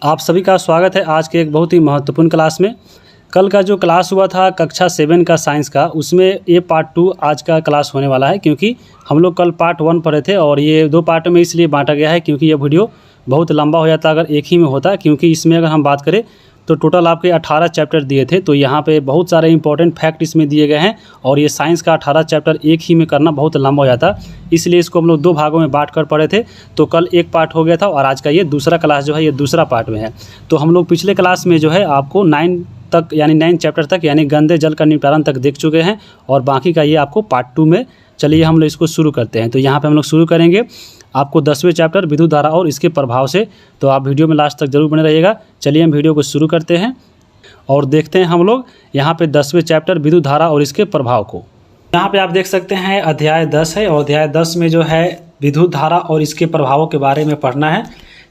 आप सभी का स्वागत है आज के एक बहुत ही महत्वपूर्ण क्लास में। कल का जो क्लास हुआ था कक्षा 7 का साइंस का, उसमें ये पार्ट 2 आज का क्लास होने वाला है, क्योंकि हम लोग कल पार्ट 1 पढ़े थे और ये 2 पार्ट में इसलिए बांटा गया है क्योंकि ये वीडियो बहुत लंबा हो जाता अगर एक ही में होता। क्योंकि इसमें अगर हम बात करें तो टोटल आपके 18 चैप्टर दिए थे, तो यहाँ पे बहुत सारे इंपॉर्टेंट फैक्ट इसमें दिए गए हैं और ये साइंस का 18 चैप्टर एक ही में करना बहुत लंबा हो जाता, इसलिए इसको हम लोग 2 भागों में बांट कर पढ़े थे। तो कल एक पार्ट हो गया था और आज का ये दूसरा क्लास जो है ये दूसरा पार्ट में है। तो हम लोग पिछले क्लास में जो है आपको 9 तक यानी 9 चैप्टर तक यानी गंदे जल का निपटारण तक देख चुके हैं और बाकी का ये आपको पार्ट 2 में। चलिए हम लोग इसको शुरू करते हैं। तो यहाँ पे हम लोग शुरू करेंगे आपको 10वें चैप्टर विद्युत धारा और इसके प्रभाव से। तो आप वीडियो में लास्ट तक जरूर बने रहिएगा। चलिए हम वीडियो को शुरू करते हैं और देखते हैं हम लोग यहाँ पे 10वें चैप्टर विद्युत धारा और इसके प्रभाव को। यहाँ पे आप देख सकते हैं अध्याय 10 है और अध्याय 10 में जो है विद्युत धारा और इसके प्रभावों के बारे में पढ़ना है।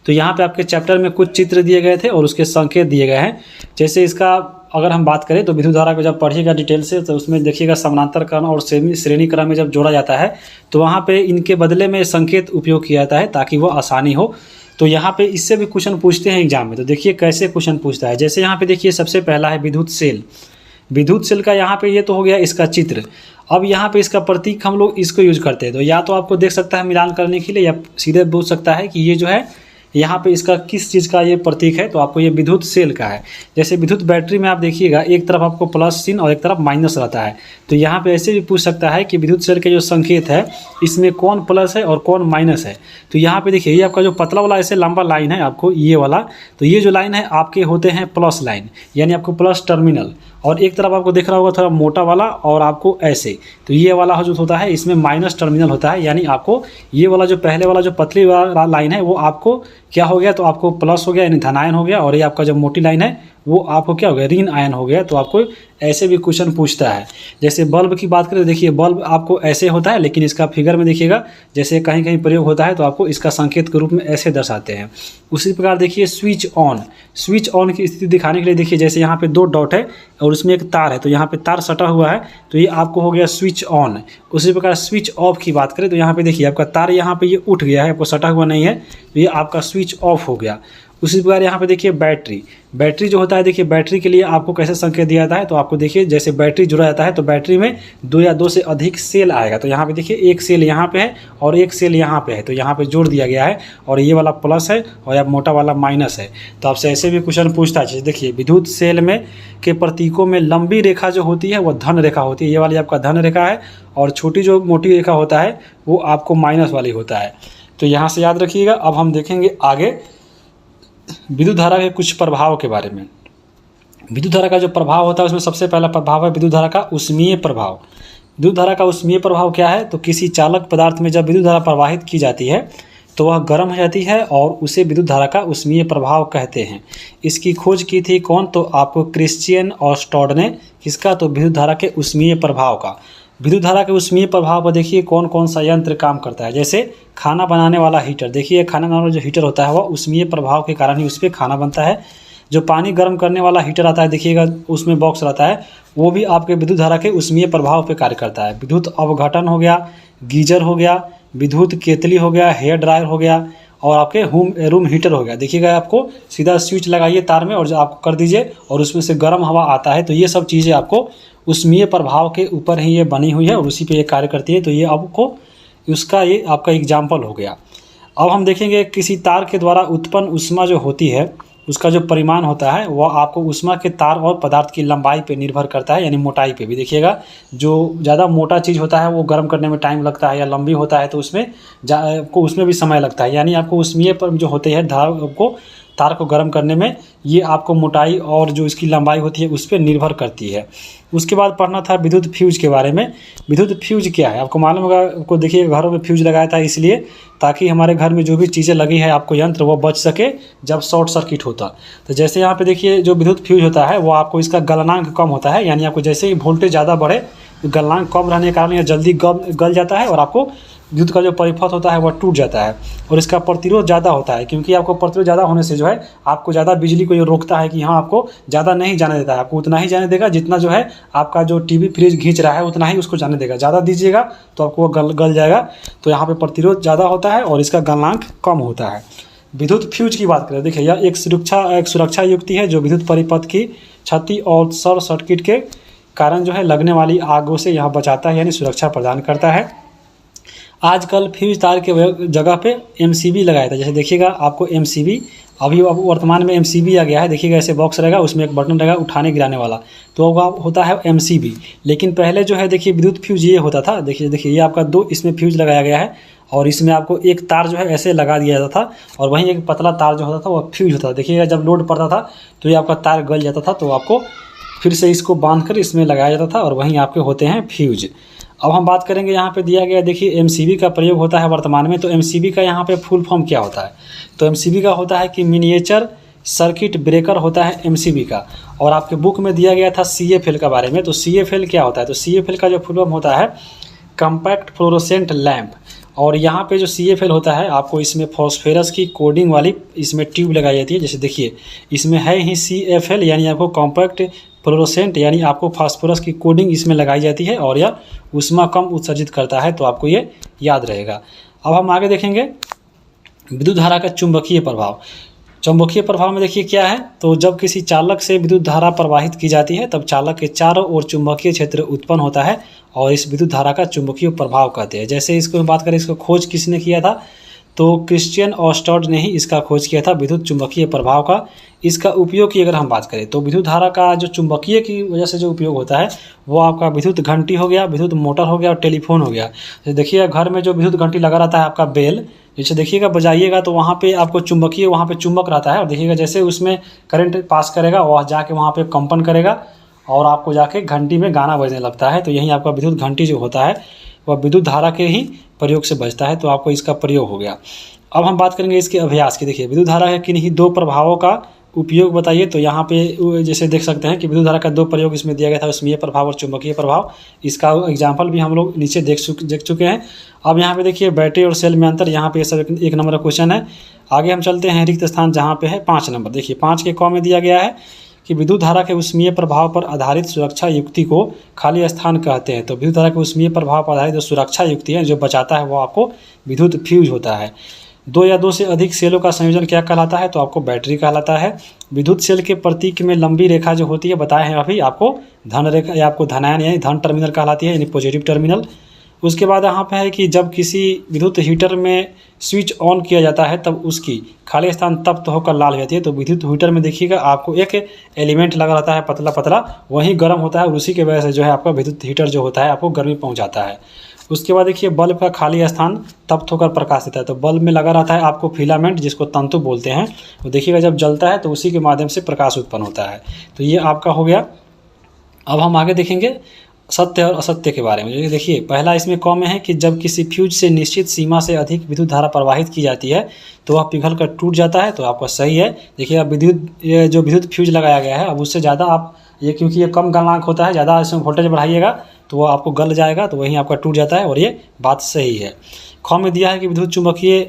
तो यहाँ पे आपके चैप्टर में कुछ चित्र दिए गए थे और उसके संकेत दिए गए हैं। जैसे इसका अगर हम बात करें तो विद्युत धारा को जब पढ़िएगा डिटेल से तो उसमें देखिएगा समानांतर क्रम और श्रेणी क्रम में जब जोड़ा जाता है तो वहाँ पे इनके बदले में संकेत उपयोग किया जाता है ताकि वो आसानी हो। तो यहाँ पे इससे भी क्वेश्चन पूछते हैं एग्जाम में। तो देखिए कैसे क्वेश्चन पूछता है। जैसे यहाँ पे देखिए सबसे पहला है विद्युत सेल। विद्युत सेल का यहाँ पे ये तो हो गया इसका चित्र। अब यहाँ पे इसका प्रतीक हम लोग इसको यूज करते हैं। तो या तो आपको देख सकता है मिलान करने के लिए या सीधे पूछ सकता है कि ये जो है यहाँ पे इसका किस चीज़ का ये प्रतीक है। तो आपको ये विद्युत सेल का है। जैसे विद्युत बैटरी में आप देखिएगा एक तरफ आपको प्लस चिन्ह और एक तरफ माइनस रहता है। तो यहाँ पे ऐसे भी पूछ सकता है कि विद्युत सेल के जो संकेत है इसमें कौन प्लस है और कौन माइनस है। तो यहाँ पे देखिए ये आपका जो पतला वाला ऐसे लंबा लाइन है आपको ये वाला, तो ये जो लाइन है आपके होते हैं प्लस लाइन यानी आपको प्लस टर्मिनल। और एक तरफ आपको दिख रहा होगा थोड़ा मोटा वाला और आपको ऐसे, तो ये वाला जो होता है इसमें माइनस टर्मिनल होता है। यानी आपको ये वाला जो पहले वाला जो पतली वाला लाइन है वो आपको क्या हो गया, तो आपको प्लस हो गया यानी धनायन हो गया। और ये आपका जो मोटी लाइन है वो आपको क्या हो गया, ऋण आयन हो गया। तो आपको ऐसे भी क्वेश्चन पूछता है। जैसे बल्ब की बात करें तो देखिए बल्ब आपको ऐसे होता है, लेकिन इसका फिगर में देखिएगा जैसे कहीं कहीं प्रयोग होता है तो आपको इसका संकेत के रूप में ऐसे दर्शाते हैं। उसी प्रकार देखिए स्विच ऑन। स्विच ऑन की स्थिति दिखाने के लिए देखिए जैसे यहाँ पे 2 डॉट है और उसमें एक तार है, तो यहाँ पे तार सटा हुआ है तो ये आपको हो गया स्विच ऑन। उसी प्रकार स्विच ऑफ की बात करें तो यहाँ पे देखिए आपका तार यहाँ पे ये उठ गया है, आपको सटा हुआ नहीं है, तो ये आपका स्विच ऑफ हो गया। उसी प्रकार यहाँ पे देखिए बैटरी। बैटरी जो होता है देखिए बैटरी के लिए आपको कैसे संकेत दिया जाता है। तो आपको देखिए जैसे बैटरी जुड़ा जाता है तो बैटरी में 2 या 2 से अधिक सेल आएगा। तो यहाँ पे देखिए एक सेल यहाँ पे है और एक सेल यहाँ पे है, तो यहाँ पे जोड़ दिया गया है और ये वाला प्लस है और यह मोटा वाला माइनस है। तो आपसे ऐसे भी क्वेश्चन पूछता है। जैसे देखिए विद्युत सेल में के प्रतीकों में लंबी रेखा जो होती है वो धन रेखा होती है, ये वाली आपका धन रेखा है, और छोटी जो मोटी रेखा होता है वो आपको माइनस वाली होता है। तो यहाँ से याद रखिएगा। अब हम देखेंगे आगे विद्युत धारा के कुछ प्रभाव के बारे में। विद्युत धारा का जो प्रभाव होता है उसमें सबसे पहला प्रभाव है विद्युत धारा का उष्मीय प्रभाव। विद्युत धारा का उष्मीय प्रभाव क्या है, तो किसी चालक पदार्थ में जब विद्युत धारा प्रवाहित की जाती है तो वह गर्म हो जाती है और उसे विद्युत धारा का उष्मीय प्रभाव कहते हैं। इसकी खोज की थी कौन, तो आपको क्रिश्चियन और स्टॉड ने। किसका, तो विद्युत धारा के उष्मीय प्रभाव का। विद्युत धारा के उष्मीय प्रभाव पर देखिए कौन कौन सा यंत्र काम करता है। जैसे खाना बनाने वाला हीटर, देखिए खाना बनाने वाला जो हीटर होता है वह उष्मीय प्रभाव के कारण ही उस पर खाना बनता है। जो पानी गर्म करने वाला हीटर आता है देखिएगा उसमें बॉक्स रहता है, वो भी आपके विद्युत धारा के उष्मीय प्रभाव पे कार्य करता है। विद्युत अवघटन हो गया, गीजर हो गया, विद्युत केतली हो गया, हेयर ड्रायर हो गया और आपके रूम हीटर हो गया। देखिएगा आपको सीधा स्विच लगाइए तार में और जो आपको कर दीजिए और उसमें से गर्म हवा आता है। तो ये सब चीज़ें आपको उष्मीय प्रभाव के ऊपर ही ये बनी हुई है और उसी पे ये कार्य करती है। तो ये आपको उसका ये आपका एग्जाम्पल हो गया। अब हम देखेंगे किसी तार के द्वारा उत्पन्न ऊष्मा जो होती है उसका जो परिमाण होता है वह आपको ऊष्मा के तार और पदार्थ की लंबाई पे निर्भर करता है, यानी मोटाई पे भी। देखिएगा जो ज़्यादा मोटा चीज़ होता है वो गर्म करने में टाइम लगता है, या लंबी होता है तो उसमें आपको उसमें भी समय लगता है। यानी आपको उष्मीय पर जो होते हैं आपको तार को गर्म करने में ये आपको मोटाई और जो इसकी लंबाई होती है उस पर निर्भर करती है। उसके बाद पढ़ना था विद्युत फ्यूज के बारे में। विद्युत फ्यूज क्या है, आपको मालूम होगा। आपको देखिए घरों में फ्यूज लगाया था इसलिए ताकि हमारे घर में जो भी चीज़ें लगी है आपको यंत्र वो बच सके जब शॉर्ट सर्किट होता। तो जैसे यहाँ पे देखिए जो विद्युत फ्यूज होता है वो आपको इसका गलनांक कम होता है, यानी आपको जैसे ही वोल्टेज ज़्यादा बढ़े गलनांक कम रहने के कारण यह जल्दी गल जाता है और आपको विद्युत का जो परिपथ होता है वह टूट जाता है। और इसका प्रतिरोध ज़्यादा होता है, क्योंकि आपको प्रतिरोध ज़्यादा होने से जो है आपको ज़्यादा बिजली को ये रोकता है कि हाँ आपको ज़्यादा नहीं जाने देता है। आपको उतना ही जाने देगा जितना जो है आपका जो टीवी फ्रिज खींच रहा है उतना ही उसको जाने देगा। ज़्यादा दीजिएगा तो आपको वो गल जाएगा। तो यहाँ पे प्रतिरोध ज़्यादा होता है और इसका गलनांक कम होता है। विद्युत फ्यूज की बात करें, देखिए यह एक सुरक्षा युक्ति है जो विद्युत परिपथ की क्षति और शॉर्ट सर्किट के कारण जो है लगने वाली आगों से यह बचाता है, यानी सुरक्षा प्रदान करता है। आजकल फ्यूज तार के जगह पे एमसीबी लगाया था, जैसे देखिएगा आपको एमसीबी अभी अब वर्तमान में एमसीबी आ गया है, देखिएगा ऐसे बॉक्स रहेगा, उसमें एक बटन रहेगा उठाने गिराने वाला, तो अब होता है एमसीबी। लेकिन पहले जो है देखिए विद्युत फ्यूज ये होता था, देखिए ये आपका 2 इसमें फ्यूज लगाया गया है और इसमें आपको एक तार जो है ऐसे लगा दिया जाता था और वहीं एक पतला तार जो होता था वो फ्यूज होता था। देखिएगा जब लोड पड़ता था तो ये आपका तार गल जाता था, तो आपको फिर से इसको बांध कर इसमें लगाया जाता था और वहीं आपके होते हैं फ्यूज। अब हम बात करेंगे, यहाँ पे दिया गया देखिए एमसीबी का प्रयोग होता है वर्तमान में, तो एमसीबी का यहाँ पे फुल फॉर्म क्या होता है, तो एमसीबी का होता है कि मिनिएचर सर्किट ब्रेकर होता है एमसीबी का। और आपके बुक में दिया गया था सीएफएल का बारे में, तो सीएफएल क्या होता है, तो सीएफएल का जो फुल फॉर्म होता है कॉम्पैक्ट फ्लोरोसेंट लैंप। और यहाँ पे जो सीएफएल होता है आपको इसमें फॉस्फेरस की कोडिंग वाली इसमें ट्यूब लगाई जाती है, जैसे देखिए इसमें है ही सीएफएल, यानी आपको कॉम्पैक्ट फ्लोरोसेंट यानी आपको फास्फोरस की कोडिंग इसमें लगाई जाती है और यह ऊष्मा कम उत्सर्जित करता है, तो आपको ये याद रहेगा। अब हम आगे देखेंगे विद्युत धारा का चुंबकीय प्रभाव। चुंबकीय प्रभाव में देखिए क्या है, तो जब किसी चालक से विद्युत धारा प्रवाहित की जाती है तब चालक के चारों ओर चुंबकीय क्षेत्र उत्पन्न होता है और इस विद्युत धारा का चुंबकीय प्रभाव कहते हैं। जैसे इसको बात करें, इसको खोज किसने किया था, तो क्रिश्चियन ऑस्टर्ड ने ही इसका खोज किया था विद्युत चुंबकीय प्रभाव का। इसका उपयोग की अगर हम बात करें तो विद्युत धारा का जो चुंबकीय की वजह से जो उपयोग होता है वो आपका विद्युत घंटी हो गया, विद्युत मोटर हो गया और टेलीफोन हो गया। जैसे देखिए घर में जो विद्युत घंटी लगा रहता है आपका बेल, जैसे देखिएगा बजाइएगा तो वहाँ पे आपको चुंबकीय वहाँ पे चुंबक रहता है और देखिएगा जैसे उसमें करंट पास करेगा वह जाके वहाँ पे कंपन करेगा और आपको जाके घंटी में गाना बजने लगता है। तो यही आपका विद्युत घंटी जो होता है वह विद्युत धारा के ही प्रयोग से बजता है, तो आपको इसका प्रयोग हो गया। अब हम बात करेंगे इसके अभ्यास की। देखिए विद्युत धारा के किन्हीं 2 प्रभावों का उपयोग बताइए, तो यहाँ पे जैसे देख सकते हैं कि विद्युत धारा का 2 प्रयोग इसमें दिया गया था, उसमें प्रभाव और चुंबकीय प्रभाव। इसका एग्जाम्पल भी हम लोग नीचे देख चुके हैं। अब यहाँ पे देखिए बैटरी और सेल में अंतर, यहाँ पे सब 1 नंबर का क्वेश्चन है। आगे हम चलते हैं रिक्त स्थान जहाँ पे है 5 नंबर। देखिए 5 के क में दिया गया है कि विद्युत धारा के ऊष्मीय प्रभाव पर आधारित सुरक्षा युक्ति को खाली स्थान कहते हैं। तो विद्युत धारा के ऊष्मीय प्रभाव पर आधारित जो सुरक्षा युक्ति है जो बचाता है वो आपको विद्युत फ्यूज होता है। 2 या 2 से अधिक सेलों का संयोजन क्या कहलाता है, तो आपको बैटरी कहलाता है। विद्युत सेल के प्रतीक में लंबी रेखा जो होती है बताए हैं अभी आपको धन रेखा या आपको धनायन यानी धन टर्मिनल कहलाती है, यानी पॉजिटिव टर्मिनल। उसके बाद यहाँ पे है कि जब किसी विद्युत हीटर में स्विच ऑन किया जाता है तब उसकी खाली स्थान तप्त होकर लाल हो जाती है। तो विद्युत हीटर में देखिएगा आपको एक एलिमेंट लगा रहता है पतला पतला, वही गर्म होता है और उसी की वजह से जो है आपका विद्युत हीटर जो होता है आपको गर्मी पहुँचाता है। उसके बाद देखिए बल्ब का खाली स्थान तप्त होकर प्रकाश देता है। तो बल्ब में लगा रहता है आपको फिलामेंट जिसको तंतु बोलते हैं, तो देखिएगा जब जलता है तो उसी के माध्यम से प्रकाश उत्पन्न होता है। तो ये आपका हो गया। अब हम आगे देखेंगे सत्य और असत्य के बारे में। देखिए पहला इसमें क में है कि जब किसी फ्यूज से निश्चित सीमा से अधिक विद्युत धारा प्रवाहित की जाती है तो वह पिघल कर टूट जाता है, तो आपका सही है। देखिए अब ये जो विद्युत फ्यूज लगाया गया है अब उससे ज़्यादा आप ये क्योंकि ये कम गलनांक होता है, ज़्यादा इसमें वोल्टेज बढ़ाइएगा तो वो आपको गल जाएगा, तो वहीं आपका टूट जाता है और ये बात सही है। ख में दिया है कि विद्युत चुंबकीय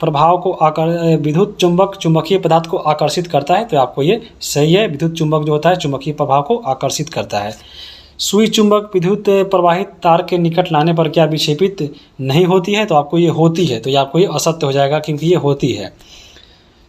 प्रभाव को विद्युत चुंबक चुंबकीय पदार्थ को आकर्षित करता है, तो आपको ये सही है। विद्युत चुंबक जो होता है चुंबकीय प्रभाव को आकर्षित करता है। सुई चुंबक विद्युत प्रवाहित तार के निकट लाने पर क्या विक्षेपित नहीं होती है, तो आपको ये होती है, तो ये आपको ये असत्य हो जाएगा क्योंकि ये होती है।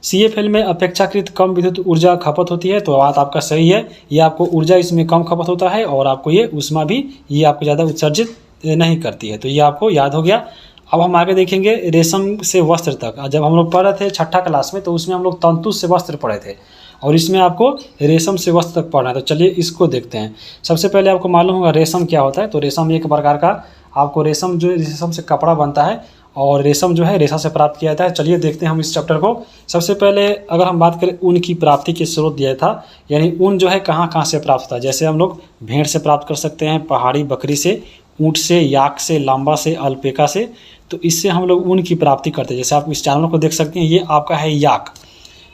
सीएफएल में अपेक्षाकृत कम विद्युत ऊर्जा खपत होती है, तो बात आपका सही है। ये आपको ऊर्जा इसमें कम खपत होता है और आपको ये ऊष्मा भी ये आपको ज़्यादा उत्सर्जित नहीं करती है, तो ये आपको याद हो गया। अब हम आगे देखेंगे रेशम से वस्त्र तक। जब हम लोग पढ़ रहे थे 6ठा क्लास में तो उसमें हम लोग तंतु से वस्त्र पढ़े थे और इसमें आपको रेशम से वस्त्र तक पढ़ना है। तो चलिए इसको देखते हैं। सबसे पहले आपको मालूम होगा रेशम क्या होता है, तो रेशम एक प्रकार का आपको रेशम जो रेशम से कपड़ा बनता है और रेशम जो है रेशा से प्राप्त किया जाता है। चलिए देखते हैं हम इस चैप्टर को। सबसे पहले अगर हम बात करें ऊन की प्राप्ति के स्रोत दिया था, यानी ऊन जो है कहाँ कहाँ से प्राप्त होता है। जैसे हम लोग भेड़ से प्राप्त कर सकते हैं, पहाड़ी बकरी से, ऊँट से, याक से, लांबा से, अल्पेका से, तो इससे हम लोग ऊन की प्राप्ति करते हैं। जैसे आप इस जानवर को देख सकते हैं, ये आपका है याक।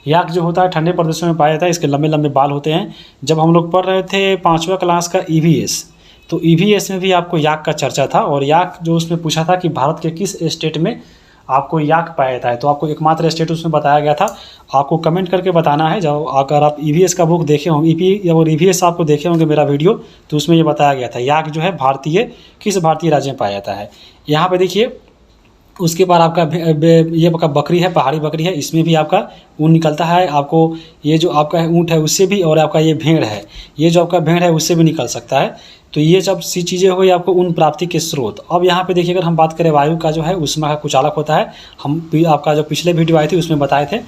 याक जो होता है ठंडे प्रदेशों में पाया जाता है, इसके लंबे लंबे बाल होते हैं। जब हम लोग पढ़ रहे थे 5वां क्लास का ईवीएस, तो ईवीएस में भी आपको याक का चर्चा था और याक जो उसमें पूछा था कि भारत के किस स्टेट में आपको याक पाया जाता है, तो आपको एकमात्र स्टेट उसमें बताया गया था। आपको कमेंट करके बताना है। जब अगर आप ईवीएस का बुक देखे होंगे और ईवीएस आपको देखे होंगे मेरा वीडियो, तो उसमें ये बताया गया था याक जो है किस भारतीय राज्य में पाया जाता है। यहाँ पे देखिए उसके बाद आपका ये आपका बकरी है, पहाड़ी बकरी है, इसमें भी आपका ऊन निकलता है। आपको ये जो आपका ऊँट है उससे भी, और आपका ये भेड़ है, ये जो आपका भेड़ है उससे भी निकल सकता है। तो ये सब सी चीज़ें हो गई आपको ऊन प्राप्ति के स्रोत। अब यहाँ पे देखिए, अगर हम बात करें वायु का जो है ऊष्मा का कुचालक होता है, हम आपका जो पिछले वीडियो आई थी उसमें बताए थे।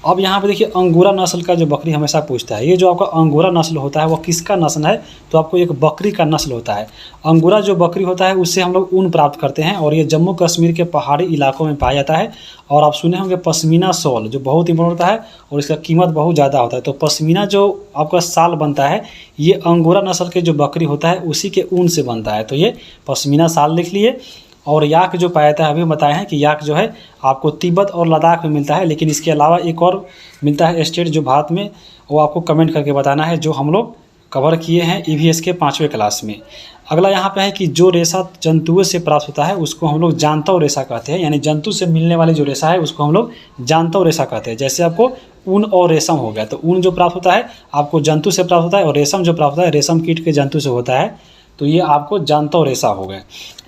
अब यहाँ पे देखिए, अंगोरा नस्ल का जो बकरी हमेशा पूछता है, ये जो आपका अंगोरा नस्ल होता है वो किसका नस्ल है, तो आपको एक बकरी का नस्ल होता है। अंगोरा जो बकरी होता है उससे हम लोग ऊन प्राप्त करते हैं, और ये जम्मू कश्मीर के पहाड़ी इलाकों में पाया जाता है। और आप सुने होंगे पश्मीना शॉल, जो बहुत इंपॉर्टेंट होता है और इसका कीमत बहुत ज़्यादा होता है। तो पश्मीना जो आपका शाल बनता है, ये अंगोरा नस्ल के जो बकरी होता है उसी के ऊन से बनता है। तो ये पश्मीना शाल लिख लिए। और याक जो पाया जाता है, अभी बताए हैं कि याक जो है आपको तिब्बत और लद्दाख में मिलता है, लेकिन इसके अलावा एक और मिलता है स्टेट जो भारत में, वो आपको कमेंट करके बताना है, जो हम लोग कवर किए हैं EVS के 5वें क्लास में। अगला यहाँ पे है कि जो रेशा जंतुओं से प्राप्त होता है उसको हम लोग जानतव रेशा कहते हैं, यानी जंतु से मिलने वाली जो रेशा है उसको हम लोग जानतव रेशा कहते हैं। जैसे आपको ऊन और रेशम हो गया, तो ऊन जो प्राप्त होता है आपको जंतु से प्राप्त होता है, और रेशम जो प्राप्त होता है रेशम कीट के जंतु से होता है, तो ये आपको जानतव रेशा हो गए।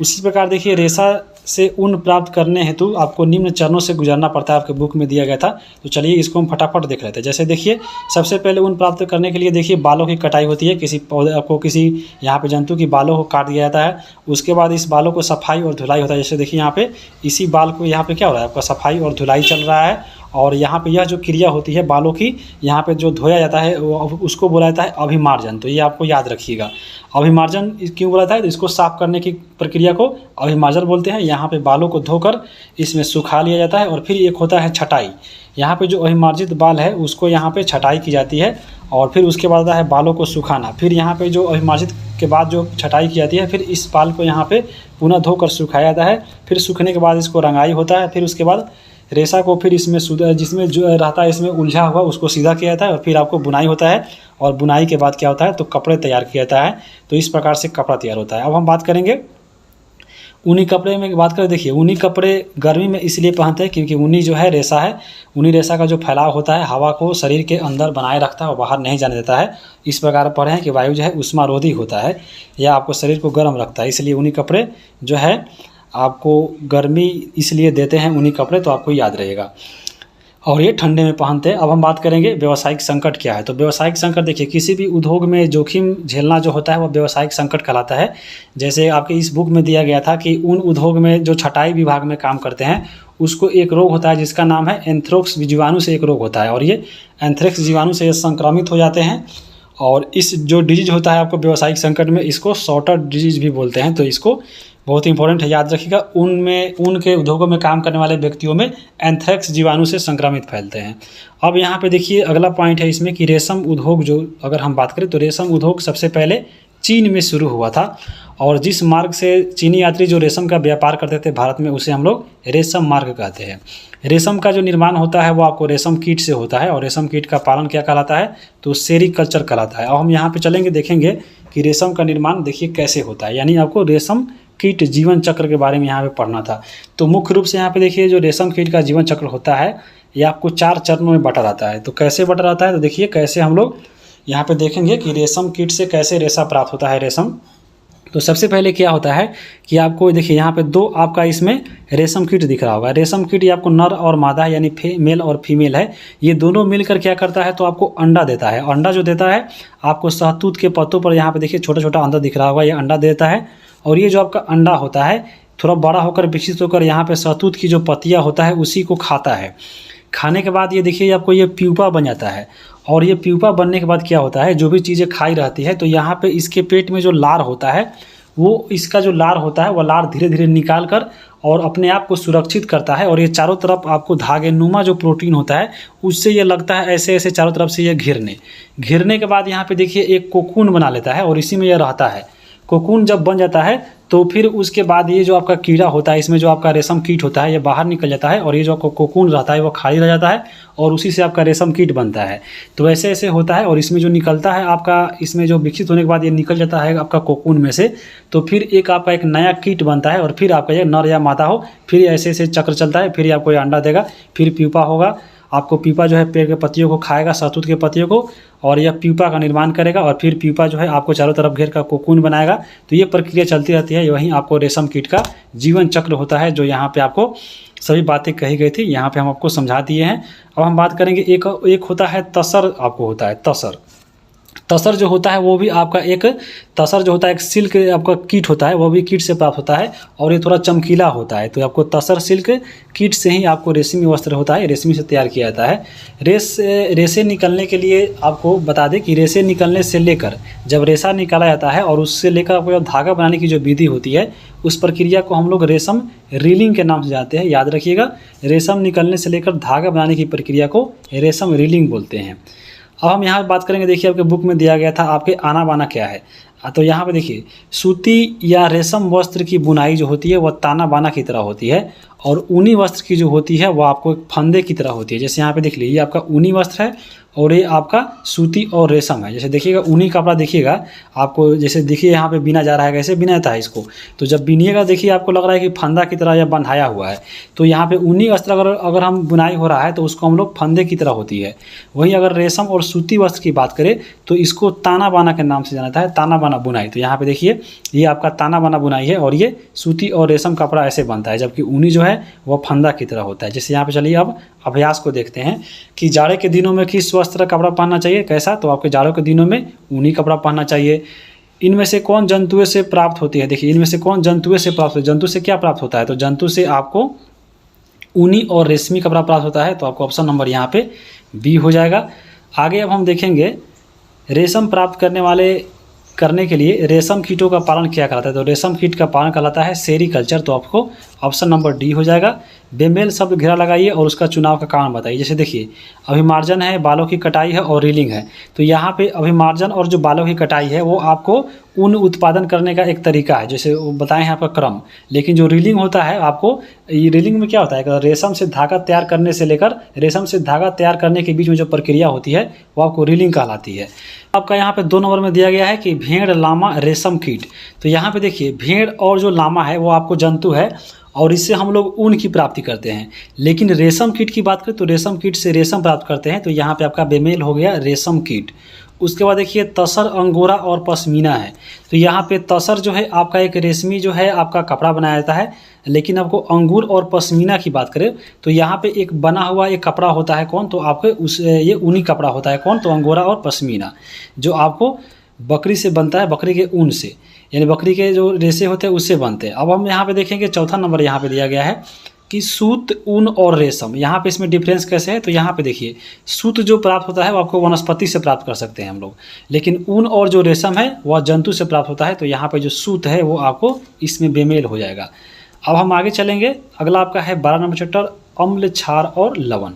उसी प्रकार देखिए, रेशा से ऊन प्राप्त करने हेतु आपको निम्न चरणों से गुजरना पड़ता है, आपके बुक में दिया गया था। तो चलिए इसको हम फटाफट देख लेते हैं। जैसे देखिए, सबसे पहले ऊन प्राप्त करने के लिए देखिए बालों की कटाई होती है। किसी पौधे आपको किसी यहाँ पे जंतु की बालों को काट दिया जाता है, उसके बाद इस बालों को सफाई और धुलाई होता है। जैसे देखिए यहाँ पे इसी बाल को यहाँ पे क्या हो रहा है, आपका सफाई और धुलाई चल रहा है। और यहाँ पे यह जो क्रिया होती है बालों की, यहाँ पे जो धोया जाता है उसको बोला जाता है अभिमार्जन। तो ये आपको याद रखिएगा। अभिमार्जन क्यों बोला जाता है, तो इसको साफ करने की प्रक्रिया को अभिमार्जन बोलते हैं। यहाँ पे बालों को धोकर इसमें सुखा लिया जाता है। और फिर एक होता है छटाई। यहाँ पे जो अभिमार्जित बाल है उसको यहाँ पे छटाई की जाती है, और फिर उसके बाद आता है बालों को सुखाना। फिर यहाँ पे जो अभिमार्जित के बाद जो छटाई की जाती है, फिर इस बाल को यहाँ पे पुनः धोकर सुखाया जाता है। फिर सूखने के बाद इसको रंगाई होता है। फिर उसके बाद रेशा को फिर इसमें जिसमें जो रहता है इसमें उलझा हुआ उसको सीधा किया जाता है, और फिर आपको बुनाई होता है। और बुनाई के बाद क्या होता है, तो कपड़े तैयार किया जाता है। तो इस प्रकार से कपड़ा तैयार होता है। अब हम बात करेंगे ऊनी कपड़े में बात करें। देखिए, ऊनी कपड़े गर्मी में इसलिए पहनते हैं क्योंकि ऊनी जो है रेशा है, ऊनी रेशा का जो फैलाव होता है हवा को शरीर के अंदर बनाए रखता है और बाहर नहीं जाने देता है। इस प्रकार पढ़े हैं कि वायु जो है उष्मारोधी होता है, या आपको शरीर को गर्म रखता है। इसलिए ऊनी कपड़े जो है आपको गर्मी इसलिए देते हैं ऊनी कपड़े, तो आपको याद रहेगा। और ये ठंडे में पहनते हैं। अब हम बात करेंगे व्यावसायिक संकट क्या है। तो व्यावसायिक संकट देखिए, किसी भी उद्योग में जोखिम झेलना जो होता है वो व्यावसायिक संकट कहलाता है। जैसे आपके इस बुक में दिया गया था कि उन उद्योग में जो छटाई विभाग में काम करते हैं उसको एक रोग होता है जिसका नाम है एंथ्रेक्स जीवाणु से एक रोग होता है, और ये एंथ्रेक्स जीवाणु से संक्रमित हो जाते हैं। और इस जो डिजीज होता है आपको व्यावसायिक संकट में, इसको शॉर्टर डिजीज भी बोलते हैं। तो इसको बहुत इंपॉर्टेंट है, याद रखिएगा। ऊन के उद्योगों में काम करने वाले व्यक्तियों में एंथ्रेक्स जीवाणु से संक्रमित फैलते हैं। अब यहाँ पे देखिए अगला पॉइंट है इसमें कि रेशम उद्योग जो अगर हम बात करें तो रेशम उद्योग सबसे पहले चीन में शुरू हुआ था। और जिस मार्ग से चीनी यात्री जो रेशम का व्यापार करते थे भारत में, उसे हम लोग रेशम मार्ग कहते हैं। रेशम का जो निर्माण होता है वो आपको रेशम कीट से होता है, और रेशम कीट का पालन क्या कहलाता है, तो सेरीकल्चर कहलाता है। अब हम यहाँ पे चलेंगे, देखेंगे कि रेशम का निर्माण देखिए कैसे होता है, यानी आपको रेशम कीट जीवन चक्र के बारे में यहाँ पे पढ़ना था। तो मुख्य रूप से यहाँ पे देखिए जो रेशम कीट का जीवन चक्र होता है ये आपको 4 चरणों में बटा रहता है। तो कैसे बटा रहता है, तो देखिए कैसे हम लोग यहाँ पे देखेंगे कि रेशम कीट से कैसे रेशा प्राप्त होता है रेशम। तो सबसे पहले क्या होता है कि आपको देखिए यहाँ पे 2 आपका इसमें रेशम कीट दिख रहा होगा। रेशम कीट ये आपको नर और मादा है, यानी मेल और फीमेल है। ये दोनों मिलकर क्या करता है, तो आपको अंडा देता है। अंडा जो देता है आपको शहतूत के पत्तों पर यहाँ पे देखिए छोटा छोटा अंडा दिख रहा होगा, ये अंडा देता है। और ये जो आपका अंडा होता है थोड़ा बड़ा होकर विकसित होकर यहाँ पे शहतूत की जो पत्तियाँ होता है उसी को खाता है। खाने के बाद ये देखिए आपको ये प्यूपा बन जाता है। और ये प्यूपा बनने के बाद क्या होता है, जो भी चीज़ें खाई रहती है तो यहाँ पे इसके पेट में जो लार होता है वो इसका जो लार होता है वो लार धीरे धीरे निकाल कर और अपने आप को सुरक्षित करता है। और ये चारों तरफ आपको धागे नुमा जो प्रोटीन होता है उससे ये लगता है ऐसे ऐसे चारों तरफ से ये घिरने के बाद यहाँ पे देखिए एक कोकून बना लेता है और इसी में यह रहता है। कोकून जब बन जाता है तो फिर उसके बाद ये जो आपका कीड़ा होता है, इसमें जो आपका रेशम कीट होता है ये बाहर निकल जाता है और ये जो आपका कोकून रहता है वो खाली रह जाता है और उसी से आपका रेशम कीट बनता है। तो ऐसे ऐसे होता है और इसमें जो निकलता है आपका, इसमें जो विकसित होने के बाद ये निकल जाता है आपका कोकून में से, तो फिर एक आपका एक नया कीट बनता है और फिर आपका ये नर या मादा हो, फिर ऐसे ऐसे चक्र चलता है, फिर आपको ये अंडा देगा, फिर प्यूपा होगा, आपको प्यूपा जो है पेड़ के पत्तियों को खाएगा, शहतूत के पत्तियों को, और यह प्यूपा का निर्माण करेगा और फिर प्यूपा जो है आपको चारों तरफ घेर का कोकून बनाएगा। तो ये प्रक्रिया चलती रहती है। वहीं आपको रेशम कीट का जीवन चक्र होता है, जो यहाँ पे आपको सभी बातें कही गई थी, यहाँ पे हम आपको समझा दिए हैं। अब हम बात करेंगे एक होता है तसर, आपको होता है तसर। तसर जो होता है वो भी आपका एक तसर जो होता है एक सिल्क आपका कीट होता है, वो भी कीट से प्राप्त होता है और ये थोड़ा चमकीला होता है। तो आपको तसर सिल्क कीट से ही आपको रेशमी वस्त्र होता है, रेशमी से तैयार किया जाता है। रेशे निकलने के लिए आपको बता दें कि रेशे निकलने से लेकर जब रेशा निकाला जाता है और उससे लेकर आपको जब धागा बनाने की जो विधि होती है, उस प्रक्रिया को हम लोग रेशम रीलिंग के नाम से जानते हैं। याद रखिएगा, रेशम निकलने से लेकर धागा बनाने की प्रक्रिया को रेशम रीलिंग बोलते हैं। अब हम यहाँ बात करेंगे, देखिए आपके बुक में दिया गया था आपके आना बाना क्या है। तो यहाँ पे देखिए सूती या रेशम वस्त्र की बुनाई जो होती है वह ताना बाना की तरह होती है, और ऊनी वस्त्र की जो होती है वह आपको एक फंदे की तरह होती है। जैसे यहाँ पे देख लीजिए, ये आपका ऊनी वस्त्र है और ये आपका सूती और रेशम है। जैसे देखिएगा ऊनी कपड़ा देखिएगा आपको, जैसे देखिए यहाँ पे बिना जा रहा है, कैसे बिना जाता है इसको, तो जब बिनिएगा देखिए आपको लग रहा है कि फंदा की तरह या बंधाया हुआ है। तो यहाँ पे ऊनी वस्त्र अगर हम बुनाई हो रहा है तो उसको हम लोग फंदे की तरह होती है। वहीं अगर रेशम और सूती वस्त्र की बात करें तो इसको ताना बाना के नाम से जाना जाता है, ताना बाना बुनाई। तो यहाँ पे देखिए ये आपका ताना बाना बुनाई है और ये सूती और रेशम कपड़ा ऐसे बनता है, जबकि ऊनी जो है वह फंदा की तरह होता है। जैसे यहाँ पे चलिए अब अभ्यास को देखते हैं कि जाड़े के दिनों में किस वस्त्र का कपड़ा पहनना चाहिए, कैसा। तो आपके जाड़ों के दिनों में ऊनी कपड़ा पहनना चाहिए। इनमें से कौन जंतुओं से प्राप्त होती है, देखिए इनमें से कौन जंतुओं से प्राप्त होती है। जंतु से क्या प्राप्त होता है, तो जंतु से आपको ऊनी और रेशमी कपड़ा प्राप्त होता है। तो आपको ऑप्शन नंबर यहाँ पे बी हो जाएगा। आगे अब हम देखेंगे रेशम प्राप्त करने के लिए रेशम कीटों का पालन क्या कहलाता है। तो रेशम कीट का पालन कहलाता है सेरीकल्चर। तो आपको ऑप्शन नंबर डी हो जाएगा। बेमेल शब्द घेरा लगाइए और उसका चुनाव का कारण बताइए। जैसे देखिए अभिमार्जन है, बालों की कटाई है और रीलिंग है। तो यहाँ पे अभिमार्जन और जो बालों की कटाई है वो आपको ऊन उत्पादन करने का एक तरीका है, जैसे वो बताए हैं आपका क्रम। लेकिन जो रीलिंग होता है, आपको ये रीलिंग में क्या होता है, रेशम से धागा तैयार करने से लेकर रेशम से धागा तैयार करने के बीच में जो प्रक्रिया होती है वो आपको रीलिंग कहलाती है। आपका यहाँ पे 2 नंबर में दिया गया है कि भेड़, लामा, रेशम कीट। तो यहाँ पे देखिए भेड़ और जो लामा है वो आपको जंतु है और इससे हम लोग ऊन की प्राप्ति करते हैं। लेकिन रेशम कीट की बात करें तो रेशम कीट से रेशम प्राप्त करते हैं। तो यहाँ पे आपका बेमेल हो गया रेशम कीट। उसके बाद देखिए तसर, अंगोरा और पश्मीना है। तो यहाँ पे तसर जो है आपका एक रेशमी जो है आपका कपड़ा बनाया जाता है। लेकिन आपको अंगूर और पश्मीना की बात करें तो यहाँ पे एक बना हुआ एक कपड़ा होता है, कौन, तो आपके ये ऊनी कपड़ा होता है, कौन, तो अंगोरा और पश्मीना, जो आपको बकरी से बनता है, बकरी के ऊन से, यानी बकरी के जो रेशे होते हैं उससे बनते हैं। अब हम यहाँ पे देखेंगे चौथा नंबर यहाँ पे दिया गया है कि सूत, ऊन और रेशम। यहाँ पे इसमें डिफरेंस कैसे है, तो यहाँ पे देखिए सूत जो प्राप्त होता है वो आपको वनस्पति से प्राप्त कर सकते हैं हम लोग, लेकिन ऊन और जो रेशम है वह जंतु से प्राप्त होता है। तो यहाँ पे जो सूत है वो आपको इसमें बेमेल हो जाएगा। अब हम आगे चलेंगे, अगला आपका है 12 नंबर चैप्टर अम्ल, क्षार और लवण।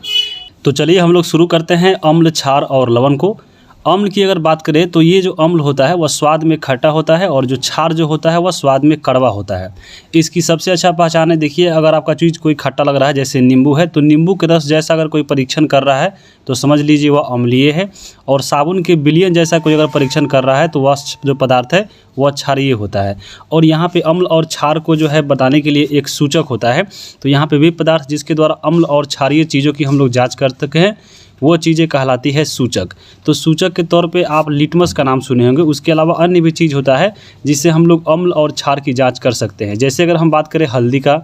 तो चलिए हम लोग शुरू करते हैं अम्ल, क्षार और लवण को। अम्ल की अगर बात करें तो ये जो अम्ल होता है वह स्वाद में खट्टा होता है और जो क्षार जो होता है वह स्वाद में कड़वा होता है। इसकी सबसे अच्छा पहचान है, देखिए अगर आपका चीज़ कोई खट्टा लग रहा है, जैसे नींबू है, तो नींबू के रस जैसा अगर कोई परीक्षण कर रहा है तो समझ लीजिए वह अम्लीय है। और साबुन के विलयन जैसा कोई अगर परीक्षण कर रहा है तो वह जो पदार्थ है वह क्षारीय होता है। और यहाँ पे अम्ल और क्षार को जो है बताने के लिए एक सूचक होता है। तो यहाँ पे वे पदार्थ जिसके द्वारा अम्ल और क्षारीय चीज़ों की हम लोग जाँच कर सके हैं वो चीज़ें कहलाती है सूचक। तो सूचक के तौर पे आप लिटमस का नाम सुने होंगे। उसके अलावा अन्य भी चीज़ होता है जिससे हम लोग अम्ल और क्षार की जांच कर सकते हैं। जैसे अगर हम बात करें हल्दी का,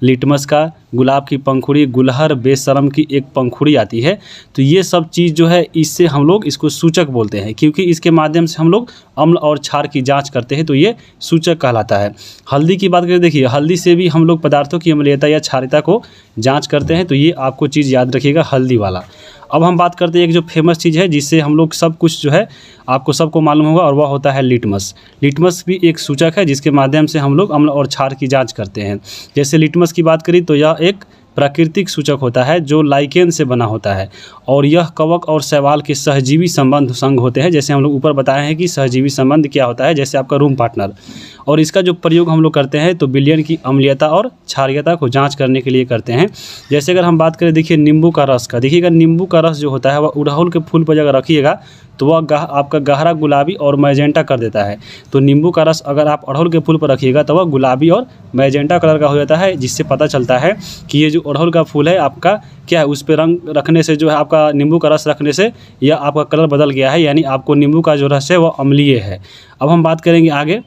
लिटमस का, गुलाब की पंखुड़ी, गुलहर, बेशरम की एक पंखुड़ी आती है। तो ये सब चीज़ जो है इससे हम लोग इसको सूचक बोलते हैं, क्योंकि इसके माध्यम से हम लोग अम्ल और क्षार की जांच करते हैं। तो ये सूचक कहलाता है। हल्दी की बात करें, देखिए हल्दी से भी हम लोग पदार्थों की अम्लीयता या क्षारीयता को जांच करते हैं। तो ये आपको चीज़ याद रखिएगा, हल्दी वाला। अब हम बात करते हैं एक जो फेमस चीज़ है जिससे हम लोग सब कुछ जो है आपको सबको मालूम होगा, और वह होता है लिटमस। लिटमस भी एक सूचक है जिसके माध्यम से हम लोग अम्ल और क्षार की जांच करते हैं। जैसे लिटमस की बात करी तो यह एक प्राकृतिक सूचक होता है जो लाइकेन से बना होता है, और यह कवक और शैवाल के सहजीवी संबंध संग होते हैं। जैसे हम लोग ऊपर बताए हैं कि सहजीवी संबंध क्या होता है, जैसे आपका रूम पार्टनर। और इसका जो प्रयोग हम लोग करते हैं तो विलयन की अम्लीयता और क्षारीयता को जांच करने के लिए करते हैं। जैसे अगर हम बात करें देखिए नींबू का रस का, देखिएगा नींबू का रस जो होता है वह गुड़हल के फूल पर अगर रखिएगा तो वह आपका गहरा गुलाबी और मैजेंटा कर देता है। तो नींबू का रस अगर आप अड़हुल के फूल पर रखिएगा तो वह गुलाबी और मैजेंटा कलर का हो जाता है, जिससे पता चलता है कि ये जो अड़हुल का फूल है आपका क्या है, उस पर रंग रखने से जो है आपका नींबू का रस रखने से यह आपका कलर बदल गया है, यानी आपको नींबू का जो रस है वह अम्लीय है। अब हम बात करेंगे आगे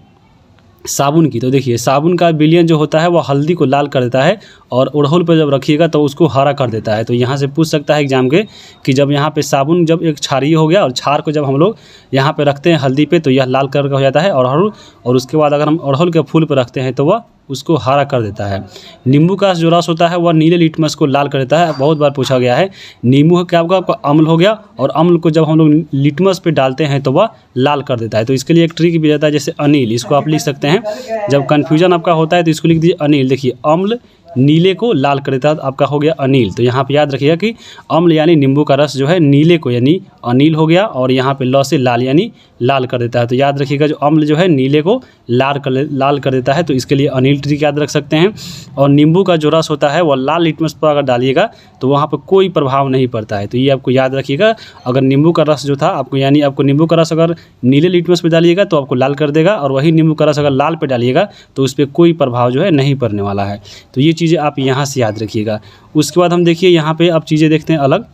साबुन की। तो देखिए साबुन का विलयन जो होता है वह हल्दी को लाल कर देता है और अड़हुल पर जब रखिएगा तो उसको हरा कर देता है। तो यहाँ से पूछ सकता है एग्जाम के कि जब यहाँ पे साबुन जब एक क्षारीय हो गया और क्षार को जब हम लोग यहाँ पे रखते हैं हल्दी पे तो यह लाल कलर का हो जाता है अड़हुल, और उसके बाद अगर हम अड़हुल के फूल पर रखते हैं तो वह उसको हरा कर देता है। नींबू का जो रस होता है वह नीले लिटमस को लाल कर देता है। बहुत बार पूछा गया है नींबू क्या होगा, आपका अम्ल हो गया और अम्ल को जब हम लोग लिटमस पे डालते हैं तो वह लाल कर देता है। तो इसके लिए एक ट्रिक भी रहता है, जैसे अनिल, इसको आप लिख सकते हैं। जब कन्फ्यूजन आपका होता है तो इसको लिख दीजिए अनिल। देखिए अम्ल नीले को लाल कर देता है, आपका हो गया अनिल। तो यहाँ पे याद रखिएगा कि अम्ल यानी नींबू का रस जो है नीले को यानी अनिल हो गया, और यहाँ पे ल से लाल यानी लाल कर देता है। तो याद रखिएगा जो अम्ल जो है नीले को लाल कर देता है, तो इसके लिए अनिल ट्रिक याद रख सकते हैं। और नींबू का जो रस होता है वह लाल लिटमस पर अगर डालिएगा तो वहाँ पर कोई प्रभाव नहीं पड़ता है। तो ये आपको याद रखिएगा, अगर नींबू का रस जो था आपको यानी आपको नींबू का रस अगर नीले लिटमस पर डालिएगा तो आपको लाल कर देगा, और वही नींबू का रस अगर लाल पे डालिएगा तो उस पर कोई प्रभाव जो है नहीं पड़ने वाला है। तो ये चीज़ें आप यहाँ से याद रखिएगा। उसके बाद हम देखिए यहाँ पे आप चीज़ें देखते हैं अलग।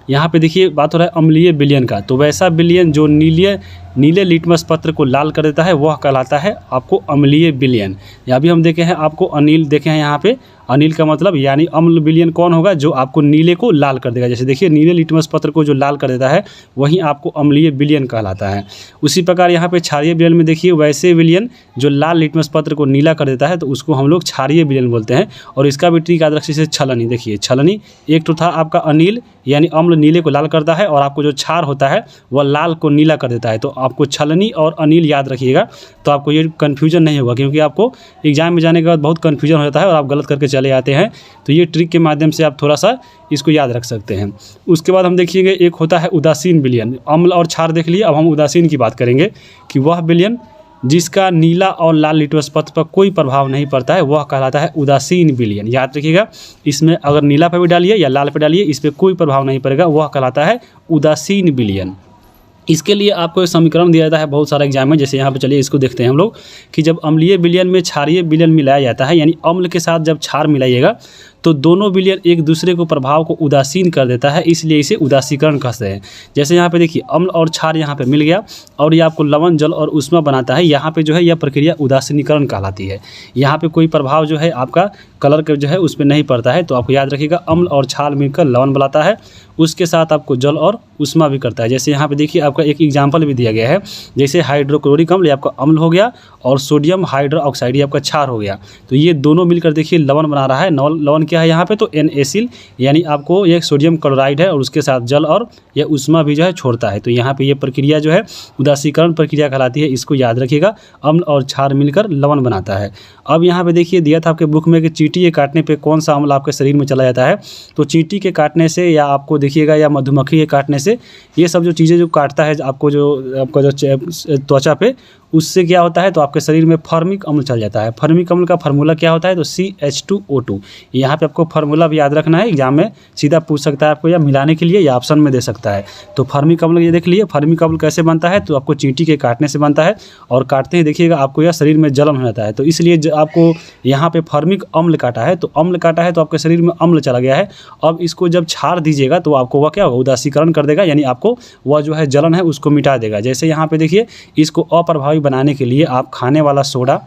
यहाँ पे देखिए बात हो रहा है अम्लीय विलयन का। तो वैसा विलयन जो नीले लिटमस पत्र को लाल कर देता है वह कहलाता है आपको अम्लीय विलयन। यहाँ भी हम देखे हैं आपको अनिल देखे हैं, यहाँ पे अनिल का मतलब यानी अम्ल विलयन कौन होगा, जो आपको नीले को लाल कर देगा। जैसे देखिए नीले लिटमस पत्र को जो लाल कर देता है वही आपको अम्लीय विलयन कहलाता है। उसी प्रकार यहाँ पे क्षारीय विलयन में देखिए वैसे विलयन जो लाल लिटमस पत्र को नीला कर देता है तो उसको हम लोग क्षारीय विलयन बोलते हैं। और इसका भी ट्रिक याद रखिए, जैसे छलनी, देखिए छलनी एक तो था आपका अनिल यानी अम्ल नीले को लाल करता है, और आपको जो क्षार होता है वह लाल को नीला कर देता है। तो आपको छलनी और अनिल याद रखिएगा, तो आपको ये कन्फ्यूजन नहीं होगा, क्योंकि आपको एग्जाम में जाने के बाद बहुत कन्फ्यूजन हो जाता है और आप गलत करके चले आते हैं। तो ये ट्रिक के माध्यम से आप थोड़ा सा इसको याद रख सकते हैं। उसके बाद हम देखिएगा एक होता है उदासीन विलयन। अम्ल और क्षार देख लिए, अब हम उदासीन की बात करेंगे कि वह विलयन जिसका नीला और लाल लिटमस पत्र पर कोई प्रभाव नहीं पड़ता है वह कहलाता है उदासीन विलयन। याद रखिएगा, इसमें अगर नीला पे भी डालिए या लाल पे डालिए इस पर कोई प्रभाव नहीं पड़ेगा, वह कहलाता है उदासीन विलयन। इसके लिए आपको एक समीकरण दिया जाता है बहुत सारा एग्जाम में। जैसे यहाँ पे चलिए इसको देखते हैं हम लोग कि जब अम्लीय विलयन में क्षारीय विलयन मिलाया जाता है, यानी अम्ल के साथ जब क्षार मिलाइएगा तो दोनों विलयन एक दूसरे को प्रभाव को उदासीन कर देता है, इसलिए इसे उदासीकरण कहते हैं। जैसे यहाँ पे देखिए अम्ल और क्षार यहाँ पे मिल गया और ये आपको लवण, जल और ऊष्मा बनाता है। यहाँ पे जो है यह प्रक्रिया उदासीनीकरण कहलाती है। यहाँ पे कोई प्रभाव जो है आपका कलर का जो है उस पर नहीं पड़ता है। तो आपको याद रखिएगा अम्ल और क्षार मिलकर लवण बनाता है, उसके साथ आपको जल और ऊष्मा भी करता है। जैसे यहाँ पे देखिए आपका एक एग्जाम्पल भी दिया गया है, जैसे हाइड्रोक्लोरिक अम्ल ये आपका अम्ल हो गया और सोडियम हाइड्रोक्साइड ये आपका क्षार हो गया। तो ये दोनों मिलकर देखिए लवण बना रहा है। लवण क्या है यहाँ पे, तो NaCl यानी आपको ये सोडियम क्लोराइड है और उसके साथ जल और यह ऊष्मा भी जो है छोड़ता है। तो यहाँ पे ये प्रक्रिया जो है उदासीकरण प्रक्रिया कहलाती है, इसको याद रखिएगा। अम्ल और क्षार मिलकर लवण बनाता है। अब यहाँ पे देखिए दिया था आपके बुक में कि चींटी के काटने पे कौन सा अम्ल आपके शरीर में चला जाता है। तो चींटी के काटने से या आपको देखिएगा या मधुमक्खी के काटने से, ये सब जो चीज़ें जो काटता है आपको जो आपका जो त्वचा पे, उससे क्या होता है तो आपके शरीर में फॉर्मिक अम्ल चल जाता है। फॉर्मिक अम्ल का फार्मूला क्या होता है, तो CH2O2। यहाँ पे आपको फार्मूला भी याद रखना है, एग्जाम में सीधा पूछ सकता है आपको या मिलाने के लिए या ऑप्शन में दे सकता है। तो फॉर्मिक अम्ल ये देख लिए, फॉर्मिक अम्ल कैसे बनता है, तो आपको चींटी के काटने से बनता है और काटते ही देखिएगा आपको यह शरीर में जलन हो जाता है। तो इसलिए आपको यहाँ पे फॉर्मिक अम्ल काटा है, तो अम्ल काटा है तो आपके शरीर में अम्ल चला गया है। अब इसको जब छाड़ दीजिएगा तो आपको वह क्या होगा, उदासीकरण कर देगा, यानी आपको वह जो है जलन है उसको मिटा देगा। जैसे यहाँ पे देखिए इसको अप्रभावी बनाने के लिए आप खाने वाला सोडा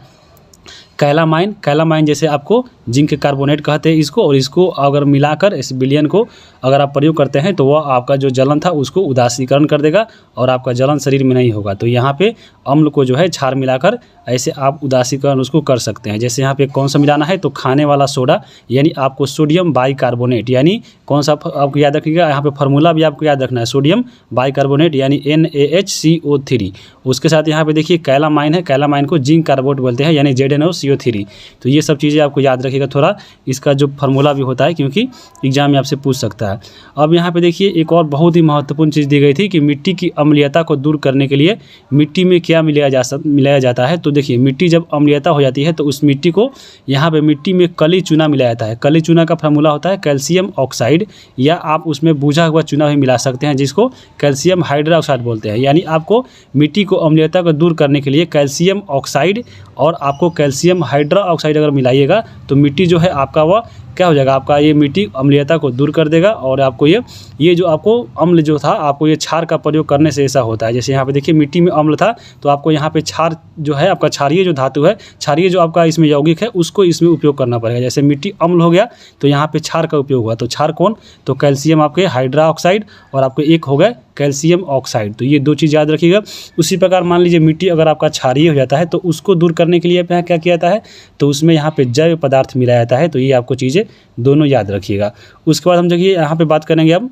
कैलामाइन जैसे आपको जिंक कार्बोनेट कहते हैं इसको, और इसको अगर मिलाकर इस विलयन को अगर आप प्रयोग करते हैं तो वह आपका जो जलन था उसको उदासीकरण कर देगा और आपका जलन शरीर में नहीं होगा। तो यहाँ पे अम्ल को जो है क्षार मिलाकर ऐसे आप उदासीकरण उसको कर सकते हैं। जैसे यहाँ पे कौन सा मिलाना है, तो खाने वाला सोडा यानी आपको सोडियम बाइकार्बोनेट, यानी कौन सा आपको याद रखिएगा, यहाँ पे फार्मूला भी आपको याद रखना है, सोडियम बाइकार्बोनेट यानी NaHCO3। उसके साथ यहाँ पे देखिए कैलामाइन है, कैलामाइन को जिंक कार्बोनेट बोलते हैं यानी ZnO CO3। तो ये सब चीज़ें आपको याद रखिएगा थोड़ा, इसका जो फार्मूला भी होता है, क्योंकि एग्जाम में आपसे पूछ सकता है। अब यहाँ पे देखिए एक और बहुत ही महत्वपूर्ण चीज़ दी गई थी कि मिट्टी की अम्लीयता को दूर करने के लिए मिट्टी में क्या मिलाया जाता है। तो देखिए मिट्टी जब अम्लीयता हो जाती है तो उस मिट्टी को यहाँ पे मिट्टी में कली चूना मिलाया जाता है। कली चूना का फार्मूला होता है कैल्शियम ऑक्साइड, या आप उसमें बुझा हुआ चूना भी मिला सकते हैं जिसको कैल्शियम हाइड्रोक्साइड बोलते हैं। यानी आपको मिट्टी को अम्लीयता को दूर करने के लिए कैल्शियम ऑक्साइड और आपको कैल्शियम हाइड्रोक्साइड अगर मिलाइएगा तो मिट्टी जो है आपका वह क्या हो जाएगा, आपका ये मिट्टी अम्लीयता को दूर कर देगा। और आपको ये जो आपको अम्ल जो था, आपको ये क्षार का प्रयोग करने से ऐसा होता है। जैसे यहाँ पे देखिए मिट्टी में अम्ल था तो आपको यहाँ पे क्षार जो है, आपका क्षारीय जो धातु है, क्षारीय जो आपका इसमें यौगिक है, उसको इसमें उपयोग करना पड़ेगा। जैसे मिट्टी अम्ल हो गया तो यहाँ पे क्षार का उपयोग हुआ। तो क्षार कौन, तो कैल्शियम आपके हाइड्रोक्साइड और आपको एक हो गए कैल्शियम ऑक्साइड। तो ये दो चीज़ याद रखिएगा। उसी प्रकार मान लीजिए मिट्टी अगर आपका क्षारीय हो जाता है तो उसको दूर करने के लिए यहाँ क्या किया जाता है, तो उसमें यहाँ पे जैव पदार्थ मिलाया जाता है। तो ये आपको चीज़ें दोनों याद रखिएगा। उसके बाद हम देखिए यहाँ पे बात करेंगे अब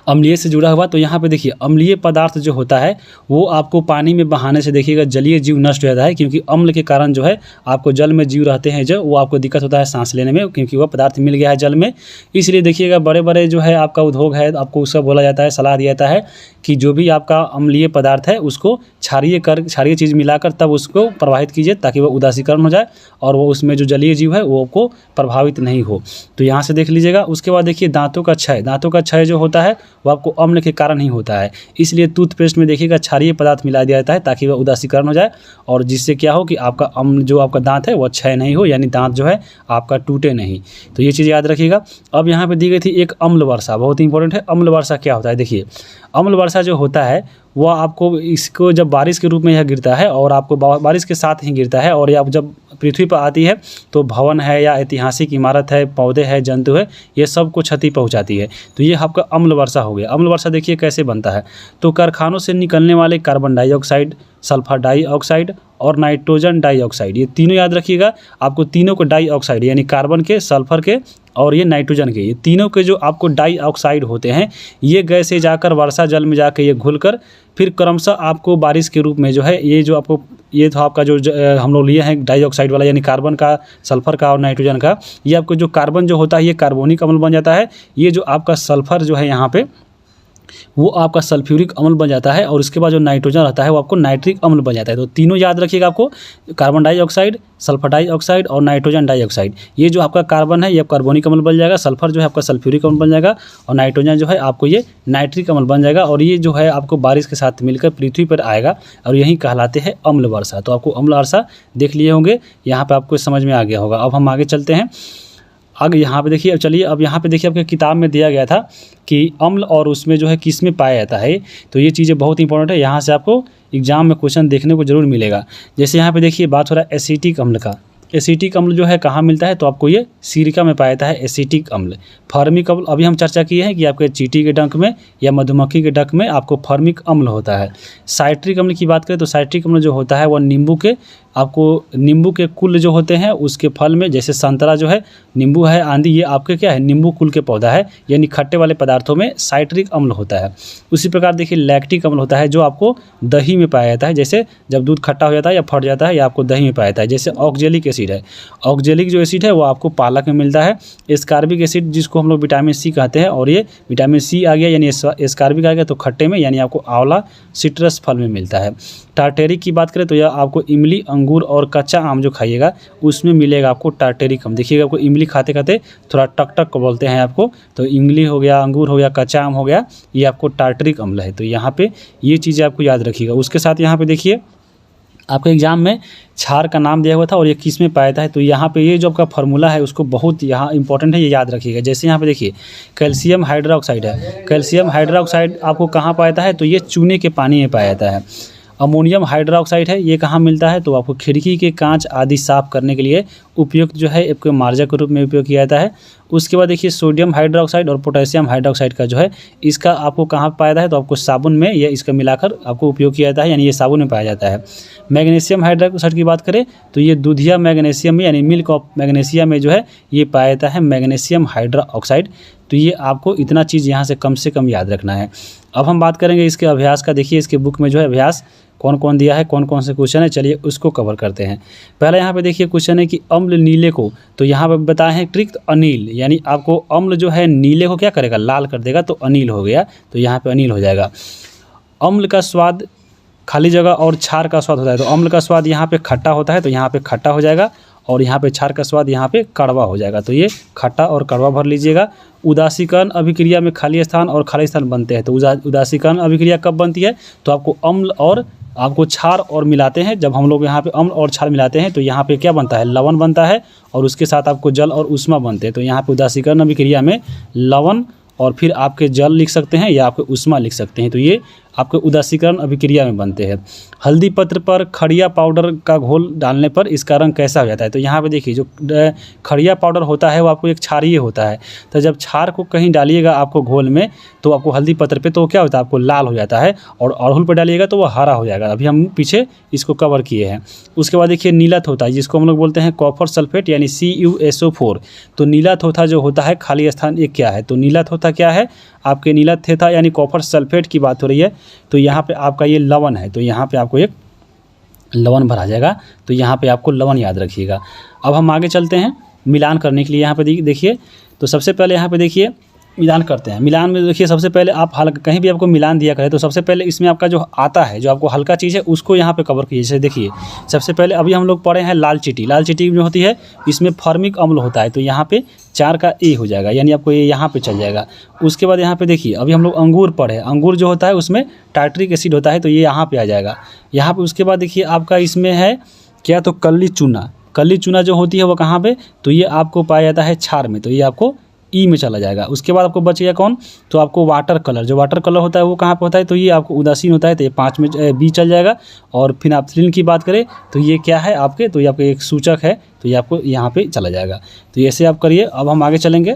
अम्लीय से जुड़ा हुआ। तो यहाँ पे देखिए अम्लीय पदार्थ जो होता है वो आपको पानी में बहाने से देखिएगा जलीय जीव नष्ट हो जाता है, क्योंकि अम्ल के कारण जो है आपको जल में जीव रहते हैं जो, वो आपको दिक्कत होता है सांस लेने में, क्योंकि वह पदार्थ मिल गया है जल में। इसलिए देखिएगा बड़े बड़े जो है आपका उद्योग है, आपको उसका बोला जाता है, सलाह दिया जाता है कि जो भी आपका अम्लीय पदार्थ है उसको क्षारीय चीज़ मिलाकर तब उसको प्रवाहित कीजिए, ताकि वह उदासीकरण हो जाए और वो उसमें जो जलीय जीव है वो आपको प्रभावित नहीं हो। तो यहाँ से देख लीजिएगा। उसके बाद देखिए दांतों का क्षय जो होता है वो आपको अम्ल के कारण ही होता है। इसलिए टूथपेस्ट में देखिएगा क्षारीय पदार्थ मिला दिया जाता है ताकि वह उदासीकरण हो जाए, और जिससे क्या हो कि आपका अम्ल जो आपका दांत है वह क्षय नहीं हो, यानी दांत जो है आपका टूटे नहीं। तो ये चीज़ याद रखिएगा। अब यहाँ पे दी गई थी एक अम्ल वर्षा, बहुत ही इंपॉर्टेंट है। अम्ल वर्षा क्या होता है, देखिए अम्ल वर्षा जो होता है वह आपको, इसको जब बारिश के रूप में यह गिरता है और आपको बारिश के साथ ही गिरता है, और यह जब पृथ्वी पर आती है तो भवन है या ऐतिहासिक इमारत है, पौधे हैं, जंतु है, ये सब को क्षति पहुंचाती है। तो ये आपका अम्ल वर्षा हो गया। अम्ल वर्षा देखिए कैसे बनता है, तो कारखानों से निकलने वाले कार्बन डाइऑक्साइड, सल्फर डाइऑक्साइड और नाइट्रोजन डाइऑक्साइड, ये तीनों याद रखिएगा। आपको तीनों को डाइऑक्साइड यानी कार्बन के, सल्फर के और ये नाइट्रोजन के, ये तीनों के जो आपको डाइऑक्साइड होते हैं, ये गैसें जाकर वर्षा जल में जाकर ये घुलकर फिर क्रमशः आपको बारिश के रूप में जो है, ये जो आपको ये तो आपका जो हम लोग लिए हैं डाइऑक्साइड वाला, यानी कार्बन का, सल्फर का और नाइट्रोजन का, ये आपको जो कार्बन जो होता है ये कार्बोनिक अम्ल बन जाता है। ये जो आपका सल्फर जो है यहाँ पे वो आपका सल्फ्यूरिक अम्ल बन जाता है, और उसके बाद जो नाइट्रोजन रहता है वो आपको नाइट्रिक अम्ल बन जाता है। तो तीनों याद रखिएगा आपको, कार्बन डाइऑक्साइड, सल्फर डाइऑक्साइड और नाइट्रोजन डाइऑक्साइड। ये जो आपका कार्बन है ये कार्बोनिक अम्ल बन जाएगा, सल्फर जो है आपका सल्फ्यूरिक अम्ल बन जाएगा, और नाइट्रोजन जो है आपको ये नाइट्रिक अम्ल बन जाएगा। और ये जो है आपको बारिश के साथ मिलकर पृथ्वी पर आएगा, और यही कहलाते हैं अम्ल वर्षा। तो आपको अम्ल वर्षा देख लिए होंगे, यहाँ पर आपको समझ में आ गया होगा। अब हम आगे चलते हैं। आगे यहाँ पे देखिए, अब चलिए अब यहाँ पे देखिए आपके किताब में दिया गया था कि अम्ल और उसमें जो है किस में पाया जाता है। तो ये चीज़ें बहुत इंपॉर्टेंट है, यहाँ से आपको एग्जाम में क्वेश्चन देखने को जरूर मिलेगा। जैसे यहाँ पे देखिए बात हो रहा है एसिटिक अम्ल का। एसिटिक अम्ल जो है कहाँ मिलता है, तो आपको ये सिरका में पाया जाता है एसिटिक अम्ल। फॉर्मिक अम्ल अभी हम चर्चा किए हैं कि आपके चींटी के डंक में या मधुमक्खी के डंक में आपको फॉर्मिक अम्ल होता है। साइट्रिक अम्ल की बात करें तो साइट्रिक अम्ल जो होता है वह नींबू के कुल जो होते हैं उसके फल में, जैसे संतरा जो है, नींबू है, आंधी, ये आपके क्या है, नींबू कुल के पौधा है, यानी खट्टे वाले पदार्थों में साइट्रिक अम्ल होता है। उसी प्रकार देखिए लैक्टिक अम्ल होता है जो आपको दही में पाया जाता है। जैसे जब दूध खट्टा हो जाता है या फट जाता है या आपको दही में पाया जाता है। जैसे ऑक्जेलिक एसिड है, ऑक्जेलिक जो एसिड है वो आपको पालक में मिलता है। एस्कार्बिक एसिड जिसको हम लोग विटामिन सी कहते हैं, और ये विटामिन सी आ गया यानी एस्कार्बिक आ गया तो खट्टे में, यानी आपको आंवला सिट्रस फल में मिलता है। टार्टेरिक की बात करें तो यह आपको इमली, अंगूर और कच्चा आम जो खाइएगा उसमें मिलेगा आपको टार्टेरिक अम्ल। देखिएगा आपको इमली खाते खाते थोड़ा टक टक को बोलते हैं आपको, तो इमली हो गया, अंगूर हो गया, कच्चा आम हो गया, ये आपको टार्टेरिक अम्ल है। तो यहाँ पे ये चीज़ें आपको याद रखिएगा। उसके साथ यहाँ पे देखिए आपके एग्जाम में क्षार का नाम दिया हुआ था और ये किस में पाया जाता है। तो यहाँ पे ये जो आपका फार्मूला है उसको बहुत यहाँ इंपॉर्टेंट है, ये याद रखिएगा। जैसे यहाँ पे देखिए कैल्शियम हाइड्रोक्साइड है, कैल्शियम हाइड्रोक्साइड आपको कहाँ पाया जाता है, तो ये चूने के पानी में पाया जाता है। अमोनियम हाइड्रोक्साइड है, ये कहाँ मिलता है, तो आपको खिड़की के कांच आदि साफ करने के लिए उपयुक्त जो है आपको मार्जक के रूप में उपयोग किया जाता है। उसके बाद देखिए सोडियम हाइड्रोक्साइड और पोटेशियम हाइड्रोक्साइड का जो है इसका आपको कहाँ पाया जाता है, तो आपको साबुन में या इसका मिलाकर आपको उपयोग किया जाता है, यानी ये साबुन में पाया जाता है। मैग्नीशियम हाइड्रोक्साइड की बात करें तो ये दूधिया मैग्नीशियम में यानी मिल्क ऑफ मैग्नीशिया में जो है ये पाया जाता है मैग्नीशियम हाइड्रोक्साइड। तो ये आपको इतना चीज़ यहाँ से कम याद रखना है। अब हम बात करेंगे इसके अभ्यास का। देखिए इसके बुक में जो है अभ्यास कौन कौन दिया है, कौन कौन से क्वेश्चन है, चलिए उसको कवर करते हैं। पहले यहाँ पे देखिए क्वेश्चन है कि अम्ल नीले को, तो यहाँ पे बताए हैं अतिरिक्त अनिल, यानी आपको अम्ल जो है नीले को क्या करेगा, लाल कर देगा, तो अनिल हो गया, तो यहाँ पे अनिल हो जाएगा। अम्ल का स्वाद खाली जगह और क्षार का स्वाद होता है, तो अम्ल का स्वाद यहाँ पे खट्टा होता है, तो यहाँ पे खट्टा हो जाएगा, और यहाँ पे क्षार का स्वाद यहाँ पे कड़वा हो जाएगा, तो ये खट्टा और कड़वा भर लीजिएगा। उदासीकरण अभिक्रिया में खाली स्थान और खाली स्थान बनते हैं, तो उदासीकरण अभिक्रिया कब बनती है, तो आपको अम्ल और आपको क्षार और मिलाते हैं, जब हम लोग यहाँ पे अम्ल और क्षार मिलाते हैं तो यहाँ पे क्या बनता है, लवण बनता है, और उसके साथ आपको जल और ऊष्मा बनते हैं। तो यहाँ पे उदासीकरण अभिक्रिया में लवण और फिर आपके जल लिख सकते हैं या आपके ऊष्मा लिख सकते हैं, तो ये आपके उदासीकरण अभिक्रिया में बनते हैं। हल्दी पत्र पर खड़िया पाउडर का घोल डालने पर इसका रंग कैसा हो जाता है, तो यहाँ पे देखिए जो खड़िया पाउडर होता है वो आपको एक क्षारीय होता है, तो जब क्षार को कहीं डालिएगा आपको घोल में, तो आपको हल्दी पत्र पे तो क्या होता है, आपको लाल हो जाता है, और अड़हुल पर डालिएगा तो वो हरा हो जाएगा। अभी हम पीछे इसको कवर किए हैं। उसके बाद देखिए नीलत होता है, जिसको हम लोग बोलते हैं कॉपर सल्फेट यानी CuSO4। तो नीला थोथा जो होता है खाली स्थान एक क्या है, तो नीला थोथा क्या है, आपके नीला थेथा यानी कॉपर सल्फेट की बात हो रही है, तो यहाँ पे आपका ये लवण है, तो यहाँ पे आपको एक लवण भरा जाएगा, तो यहाँ पे आपको लवण याद रखिएगा। अब हम आगे चलते हैं मिलान करने के लिए। यहाँ पे देखिए, तो सबसे पहले यहाँ पे देखिए मिलान करते हैं। मिलान में देखिए सबसे पहले आप हल्का, कहीं भी आपको मिलान दिया करे तो सबसे पहले इसमें आपका जो आता है, जो आपको हल्का चीज़ है उसको यहाँ पे कवर कीजिए। जैसे देखिए सबसे पहले अभी हम लोग पढ़े हैं लाल चींटी। लाल चींटी जो होती है इसमें फॉर्मिक अम्ल होता है, तो यहाँ पे 4 का ए हो जाएगा, यानी आपको ये यहाँ पे चल जाएगा। उसके बाद यहाँ पे देखिए अभी हम लोग अंगूर पढ़े, अंगूर जो होता है उसमें टार्ट्रिक एसिड होता है, तो ये यहाँ पे आ जाएगा यहाँ पे। उसके बाद देखिए आपका इसमें है क्या, तो कल्ली चूना। कल्ली चूना जो होती है वो कहाँ पे, तो ये आपको पाया जाता है क्षार में, तो ये आपको ई में चला जाएगा। उसके बाद आपको बच गया कौन, तो आपको वाटर कलर। जो वाटर कलर होता है वो कहाँ पे होता है, तो ये आपको उदासीन होता है, तो ये 5 में बी चल जाएगा। और फिनाप्थलीन की बात करें तो ये क्या है आपके, तो ये आपके एक सूचक है, तो ये आपको यहाँ पे चला जाएगा। तो ऐसे आप करिए। अब हम आगे चलेंगे।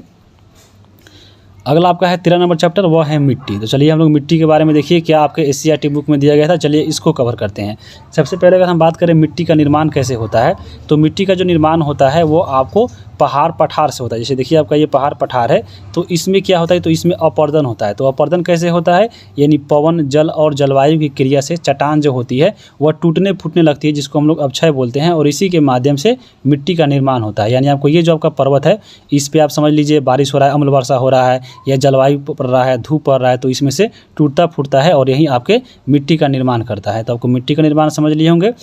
अगला आपका है 13 नंबर चैप्टर, वह है मिट्टी। तो चलिए हम लोग मिट्टी के बारे में देखिए क्या आपके SCERT बुक में दिया गया था, चलिए इसको कवर करते हैं। सबसे पहले अगर हम बात करें मिट्टी का निर्माण कैसे होता है, तो मिट्टी का जो निर्माण होता है वो आपको पहाड़ पठार से होता है। जैसे देखिए आपका ये पहाड़ पठार है, तो इसमें क्या होता है, तो इसमें अपर्दन होता है। तो अपर्दन कैसे होता है, यानी पवन जल और जलवायु की क्रिया से चट्टान जो होती है वह टूटने फूटने लगती है, जिसको हम लोग अक्षय बोलते हैं, और इसी के माध्यम से मिट्टी का निर्माण होता है। यानी आपको ये जो आपका पर्वत है इस पर आप समझ लीजिए बारिश हो रहा है, अम्ल वर्षा हो रहा है, या जलवायु पड़ रहा है, धूप पड़ रहा है, तो इसमें से टूटता फूटता है और यही आपके मिट्टी का निर्माण करता है। तो आपको मिट्टी का निर्माण समझ लिए होंगे।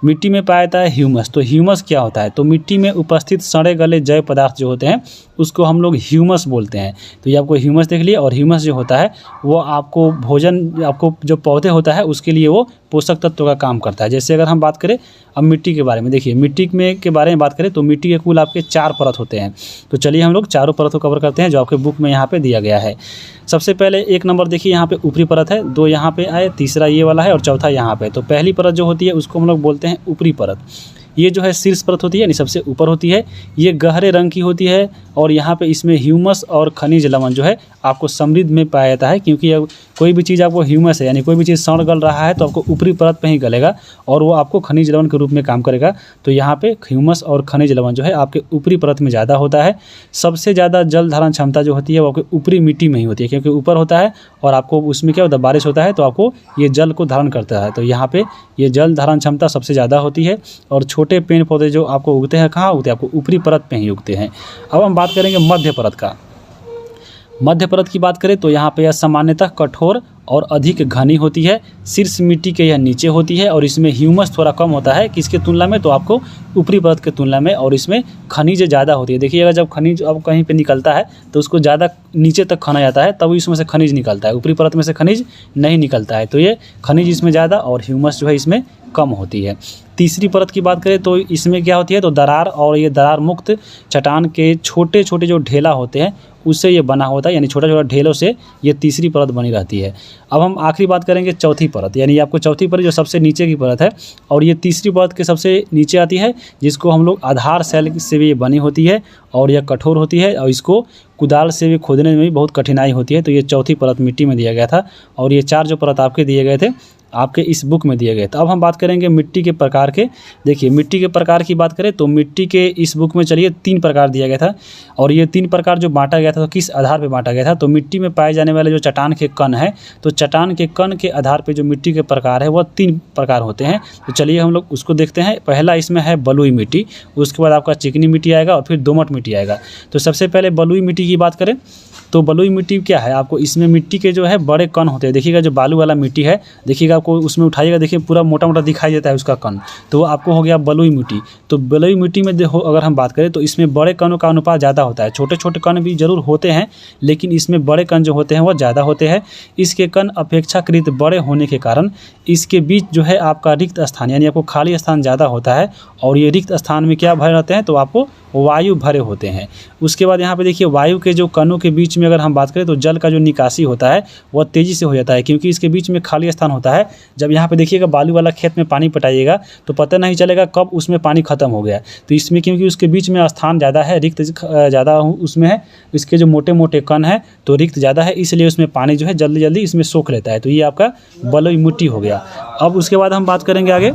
मिट्टी में पाया जाता है ह्यूमस। तो ह्यूमस क्या होता है, तो मिट्टी में उपस्थित सड़े गले जैव पदार्थ जो होते हैं उसको हम लोग ह्यूमस बोलते हैं। तो ये आपको ह्यूमस देख लिए। और ह्यूमस जो होता है वो आपको भोजन, आपको जो पौधे होता है उसके लिए वो पोषक तत्व का काम करता है। जैसे अगर हम बात करें अब मिट्टी के बारे में, देखिए मिट्टी में के बारे में बात करें तो मिट्टी के कुल आपके 4 परत होते हैं। तो चलिए हम लोग चारों परतों को कवर करते हैं जो आपके बुक में यहाँ पे दिया गया है। सबसे पहले 1 नंबर देखिए यहाँ पे ऊपरी परत है, 2 यहाँ पे आए, तीसरा ये वाला है और चौथा यहाँ पे। तो पहली परत जो होती है उसको हम लोग बोलते हैं ऊपरी परत। ये जो है शीर्ष परत होती है, यानी सबसे ऊपर होती है। ये गहरे रंग की होती है और यहाँ पे इसमें ह्यूमस और खनिज लवण जो है आपको समृद्ध में पाया जाता है, क्योंकि कोई भी चीज़ आपको ह्यूमस है, यानी कोई भी चीज़ सड़ गल रहा है तो आपको ऊपरी परत पे ही गलेगा और वो आपको खनिज लवण के रूप में काम करेगा। तो यहाँ पे ह्यूमस और खनिज लवण जो है आपके ऊपरी परत में ज़्यादा होता है। सबसे ज़्यादा जल धारण क्षमता जो होती है वो आपके ऊपरी मिट्टी में ही होती है, क्योंकि ऊपर होता है और आपको उसमें क्या होता है, बारिश होता है तो आपको ये जल को धारण करता है। तो यहाँ पे ये जल धारण क्षमता सबसे ज़्यादा होती है। और छोटे पेड़ पौधे जो आपको उगते हैं कहाँ उगते हैं, आपको ऊपरी परत पे ही उगते हैं। अब हम बात करेंगे मध्य परत का। मध्य परत की बात करें तो यहाँ पे यह सामान्यतः कठोर और अधिक घनी होती है। शीर्ष मिट्टी के यह नीचे होती है और इसमें ह्यूमस थोड़ा कम होता है किसके तुलना में, तो आपको ऊपरी परत के तुलना में। और इसमें खनिज ज़्यादा होती है। देखिएगा जब खनिज अब कहीं पे निकलता है तो उसको ज़्यादा नीचे तक खना जाता है तब इसमें से खनिज निकलता है, ऊपरी परत में से खनिज नहीं निकलता है। तो ये खनिज इसमें ज़्यादा और ह्यूमस जो है इसमें कम होती है। तीसरी परत की बात करें तो इसमें क्या होती है, तो दरार, और ये दरार मुक्त चट्टान के छोटे छोटे जो ढेला होते हैं उससे ये बना होता है, यानी छोटा छोटा ढेलों से ये तीसरी परत बनी रहती है। अब हम आखिरी बात करेंगे चौथी परत, यानी आपको चौथी परत जो सबसे नीचे की परत है और ये तीसरी परत के सबसे नीचे आती है, जिसको हम लोग आधार सेल से भी बनी होती है और यह कठोर होती है और इसको कुदाल से भी खोदने में भी बहुत कठिनाई होती है। तो ये चौथी परत मिट्टी में दिया गया था। और ये 4 जो परत आपके दिए गए थे आपके इस बुक में दिए गए। तो अब हम बात करेंगे मिट्टी के प्रकार के। देखिए मिट्टी के प्रकार की बात करें तो मिट्टी के इस बुक में चलिए 3 प्रकार दिया गया था, और ये 3 प्रकार जो बांटा गया था तो किस आधार पर बांटा गया था, तो मिट्टी में पाए जाने वाले जो चट्टान के कण है, तो चट्टान के कण के आधार पर जो मिट्टी के प्रकार है वह 3 प्रकार होते हैं। तो चलिए हम लोग उसको देखते हैं। पहला इसमें है बलुई मिट्टी, उसके बाद आपका चिकनी मिट्टी आएगा और फिर दोमट मिट्टी आएगा। तो सबसे पहले बलुई मिट्टी की बात करें तो बलुई मिट्टी क्या है, आपको इसमें मिट्टी के जो है बड़े कण होते हैं। देखिएगा जो बालू वाला मिट्टी है, देखिएगा आपको उसमें उठाइएगा, देखिए पूरा मोटा मोटा दिखाई देता है उसका कण, तो आपको हो गया बलुई मिट्टी। तो बलुई मिट्टी में देखो अगर हम बात करें तो इसमें बड़े कणों का अनुपात ज़्यादा होता है। छोटे छोटे कण भी जरूर होते हैं, लेकिन इसमें बड़े कण जो होते हैं वह ज़्यादा होते हैं। इसके कण अपेक्षाकृत बड़े होने के कारण इसके बीच जो है आपका रिक्त स्थान, यानी आपको खाली स्थान ज़्यादा होता है, और ये रिक्त स्थान में क्या भरे रहते हैं, तो आपको वायु भरे होते हैं। उसके बाद यहाँ पे देखिए वायु के जो कणों के बीच में अगर हम बात करें तो जल का जो निकासी होता है वह तेज़ी से हो जाता है, क्योंकि इसके बीच में खाली स्थान होता है। जब यहाँ पे देखिएगा बालू वाला खेत में पानी पटाइएगा तो पता नहीं चलेगा कब उसमें पानी खत्म हो गया। तो इसमें क्योंकि उसके बीच में स्थान ज़्यादा है, रिक्त ज़्यादा उसमें है, इसके जो मोटे मोटे कण है तो रिक्त ज़्यादा है, इसलिए उसमें पानी जो है जल्दी जल्दी इसमें सोख लेता है। तो ये आपका बलुई मिट्टी हो गया। अब उसके बाद हम बात करेंगे आगे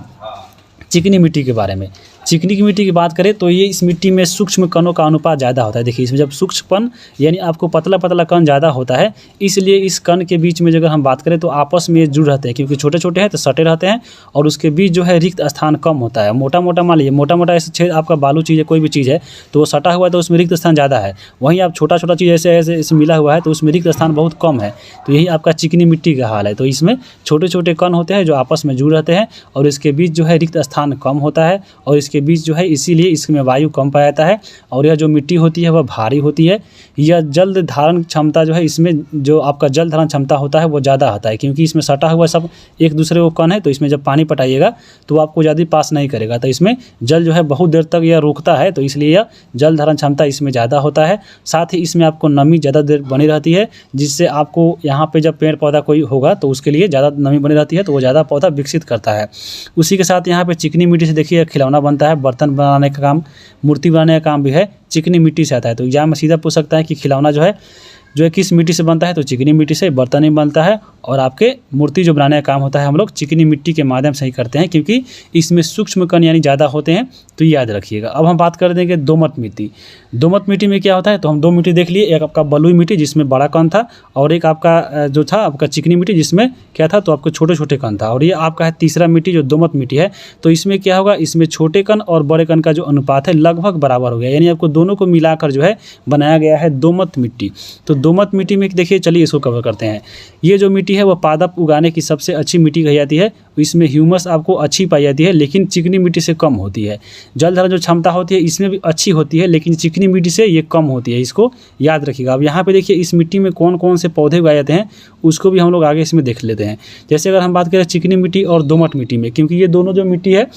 चिकनी मिट्टी के बारे में। चिकनी की मिट्टी की बात करें तो ये इस मिट्टी में सूक्ष्म कणों का अनुपात ज़्यादा होता है। देखिए इसमें जब सूक्ष्मपन यानी आपको पतला पतला कण ज़्यादा होता है, इसलिए इस कण के बीच में अगर हम बात करें तो आपस में जुड़ रहते हैं, क्योंकि छोटे छोटे हैं तो सटे रहते हैं, और उसके बीच जो है रिक्त स्थान कम होता है। मोटा मोटा मान लीजिए मोटा मोटा ऐसे छेद आपका बालू चीज़ है, कोई भी चीज़ है तो वो सटा हुआ है तो उसमें रिक्त स्थान ज़्यादा है। वहीं आप छोटा छोटा चीज़ ऐसे ऐसे मिला हुआ है तो उसमें रिक्त स्थान बहुत कम है। तो यही आपका चिकनी मिट्टी का हाल है। तो इसमें छोटे छोटे कण होते हैं जो आपस में जुड़ रहते हैं, और इसके बीच जो है रिक्त स्थान कम होता है, और इसके बीच जो है इसीलिए इसमें वायु कम पाया जाता है। और यह जो मिट्टी होती है वह भारी होती है। यह जल धारण क्षमता जो है, इसमें जो आपका जल धारण क्षमता होता है वो ज़्यादा आता है, क्योंकि इसमें सटा हुआ सब एक दूसरे को कण है। तो इसमें जब पानी पटाइएगा तो आपको ज़्यादा पास नहीं करेगा, तो इसमें जल जो है बहुत देर तक यह रोकता है, तो इसलिए यह जल धारण क्षमता इसमें ज़्यादा होता है। साथ ही इसमें आपको नमी ज़्यादा देर बनी रहती है, जिससे आपको यहाँ पे जब पेड़ पौधा कोई होगा तो उसके लिए ज़्यादा नमी बनी रहती है, तो वो ज़्यादा पौधा विकसित करता है। उसी के साथ यहाँ पे चिकनी मिट्टी से देखिए खिलौना बनता है, बर्तन बनाने का काम, मूर्ति बनाने का काम भी है चिकनी मिट्टी से आता है। तो एग्जाम में सीधा पूछ सकता है कि खिलौना जो है किस मिट्टी से बनता है, तो चिकनी मिट्टी से बर्तन ही बनता है, और आपके मूर्ति जो बनाने का काम होता है हम लोग चिकनी मिट्टी के माध्यम से ही करते हैं, क्योंकि इसमें सूक्ष्म कण यानी ज़्यादा होते हैं। तो याद रखिएगा। अब हम बात कर देंगे दोमट मिट्टी। दोमट मिट्टी में क्या होता है, तो हम 2 मिट्टी देख लिए, एक आपका बलुई मिट्टी जिसमें बड़ा कण था, और एक आपका जो था आपका चिकनी मिट्टी जिसमें क्या था, तो आपको छोटे छोटे कण था। और ये आपका है तीसरा मिट्टी जो दोमट मिट्टी है। तो इसमें क्या होगा, इसमें छोटे कण और बड़े कण का जो अनुपात है लगभग बराबर हो गया, यानी आपको दोनों को मिलाकर जो है बनाया गया है दोमट मिट्टी। तो दोमट मिट्टी में देखिए, चलिए इसको कवर करते हैं। ये जो मिट्टी है वो पादप उगाने की सबसे अच्छी मिट्टी कही जाती है। इसमें ह्यूमस आपको अच्छी पाई जाती है, लेकिन चिकनी मिट्टी से कम होती है। जल धारण जो क्षमता होती है इसमें भी अच्छी होती है, लेकिन चिकनी मिट्टी से ये कम होती है, इसको याद रखिएगा। अब यहाँ पे देखिए इस मिट्टी में कौन कौन से पौधे उगाए जाते हैं उसको भी हम लोग आगे इसमें देख लेते हैं। जैसे अगर हम बात करें चिकनी मिट्टी और दोमट मिट्टी में, क्योंकि ये दोनों जो मिट्टी है,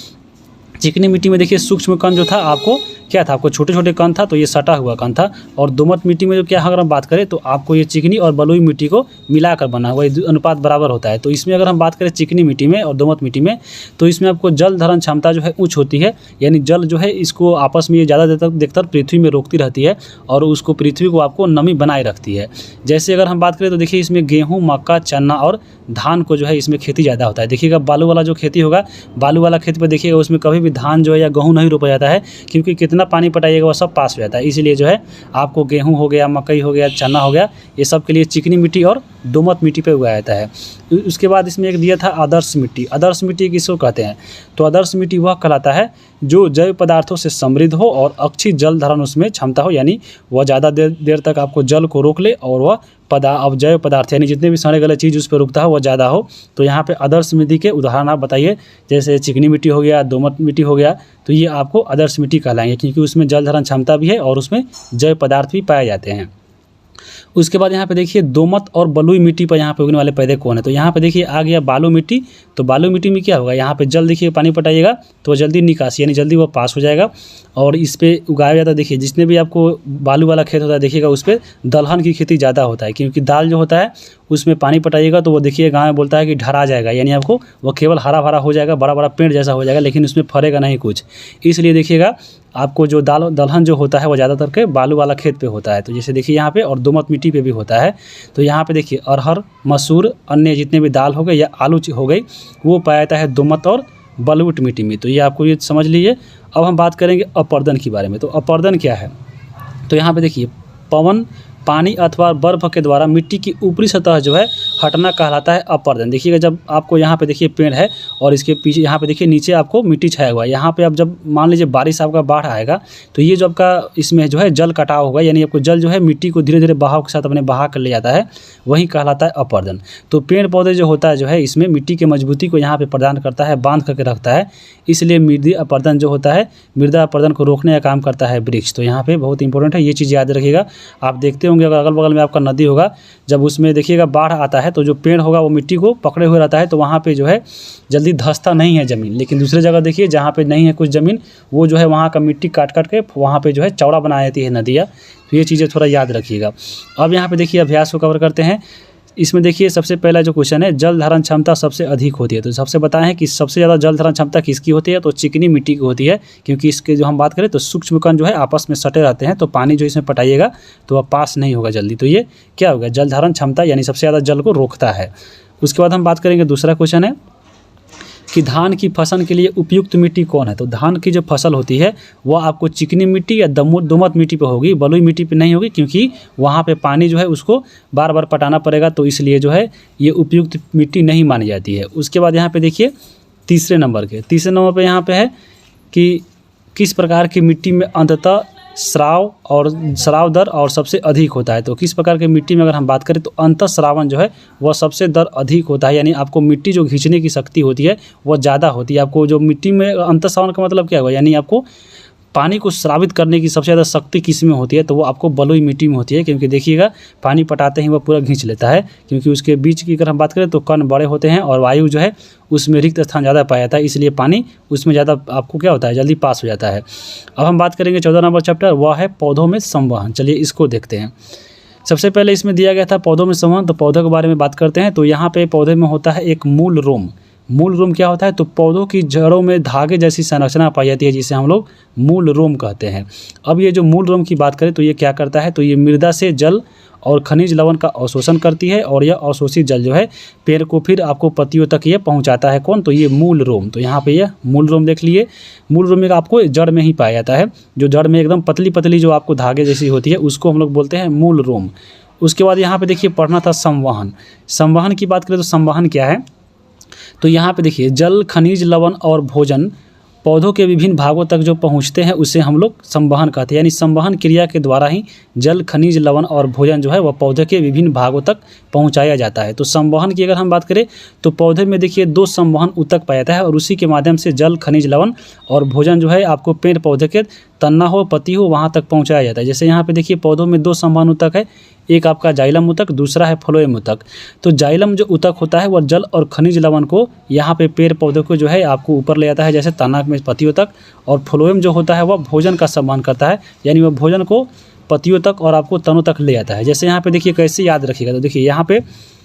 चिकनी मिट्टी में देखिए सूक्ष्म कण जो था आपको क्या था, आपको छोटे छोटे कण था, तो ये सटा हुआ कण था। और दोमट मिट्टी में जो क्या अगर हम बात करें तो आपको ये चिकनी और बलुई मिट्टी को मिलाकर बना हुआ अनुपात बराबर होता है। तो इसमें अगर हम बात करें चिकनी मिट्टी में और दोमट मिट्टी में, तो इसमें आपको जल धारण क्षमता जो है उच्च होती है, यानी जल जो है इसको आपस में ये ज़्यादा देर तक देखकर पृथ्वी में रोकती रहती है, और उसको पृथ्वी को आपको नमी बनाए रखती है। जैसे अगर हम बात करें तो देखिए इसमें गेहूँ, मक्का, चना और धान को जो है इसमें खेती ज़्यादा होता है। देखिएगा बालू वाला जो खेती होगा, बालू वाला खेत पर देखिएगा उसमें कभी भी धान जो है या गेहूँ नहीं रोपा जाता है, क्योंकि कितना पानी पटाइएगा सब पास हो जाता है। इसलिए जो है आपको गेहूं हो गया, मकई हो गया, चना हो गया, ये सब के लिए चिकनी मिट्टी और दोमट मिट्टी पे उगाया जाता है। उसके बाद इसमें एक दिया था आदर्श मिट्टी। आदर्श मिट्टी किसको कहते हैं, तो आदर्श मिट्टी वह कहलाता है जो जैव पदार्थों से समृद्ध हो और अच्छी जल धारण उसमें क्षमता हो, यानी वह ज़्यादा देर तक आपको जल को रोक ले, और वह अब जैव पदार्थ यानी जितने भी सड़े गले चीज़ उस पर रुकता है वो ज़्यादा हो। तो यहाँ पे आदर्श मिट्टी के उदाहरण आप बताइए, जैसे चिकनी मिट्टी हो गया, दोमट मिट्टी हो गया, तो ये आपको आदर्श मिट्टी कहलाएंगे, क्योंकि उसमें जल धारण क्षमता भी है और उसमें जैव पदार्थ भी पाए जाते हैं। उसके बाद यहाँ पे देखिए दोमट और बलुई मिट्टी पर यहाँ पे उगने वाले पौधे कौन है, तो यहाँ पे देखिए आ गया बालू मिट्टी। तो बालू मिट्टी में क्या होगा, यहाँ पे जल देखिए पानी पटाइएगा तो जल्दी निकासी यानी जल्दी वो पास हो जाएगा, और इस पे उगाया जाता है। देखिए जितने भी आपको बालू वाला खेत होता है देखिएगा उस पर दलहन की खेती ज़्यादा होता है, क्योंकि दाल जो होता है उसमें पानी पटाइएगा तो वो देखिए गाँव में बोलता है कि ढरा जाएगा, यानी आपको वो केवल हरा भरा हो जाएगा, बड़ा बड़ा पेड़ जैसा हो जाएगा, लेकिन उसमें फरेगा नहीं कुछ। इसलिए देखिएगा आपको जो दलहन जो होता है वो ज़्यादातर के बालू वाला खेत पे होता है। तो जैसे देखिए यहाँ पे, और दोमट मिट्टी पे भी होता है। तो यहाँ पे देखिए अरहर, मसूर, अन्य जितने भी दाल हो गए या आलू हो गई, वो पाया जाता है दोमट और बलुई मिट्टी में। तो ये आपको ये समझ लीजिए। अब हम बात करेंगे अपर्दन के बारे में। तो अपर्दन क्या है? तो यहाँ पे देखिए पवन, पानी अथवा बर्फ के द्वारा मिट्टी की ऊपरी सतह जो है हटना कहलाता है अपर्दन। देखिएगा जब आपको यहाँ पे देखिए पेड़ है और इसके पीछे यहाँ पे देखिए नीचे आपको मिट्टी छाया हुआ है। यहाँ पे अब जब मान लीजिए बारिश आपका बाढ़ आएगा तो ये जो आपका इसमें जो है जल कटाव होगा, यानी आपको जल जो है मिट्टी को धीरे धीरे बहाव के साथ अपने बहा कर ले जाता है, वही कहलाता है अपर्दन। तो पेड़ पौधे जो होता है जो है इसमें मिट्टी की मजबूती को यहाँ पे प्रदान करता है, बांध करके रखता है। इसलिए मृदा अपर्दन जो होता है, मृदा अपर्दन को रोकने का काम करता है वृक्ष। तो यहाँ पे बहुत इंपॉर्टेंट है, ये चीज़ याद रखिएगा। आप देखते होंगे अगर अगल बगल में आपका नदी होगा, जब उसमें देखिएगा बाढ़ आता है तो जो पेड़ होगा वो मिट्टी को पकड़े हुए रहता है, तो वहाँ पे जो है जल्दी धंसता नहीं है ज़मीन। लेकिन दूसरे जगह देखिए जहाँ पे नहीं है कुछ ज़मीन, वो जो है वहाँ का मिट्टी काट काट के वहाँ पे जो है चौड़ा बना देती है नदियाँ। तो ये चीज़ें थोड़ा याद रखिएगा। अब यहाँ पे देखिए अभ्यास को कवर करते हैं। इसमें देखिए सबसे पहला जो क्वेश्चन है, जल धारण क्षमता सबसे अधिक होती है। तो सबसे बताएं कि सबसे ज़्यादा जल धारण क्षमता किसकी होती है? तो चिकनी मिट्टी की होती है, क्योंकि इसके जो हम बात करें तो सूक्ष्म कण जो है आपस में सटे रहते हैं, तो पानी जो इसमें पटाइएगा तो वह पास नहीं होगा जल्दी। तो ये क्या होगा? जल धारण क्षमता, यानी सबसे ज़्यादा जल को रोकता है। उसके बाद हम बात करेंगे, दूसरा क्वेश्चन है कि धान की फसल के लिए उपयुक्त मिट्टी कौन है? तो धान की जो फसल होती है वो आपको चिकनी मिट्टी या दोमट मिट्टी पे होगी, बलुई मिट्टी पे नहीं होगी, क्योंकि वहाँ पे पानी जो है उसको बार बार पटाना पड़ेगा, तो इसलिए जो है ये उपयुक्त मिट्टी नहीं मानी जाती है। उसके बाद यहाँ पे देखिए तीसरे नंबर पे यहाँ पे है कि किस प्रकार की मिट्टी में अंततः स्राव दर और सबसे अधिक होता है। तो किस प्रकार की मिट्टी में अगर हम बात करें तो अंतः स्रावन जो है वह सबसे दर अधिक होता है, यानी आपको मिट्टी जो खींचने की शक्ति होती है वह ज़्यादा होती है। आपको जो मिट्टी में अंतः स्रावन का मतलब क्या हुआ? यानी आपको पानी को स्रावित करने की सबसे ज़्यादा शक्ति किस में होती है? तो वो आपको बलुई मिट्टी में होती है, क्योंकि देखिएगा पानी पटाते ही वह पूरा खींच लेता है, क्योंकि उसके बीच की अगर हम बात करें तो कण बड़े होते हैं और वायु जो है उसमें रिक्त स्थान ज़्यादा पाया जाता है, इसलिए पानी उसमें ज़्यादा आपको क्या होता है? जल्दी पास हो जाता है। अब हम बात करेंगे 14 नंबर चैप्टर, वह है पौधों में संवहन। चलिए इसको देखते हैं। सबसे पहले इसमें दिया गया था पौधों में संवहन, तो पौधों के बारे में बात करते हैं। तो यहाँ पे पौधे में होता है एक मूल रोम। मूल रोम क्या होता है? तो पौधों की जड़ों में धागे जैसी संरचना पाई जाती है, जिसे हम लोग मूल रोम कहते हैं। अब ये जो मूल रोम की बात करें तो ये क्या करता है? तो ये मृदा से जल और खनिज लवण का अवशोषण करती है, और यह अवशोषित जल जो है पेड़ को फिर आपको पत्तियों तक ये पहुंचाता है। कौन? तो ये मूल रोम। तो यहाँ पे ये मूल रोम देख लिए। मूल रोम में आपको जड़ में ही पाया जाता है, जो जड़ में एकदम पतली पतली जो आपको धागे जैसी होती है उसको हम लोग बोलते हैं मूल रोम। उसके बाद यहाँ पे देखिए पढ़ना था संवहन। संवहन की बात करें तो संवहन क्या है? तो यहाँ पे देखिए जल, खनिज, लवण और भोजन पौधों के विभिन्न भागों तक जो पहुँचते हैं उसे हम लोग संवहन कहते हैं। यानी संवहन क्रिया के द्वारा ही जल, खनिज, लवण और भोजन जो है वह पौधे के विभिन्न भागों तक पहुँचाया जाता है। तो संवहन की अगर हम बात करें तो पौधे में देखिए 2 संवहन ऊतक पाया जाता है, और उसी के माध्यम से जल, खनिज, लवण और भोजन जो है आपको पेड़ पौधे के तना हो, पत्ती हो, वहाँ तक पहुँचाया जाता है। जैसे यहाँ पे देखिए पौधों में 2 संवहन ऊतक है, एक आपका जाइलम ऊतक, दूसरा है फ्लोएम ऊतक। तो जाइलम जो ऊतक होता है वह जल और खनिज लवण को यहाँ पे पेड़ पौधे को जो है आपको ऊपर ले जाता है, जैसे तना में पत्तियों तक। और फ्लोएम जो होता है वह भोजन का संवहन करता है, यानी वह भोजन को पत्तियों तक और आपको तनों तक ले जाता है। जैसे यहाँ पे देखिए कैसे याद रखिएगा, तो देखिए यहाँ पे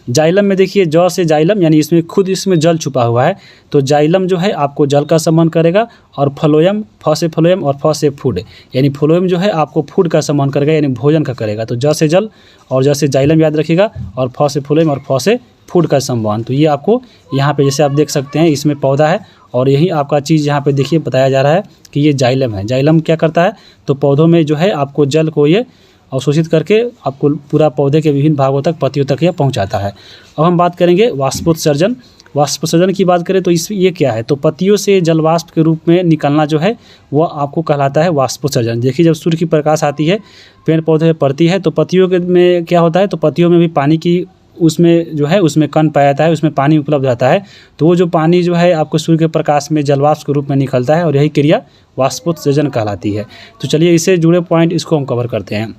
जाइलम में देखिए ज से जाइलम, यानी इसमें खुद इसमें जल छुपा हुआ है, तो जाइलम जो है आपको जल का संवहन करेगा, और फ्लोएम, फ से फ्लोएम और फ से फूड, यानी फ्लोएम जो है आपको फूड का संवहन करेगा, यानी भोजन का करेगा। तो ज से जल और ज से जाइलम याद रखिएगा, और फ से फ्लोएम और फ से फूड का संवहन। तो ये आपको यहाँ पे जैसे आप देख सकते हैं इसमें पौधा है, और यही आपका चीज़ यहाँ पे देखिए बताया जा रहा है कि ये जाइलम है। जाइलम क्या करता है? तो पौधों में जो है आपको जल को ये अवशोषित करके आपको पूरा पौधे के विभिन्न भागों तक, पत्तियों तक यह पहुंचाता है। अब हम बात करेंगे वाष्पोत्सर्जन। वाष्पोत्सर्जन की बात करें तो ये क्या है? तो पत्तियों से जल वाष्प के रूप में निकलना जो है वह आपको कहलाता है वाष्पोत्सर्जन। देखिए जब सूर्य की प्रकाश आती है, पेड़ पौधे में पड़ती है, तो पत्तियों के में क्या होता है? तो पत्तियों में भी पानी की उसमें जो है उसमें कण पाया जाता है, उसमें पानी उपलब्ध रहता है। तो वो जो पानी जो है आपको सूर्य के प्रकाश में जलवाष्प के रूप में निकलता है, और यही क्रिया वाष्पोत्सर्जन कहलाती है। तो चलिए इससे जुड़े पॉइंट इसको हम कवर करते हैं।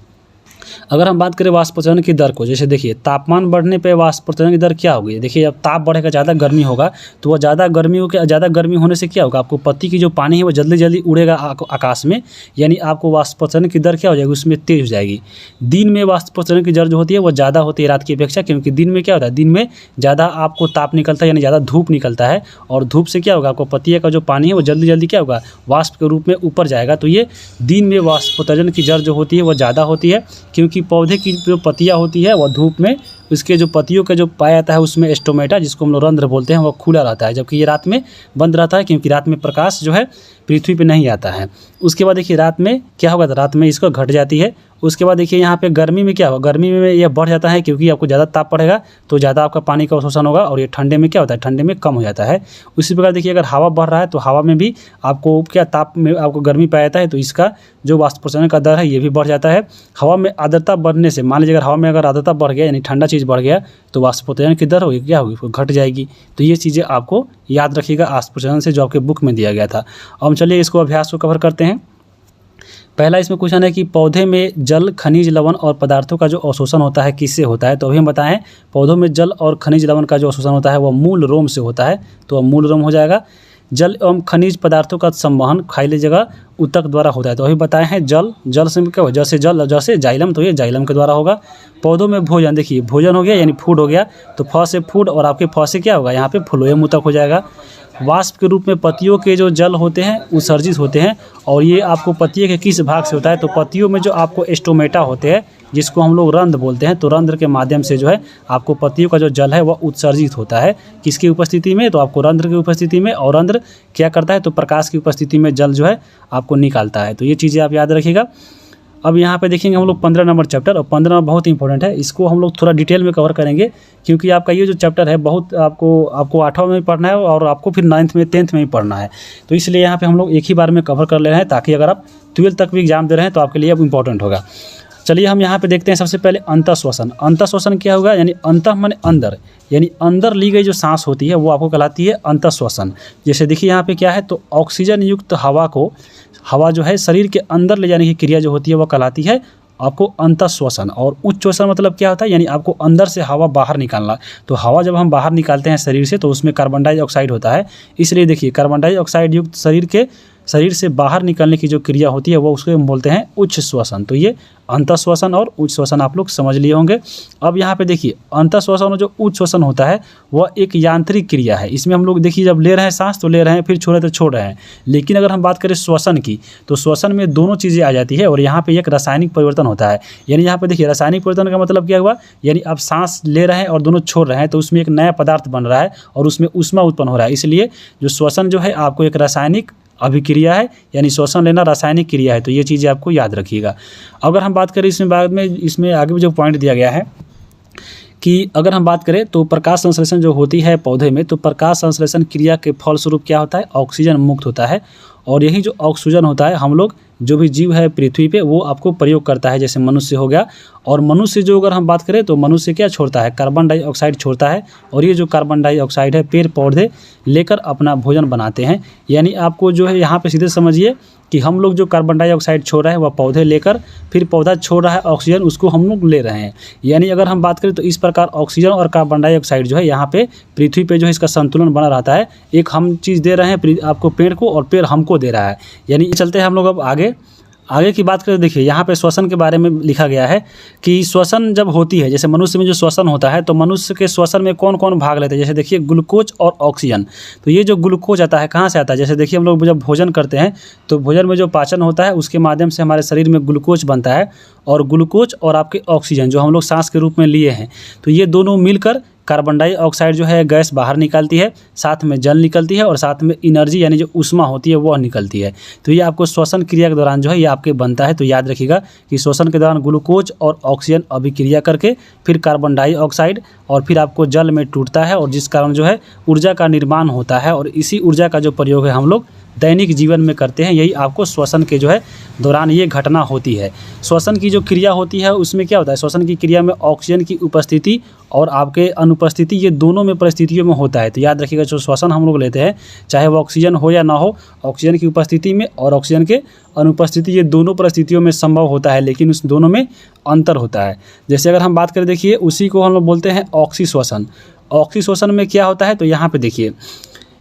अगर हम बात करें वाष्पोत्सर्जन की दर को, जैसे देखिए तापमान बढ़ने पे वाष्पोत्सर्जन की दर क्या होगी। देखिए अब ताप बढ़ेगा, ज़्यादा गर्मी होगा, तो वह ज़्यादा गर्मी होने से क्या होगा, आपको पत्ती की जो पानी है वो जल्दी जल्दी उड़ेगा आकाश में, यानी आपको वाष्पोत्सर्जन की दर क्या हो जाएगी, उसमें तेज हो जाएगी। दिन में वाष्पोत्सर्जन की दर जो होती है वो ज़्यादा होती है रात की अपेक्षा, क्योंकि दिन में क्या होता है, दिन में ज़्यादा आपको ताप निकलता है, यानी ज़्यादा धूप निकलता है, और धूप से क्या होगा, आपको पत्तियों का जो पानी है वो जल्दी जल्दी क्या होगा, वाष्प के रूप में ऊपर जाएगा। तो ये दिन में वाष्पोत्सर्जन की दर जो होती है वो ज़्यादा होती है, क्योंकि पौधे की जो पत्तियाँ होती है वह धूप में, उसके जो पत्तियों का जो पाया जाता है उसमें स्टोमेटा, जिसको हम लोग रंध्र बोलते हैं, वह खुला रहता है, जबकि ये रात में बंद रहता है, क्योंकि रात में प्रकाश जो है पृथ्वी पे नहीं आता है। उसके बाद देखिए रात में क्या होगा, तो रात में इसको घट जाती है। उसके बाद देखिए यहाँ पे गर्मी में क्या होगा, गर्मी में यह बढ़ जाता है, क्योंकि आपको ज़्यादा ताप पड़ेगा तो ज़्यादा आपका पानी का अवशोषण होगा, और ये ठंडे में क्या होता है, ठंडे में कम हो जाता है। उसी प्रकार देखिए अगर हवा बढ़ रहा है तो हवा में भी आपको क्या, ताप में आपको गर्मी पाया जाता है, तो इसका जो वाष्पोत्सर्जन का दर है ये भी बढ़ जाता है। हवा में आर्द्रता बढ़ने से, मान लीजिए अगर हवा में अगर आर्द्रता बढ़ गया, यानी ठंडा चीज़ बढ़ गया, तो वाष्पोत्सर्जन की दर होगी क्या होगी, वो घट जाएगी। तो ये चीज़ें आपको याद रखिएगा वाष्पोत्सर्जन से, जो आपके बुक में दिया गया था। अब हम चलिए इसको अभ्यास को कवर करते हैं। पहला इसमें क्वेश्चन है कि पौधे में जल, खनिज, लवण और पदार्थों का जो अवशोषण होता है किससे होता है। तो अभी हम बताएं, पौधों में जल और खनिज, लवण का जो अवशोषण होता है वह मूल रोम से होता है, तो वह मूल रोम हो जाएगा। जल एवं खनिज पदार्थों का संवहन खाली जगह ऊतक द्वारा होता है, तो अभी बताए हैं जल से क्या हो, जैसे जल, जैसे जाइलम, तो ये जाइलम के द्वारा होगा। पौधों में भोजन, देखिए भोजन हो गया यानी फूड हो गया, तो फ से फूड, और आपके फ से क्या होगा, यहाँ पे फ्लोएम ऊतक हो जाएगा। वाष्प के रूप में पत्तियों के जो जल होते हैं उत्सर्जित होते हैं, और ये आपको पत्तियों के किस भाग से होता है, तो पत्तियों में जो आपको स्टोमेटा होते हैं, जिसको हम लोग रंध्र बोलते हैं, तो रंध्र के माध्यम से जो है आपको पत्तियों का जो जल है वह उत्सर्जित होता है। किसकी उपस्थिति में, तो आपको रंध्र की उपस्थिति में, और रंध्र क्या करता है, तो प्रकाश की उपस्थिति में जल जो है आपको निकालता है। तो ये चीज़ें आप याद रखिएगा। अब यहाँ पे देखेंगे हम लोग 15 नंबर चैप्टर, और 15 नंबर बहुत इंपॉर्टेंट है, इसको हम लोग थोड़ा डिटेल में कवर करेंगे, क्योंकि आपका ये जो चैप्टर है बहुत आपको 8वां में भी पढ़ना है, और आपको फिर 9th में 10th में भी पढ़ना है। तो इसलिए यहाँ पे हम लोग एक ही बार में कवर कर ले रहे हैं, ताकि अगर आप 12th तक भी एग्जाम दे रहे हैं तो आपके लिए अब इंपॉर्टेंट होगा। चलिए हम यहाँ पे देखते हैं सबसे पहले अंतःश्वसन। अंतःश्वसन क्या होगा, यानी अंतः माने अंदर, यानी अंदर ली गई जो सांस होती है वो आपको कहलाती है अंतःश्वसन। जैसे देखिए यहाँ पे क्या है, तो ऑक्सीजन युक्त हवा जो है शरीर के अंदर ले जाने की क्रिया जो होती है वो कहलाती है आपको अंतःश्वसन। और उच्चश्वसन मतलब क्या होता है, यानी आपको अंदर से हवा बाहर निकालना। तो हवा जब हम बाहर निकालते हैं शरीर से, तो उसमें कार्बन डाइऑक्साइड होता है, इसलिए देखिए कार्बन डाइऑक्साइड युक्त शरीर से बाहर निकलने की जो क्रिया होती है वो उसको हम बोलते हैं उच्च श्वसन। तो ये अंतःश्वसन और उच्च श्वसन आप लोग समझ लिए होंगे। अब यहाँ पे देखिए अंतःश्वसन और जो उच्च श्वसन होता है वह एक यांत्रिक क्रिया है। इसमें हम लोग देखिए जब ले रहे हैं सांस तो ले रहे हैं, फिर छोड़ रहे तो छोड़ रहे हैं। लेकिन अगर हम बात करें श्वसन की, तो श्वसन में दोनों चीज़ें आ जाती है, और यहाँ पे एक रासायनिक परिवर्तन होता है। यानी यहाँ पे देखिए रासायनिक परिवर्तन का मतलब क्या हुआ, यानी आप सांस ले रहे हैं और दोनों छोड़ रहे हैं, तो उसमें एक नया पदार्थ बन रहा है और उसमें ऊष्मा उत्पन्न हो रहा है। इसलिए जो श्वसन जो है आपको एक रासायनिक अभिक्रिया है, यानी श्वसन लेना रासायनिक क्रिया है। तो ये चीज़ें आपको याद रखिएगा। अगर हम बात करें इसमें आगे भी जो पॉइंट दिया गया है कि अगर हम बात करें तो प्रकाश संश्लेषण जो होती है पौधे में, तो प्रकाश संश्लेषण क्रिया के फलस्वरूप क्या होता है, ऑक्सीजन मुक्त होता है। और यही जो ऑक्सीजन होता है हम लोग जो भी जीव है पृथ्वी पे वो आपको प्रयोग करता है, जैसे मनुष्य हो गया। और मनुष्य जो अगर हम बात करें तो मनुष्य क्या छोड़ता है, कार्बन डाइऑक्साइड छोड़ता है। और ये जो कार्बन डाइऑक्साइड है पेड़ पौधे लेकर अपना भोजन बनाते हैं। यानी आपको जो है यहाँ पे सीधे समझिए कि हम लोग जो कार्बन डाइऑक्साइड छोड़ रहे हैं वह पौधे लेकर, फिर पौधा छोड़ रहा है ऑक्सीजन, उसको हम लोग ले रहे हैं। यानी अगर हम बात करें तो इस प्रकार ऑक्सीजन और कार्बन डाइऑक्साइड जो है यहाँ पे पृथ्वी पे जो है इसका संतुलन बना रहता है। एक हम चीज़ दे रहे हैं आपको पेड़ को, और पेड़ हमको दे रहा है। यानी चलते हैं हम लोग अब आगे की बात करें। देखिए यहाँ पे श्वसन के बारे में लिखा गया है कि श्वसन जब होती है, जैसे मनुष्य में जो श्वसन होता है, तो मनुष्य के श्वसन में कौन कौन भाग लेते हैं, जैसे देखिए ग्लूकोज और ऑक्सीजन। तो ये जो ग्लूकोज आता है कहाँ से आता है, जैसे देखिए हम लोग जब भोजन करते हैं तो भोजन में जो पाचन होता है उसके माध्यम से हमारे शरीर में ग्लूकोज बनता है। और ग्लूकोज और आपके ऑक्सीजन जो हम लोग सांस के रूप में लिए हैं, तो ये दोनों मिलकर कार्बन डाइऑक्साइड जो है गैस बाहर निकालती है, साथ में जल निकलती है, और साथ में एनर्जी यानी जो ऊष्मा होती है वह निकलती है। तो ये आपको श्वसन क्रिया के दौरान जो है ये आपके बनता है। तो याद रखिएगा कि श्वसन के दौरान ग्लूकोज और ऑक्सीजन अभिक्रिया करके फिर कार्बन डाइऑक्साइड और फिर आपको जल में टूटता है, और जिस कारण जो है ऊर्जा का निर्माण होता है। और इसी ऊर्जा का जो प्रयोग है हम लोग दैनिक जीवन में करते हैं, यही आपको श्वसन के जो है दौरान ये घटना होती है। श्वसन की जो क्रिया होती है उसमें क्या होता है, श्वसन की क्रिया में ऑक्सीजन की उपस्थिति और आपके अनुपस्थिति ये दोनों में परिस्थितियों में होता है। तो याद रखिएगा जो श्वसन हम लोग लेते हैं चाहे वो ऑक्सीजन हो या ना हो, ऑक्सीजन की उपस्थिति में और ऑक्सीजन के अनुपस्थिति ये दोनों परिस्थितियों में संभव होता है, लेकिन उस दोनों में अंतर होता है। जैसे अगर हम बात करें देखिए उसी को हम लोग बोलते हैं ऑक्सीश्वसन। ऑक्सीश्वसन में क्या होता है तो यहाँ पे देखिए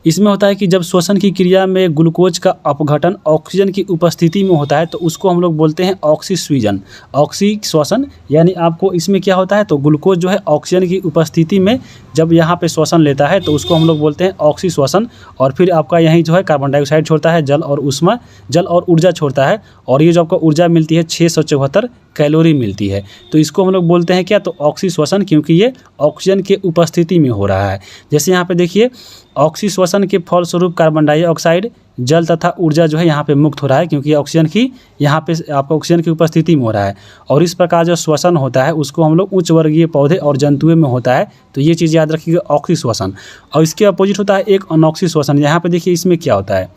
इसमें होता है कि जब श्वसन की क्रिया में ग्लूकोज का अपघटन ऑक्सीजन की उपस्थिति में होता है तो उसको हम लोग बोलते हैं ऑक्सीस्वीजन। ऑक्सीश्वसन यानी आपको इसमें क्या होता है तो ग्लूकोज जो है ऑक्सीजन की उपस्थिति में जब यहाँ पे श्वसन लेता है तो उसको हम लोग बोलते हैं ऑक्सीश्वसन। और फिर आपका यहीं जो है कार्बन डाइऑक्साइड छोड़ता है, जल और उष्मा, जल और ऊर्जा छोड़ता है, और ये जो आपको ऊर्जा मिलती है 674 कैलोरी मिलती है। तो इसको हम लोग बोलते हैं क्या तो ऑक्सीश्वसन, क्योंकि ये ऑक्सीजन के उपस्थिति में हो रहा है। जैसे यहाँ पे देखिए ऑक्सीश्वसन के फलस्वरूप कार्बन डाइऑक्साइड, जल तथा ऊर्जा जो है यहाँ पे मुक्त हो रहा है, क्योंकि ऑक्सीजन की यहाँ पे आपका ऑक्सीजन की उपस्थिति में हो रहा है। और इस प्रकार जो श्वसन होता है उसको हम लोग उच्च वर्गीय पौधे और जंतुओं में होता है। तो ये चीज़ याद रखिएगा ऑक्सीश्वसन। और इसके अपोजिट होता है एक अनॉक्सीश्वसन। यहाँ पे देखिए इसमें क्या होता है,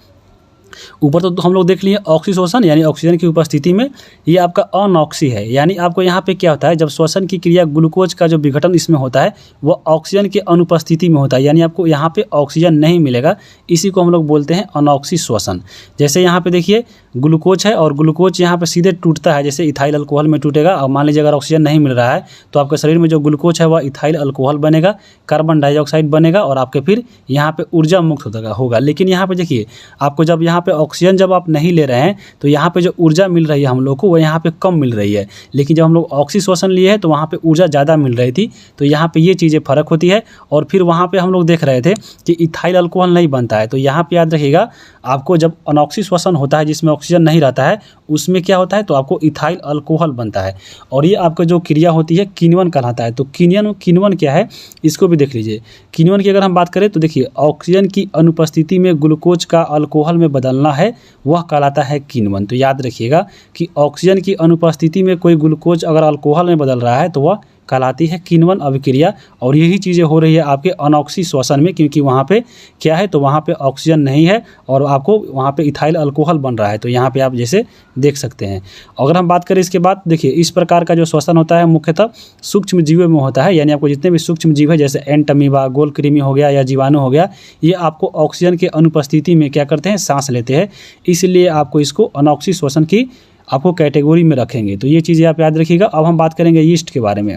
ऊपर तो हम लोग देख लिए ऑक्सीश्वसन यानी ऑक्सीजन की उपस्थिति में, ये आपका अनॉक्सी है। यानी आपको यहाँ पे क्या होता है जब श्वसन की क्रिया ग्लूकोज का जो विघटन इसमें होता है वो ऑक्सीजन की अनुपस्थिति में होता है, यानी आपको यहाँ पे ऑक्सीजन नहीं मिलेगा, इसी को हम लोग बोलते हैं अनॉक्सी श्वसन। जैसे यहाँ पे देखिए ग्लूकोज है और ग्लूकोज यहाँ पे सीधे टूटता है, जैसे इथाइल अल्कोहल में टूटेगा। और मान लीजिए अगर ऑक्सीजन नहीं मिल रहा है तो आपके शरीर में जो ग्लूकोज है वह इथाइल अल्कोहल बनेगा, कार्बन डाइऑक्साइड बनेगा और आपके फिर यहाँ पे ऊर्जा मुक्त होगा। लेकिन यहाँ पे देखिए आपको जब यहाँ पे ऑक्सीजन जब आप नहीं ले रहे हैं तो यहाँ पे जो ऊर्जा मिल रही है हम लोग को वो यहाँ पे कम मिल रही है, लेकिन जब हम लोग ऑक्सीश्वसन लिए हैं तो वहाँ पे ऊर्जा ज़्यादा मिल रही थी। तो यहाँ पे ये चीज़ें फ़र्क होती है। और फिर वहाँ पे हम लोग देख रहे थे कि इथाइल अल्कोहल नहीं बनता है। तो यहाँ पे याद रखिएगा आपको जब अनॉक्सीश्वसन होता है जिसमें ऑक्सीजन नहीं रहता है उसमें क्या होता है तो आपको इथाइल अल्कोहल बनता है, और ये आपका जो क्रिया होती है किण्वन कहलाता है। तो किण्वन क्या है इसको भी देख लीजिए। किण्वन की अगर हम बात करें तो देखिए ऑक्सीजन की अनुपस्थिति में ग्लूकोज का अल्कोहल में बदलना है वह कहलाता है किण्वन। तो याद रखिएगा कि ऑक्सीजन की अनुपस्थिति में कोई ग्लूकोज अगर अल्कोहल में बदल रहा है तो वह कहलाती है किण्वन अभिक्रिया। और यही चीज़ें हो रही है आपके अनॉक्सीश्वसन में, क्योंकि वहाँ पे क्या है तो वहाँ पे ऑक्सीजन नहीं है और आपको वहाँ पे इथाइल अल्कोहल बन रहा है। तो यहाँ पे आप जैसे देख सकते हैं। अगर हम बात करें इसके बाद देखिए इस प्रकार का जो श्वसन होता है मुख्यतः सूक्ष्म जीवों में होता है, यानी आपको जितने भी सूक्ष्म जीव है जैसे एंट अमीबा, गोल कृमि हो गया या जीवाणु हो गया, ये आपको ऑक्सीजन के अनुपस्थिति में क्या करते हैं सांस लेते हैं, इसलिए आपको इसको अनॉक्सीश्वसन की आपको कैटेगरी में रखेंगे। तो ये चीज़ें आप याद रखिएगा। अब हम बात करेंगे ईस्ट के बारे में।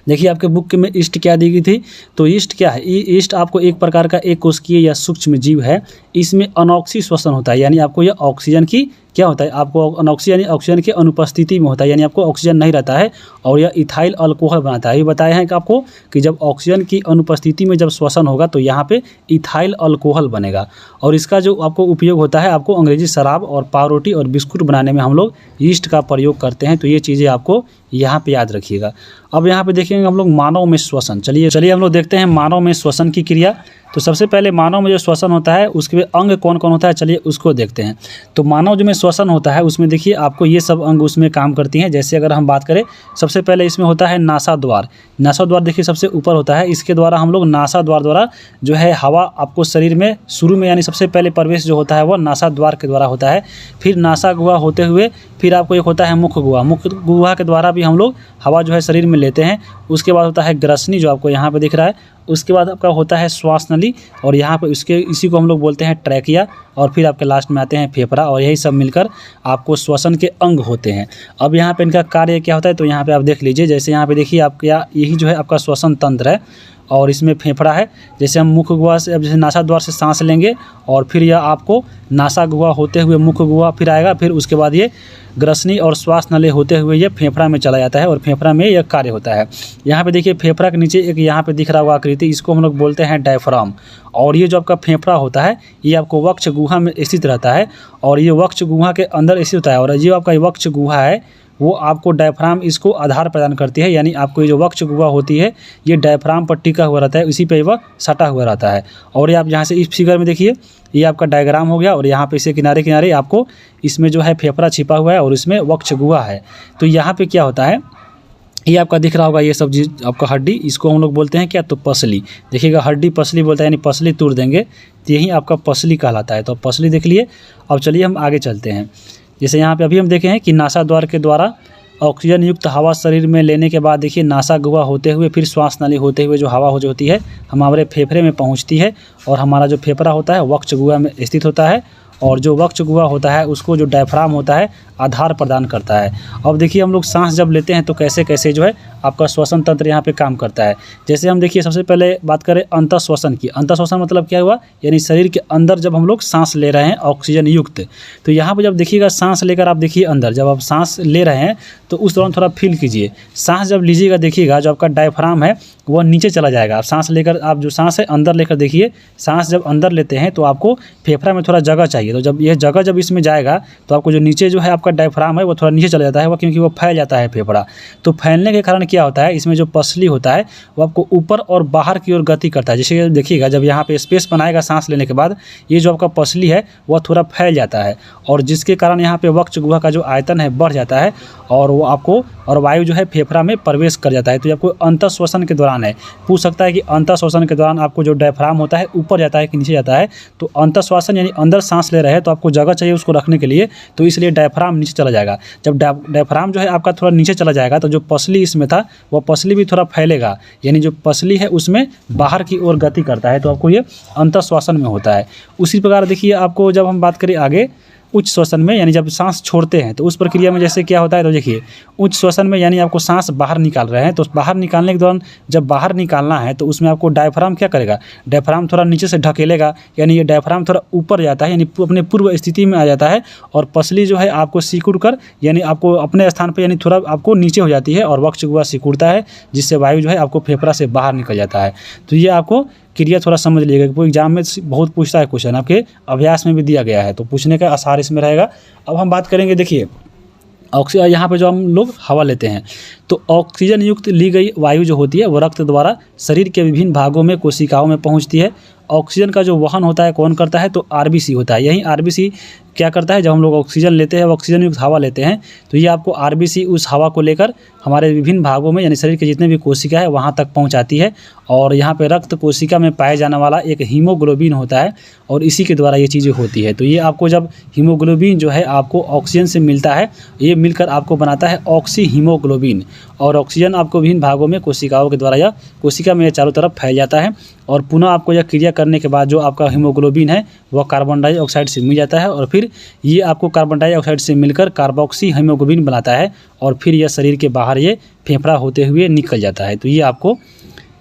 देखिए आपके बुक में ईस्ट क्या दी गई थी तो ईस्ट क्या है, ईस्ट आपको एक प्रकार का एक कोशिकीय या सूक्ष्म जीव है। इसमें अनॉक्सीश्वसन होता है, यानी आपको यह ऑक्सीजन की क्या होता है आपको अनॉक्सी यानी ऑक्सीजन की अनुपस्थिति में होता है, यानी आपको ऑक्सीजन नहीं रहता है और यह इथाइल अल्कोहल बनाता है। ये बताया है कि आपको कि जब ऑक्सीजन की अनुपस्थिति में जब श्वसन होगा तो यहाँ पे इथाइल अल्कोहल बनेगा। और इसका जो आपको उपयोग होता है आपको अंग्रेजी शराब और पावरोटी और बिस्कुट बनाने में हम लोग ईस्ट का प्रयोग करते हैं। तो ये चीज़ें आपको यहाँ पे याद रखिएगा। अब यहाँ पे देखेंगे हम लोग मानव में श्वसन। चलिए हम लोग देखते हैं मानव में श्वसन की क्रिया। तो सबसे पहले मानव में जो श्वसन होता है उसके अंग कौन कौन होता है चलिए उसको देखते हैं। तो मानव जो में श्वसन होता है उसमें देखिए आपको ये सब अंग उसमें काम करती हैं। जैसे अगर हम बात करें सबसे पहले इसमें होता है नासा द्वार। नासा द्वार देखिए सबसे ऊपर होता है, इसके द्वारा हम लोग नासा द्वार द्वारा जो है हवा आपको शरीर में शुरू में यानी सबसे पहले प्रवेश जो होता है वह नासा द्वार के द्वारा होता है। फिर नासा गुहा होते हुए फिर आपको एक होता है मुख गुहा। मुख गुहा के द्वारा भी हम लोग हवा जो है शरीर में लेते हैं। उसके बाद होता है ग्रसनी जो आपको यहाँ पे दिख रहा है। उसके बाद आपका होता है श्वास नली और यहाँ पे इसी को हम लोग बोलते हैं ट्रैकिया। और फिर आपके लास्ट में आते हैं फेफड़ा और यही सब मिलकर आपको श्वसन के अंग होते हैं। अब यहाँ पे इनका कार्य क्या होता है तो यहाँ पे आप देख लीजिए। जैसे यहाँ पे देखिए आपका यही जो है आपका श्वसन तंत्र है और इसमें फेफड़ा है। जैसे हम मुख गुहा से अब जैसे नासा द्वार से सांस लेंगे और फिर यह आपको नासा गुहा होते हुए मुख गुहा फिर आएगा, फिर उसके बाद ये ग्रसनी और श्वास नली होते हुए ये फेफड़ा में चला जाता है और फेफड़ा में यह कार्य होता है। यहाँ पे देखिए फेफड़ा के नीचे एक यहाँ पे दिख रहा हुआ आकृति, इसको हम लोग बोलते हैं डायफ्राम। और ये जो आपका फेफड़ा होता है ये आपको वक्ष गुहा में स्थित रहता है और ये वक्ष गुहा के अंदर स्थित होता है। और ये आपका वक्ष गुहा है वो आपको डायफ्राम इसको आधार प्रदान करती है, यानी आपको ये जो वक्ष गुहा होती है ये डायफ्राम पर टिका हुआ रहता है, इसी पे वह सटा हुआ रहता है। और ये आप यहाँ से इस फिगर में देखिए ये आपका डायग्राम हो गया और यहाँ पे इसे किनारे किनारे आपको इसमें जो है फेफड़ा छिपा हुआ है और इसमें वक्ष गुहा है। तो यहाँ पे क्या होता है ये आपका दिख रहा होगा, ये सब चीज़ आपका हड्डी, इसको हम लोग बोलते हैं क्या, तो पसली। देखिएगा हड्डी पसली बोलता है, यानी पसली तोड़ देंगे तो यही आपका पसली कहलाता है। तो पसली देख लिए। अब चलिए हम आगे चलते हैं। जैसे यहाँ पे अभी हम देखे हैं कि नासा द्वार के द्वारा ऑक्सीजन युक्त हवा शरीर में लेने के बाद देखिए नासा गुहा होते हुए फिर श्वास नाली होते हुए जो हवा हो जो होती है हमारे फेफड़े में पहुँचती है, और हमारा जो फेफड़ा होता है वक्ष गुहा में स्थित होता है, और जो वक्ष गुहा होता है उसको जो डायफ्राम होता है आधार प्रदान करता है। अब देखिए हम लोग सांस जब लेते हैं तो कैसे कैसे जो है आपका श्वसन तंत्र यहाँ पे काम करता है। जैसे हम देखिए सबसे पहले बात करें अंतःश्वसन की। अंतःश्वसन मतलब क्या हुआ, यानी शरीर के अंदर जब हम लोग सांस ले रहे हैं ऑक्सीजन युक्त, तो यहाँ पर जब देखिएगा सांस लेकर आप देखिए अंदर जब आप सांस ले रहे हैं तो उस दौरान थोड़ा फील कीजिए। सांस जब लीजिएगा देखिएगा जो आपका डायफ्राम है वह नीचे चला जाएगा। आप सांस लेकर आप जो सांस है अंदर लेकर देखिए, सांस जब अंदर लेते हैं तो आपको फेफड़ा में थोड़ा जगह चाहिए, तो जब यह जगह जब इसमें जाएगा तो आपको जो नीचे जो है आपका डायफ्राम है वो थोड़ा नीचे चला जाता है, वो क्योंकि वो फैल जाता है फेफड़ा। तो फैलने के कारण क्या होता है, इसमें जो पसली होता है वो आपको ऊपर और बाहर की ओर गति करता है। जैसे देखिएगा जब यहाँ पे स्पेस बनाएगा सांस लेने के बाद, ये जो आपका पसली है वह थोड़ा फैल जाता है, और जिसके कारण यहाँ पे वक्ष गुहा का जो आयतन है बढ़ जाता है, और वो आपको और वायु जो है फेफड़ा में प्रवेश कर जाता है। तो ये आपको अंतःश्वसन के दौरान है। पूछ सकता है कि अंतःश्वसन के दौरान आपको जो डायफ्राम होता है ऊपर जाता है कि नीचे जाता है। तो अंतःश्वसन यानी अंदर सांस ले रहे हैं तो आपको जगह चाहिए उसको रखने के लिए, तो इसलिए डायफ्राम नीचे चला जाएगा। जब डायफ्राम जो है आपका थोड़ा नीचे चला जाएगा तो जो पसली इसमें था वह पसली भी थोड़ा फैलेगा, यानी जो पसली है उसमें बाहर की ओर गति करता है, तो आपको ये अंतःश्वसन में होता है। उसी प्रकार देखिए आपको जब हम बात करें आगे उच्च श्वसन में, यानी जब सांस छोड़ते हैं तो उस प्रक्रिया में जैसे क्या होता है, तो देखिए उच्च श्वसन में यानी आपको सांस बाहर निकाल रहे हैं, तो बाहर निकालने के दौरान जब बाहर निकालना है तो उसमें आपको डायफ्राम क्या करेगा, डायफ्राम थोड़ा नीचे से ढकेलेगा, यानी ये डायफ्राम थोड़ा ऊपर जाता है, यानी अपने पूर्व स्थिति में आ जाता है, और पसली जो है आपको सिकुड़ कर यानी आपको अपने स्थान पर यानी थोड़ा आपको नीचे हो जाती है, और वक्ष गुहा सिकुड़ता है, जिससे वायु जो है आपको फेफड़ा से बाहर निकल जाता है। तो ये आपको क्रिया थोड़ा समझ लीजिएगा, कोई एग्जाम में बहुत पूछता है क्वेश्चन, आपके अभ्यास में भी दिया गया है, तो पूछने का आसार इसमें रहेगा। अब हम बात करेंगे, देखिए ऑक्सीजन यहाँ पे जो हम लोग हवा लेते हैं तो ऑक्सीजन युक्त ली गई वायु जो होती है वो रक्त द्वारा शरीर के विभिन्न भागों में कोशिकाओं में पहुँचती है। ऑक्सीजन का जो वहन होता है कौन करता है, तो आरबीसी होता है। यही आरबीसी क्या करता है, जब हम लोग ऑक्सीजन लेते हैं ऑक्सीजन युक्त हवा लेते हैं तो ये आपको आरबीसी उस हवा को लेकर हमारे विभिन्न भागों में यानी शरीर के जितने भी कोशिका है वहाँ तक पहुँचाती है, और यहाँ पे रक्त कोशिका में पाए जाने वाला एक हीमोग्लोबिन होता है, और इसी के द्वारा ये चीज़ें होती है। तो ये आपको जब हीमोग्लोबिन जो है आपको ऑक्सीजन से मिलता है, ये मिलकर आपको बनाता है ऑक्सी हीमोग्लोबिन, और ऑक्सीजन आपको विभिन्न भागों में कोशिकाओं के द्वारा या कोशिका में चारों तरफ फैल जाता है, और पुनः आपको यह क्रिया करने के बाद जो आपका हीमोग्लोबिन है वह कार्बन डाइऑक्साइड से मिल जाता है, और फिर ये आपको कार्बन डाइऑक्साइड से मिलकर कार्बोक्सी हीमोग्लोबिन बनाता है, और फिर यह शरीर के बाहर ये फेफड़ा होते हुए निकल जाता है। तो ये आपको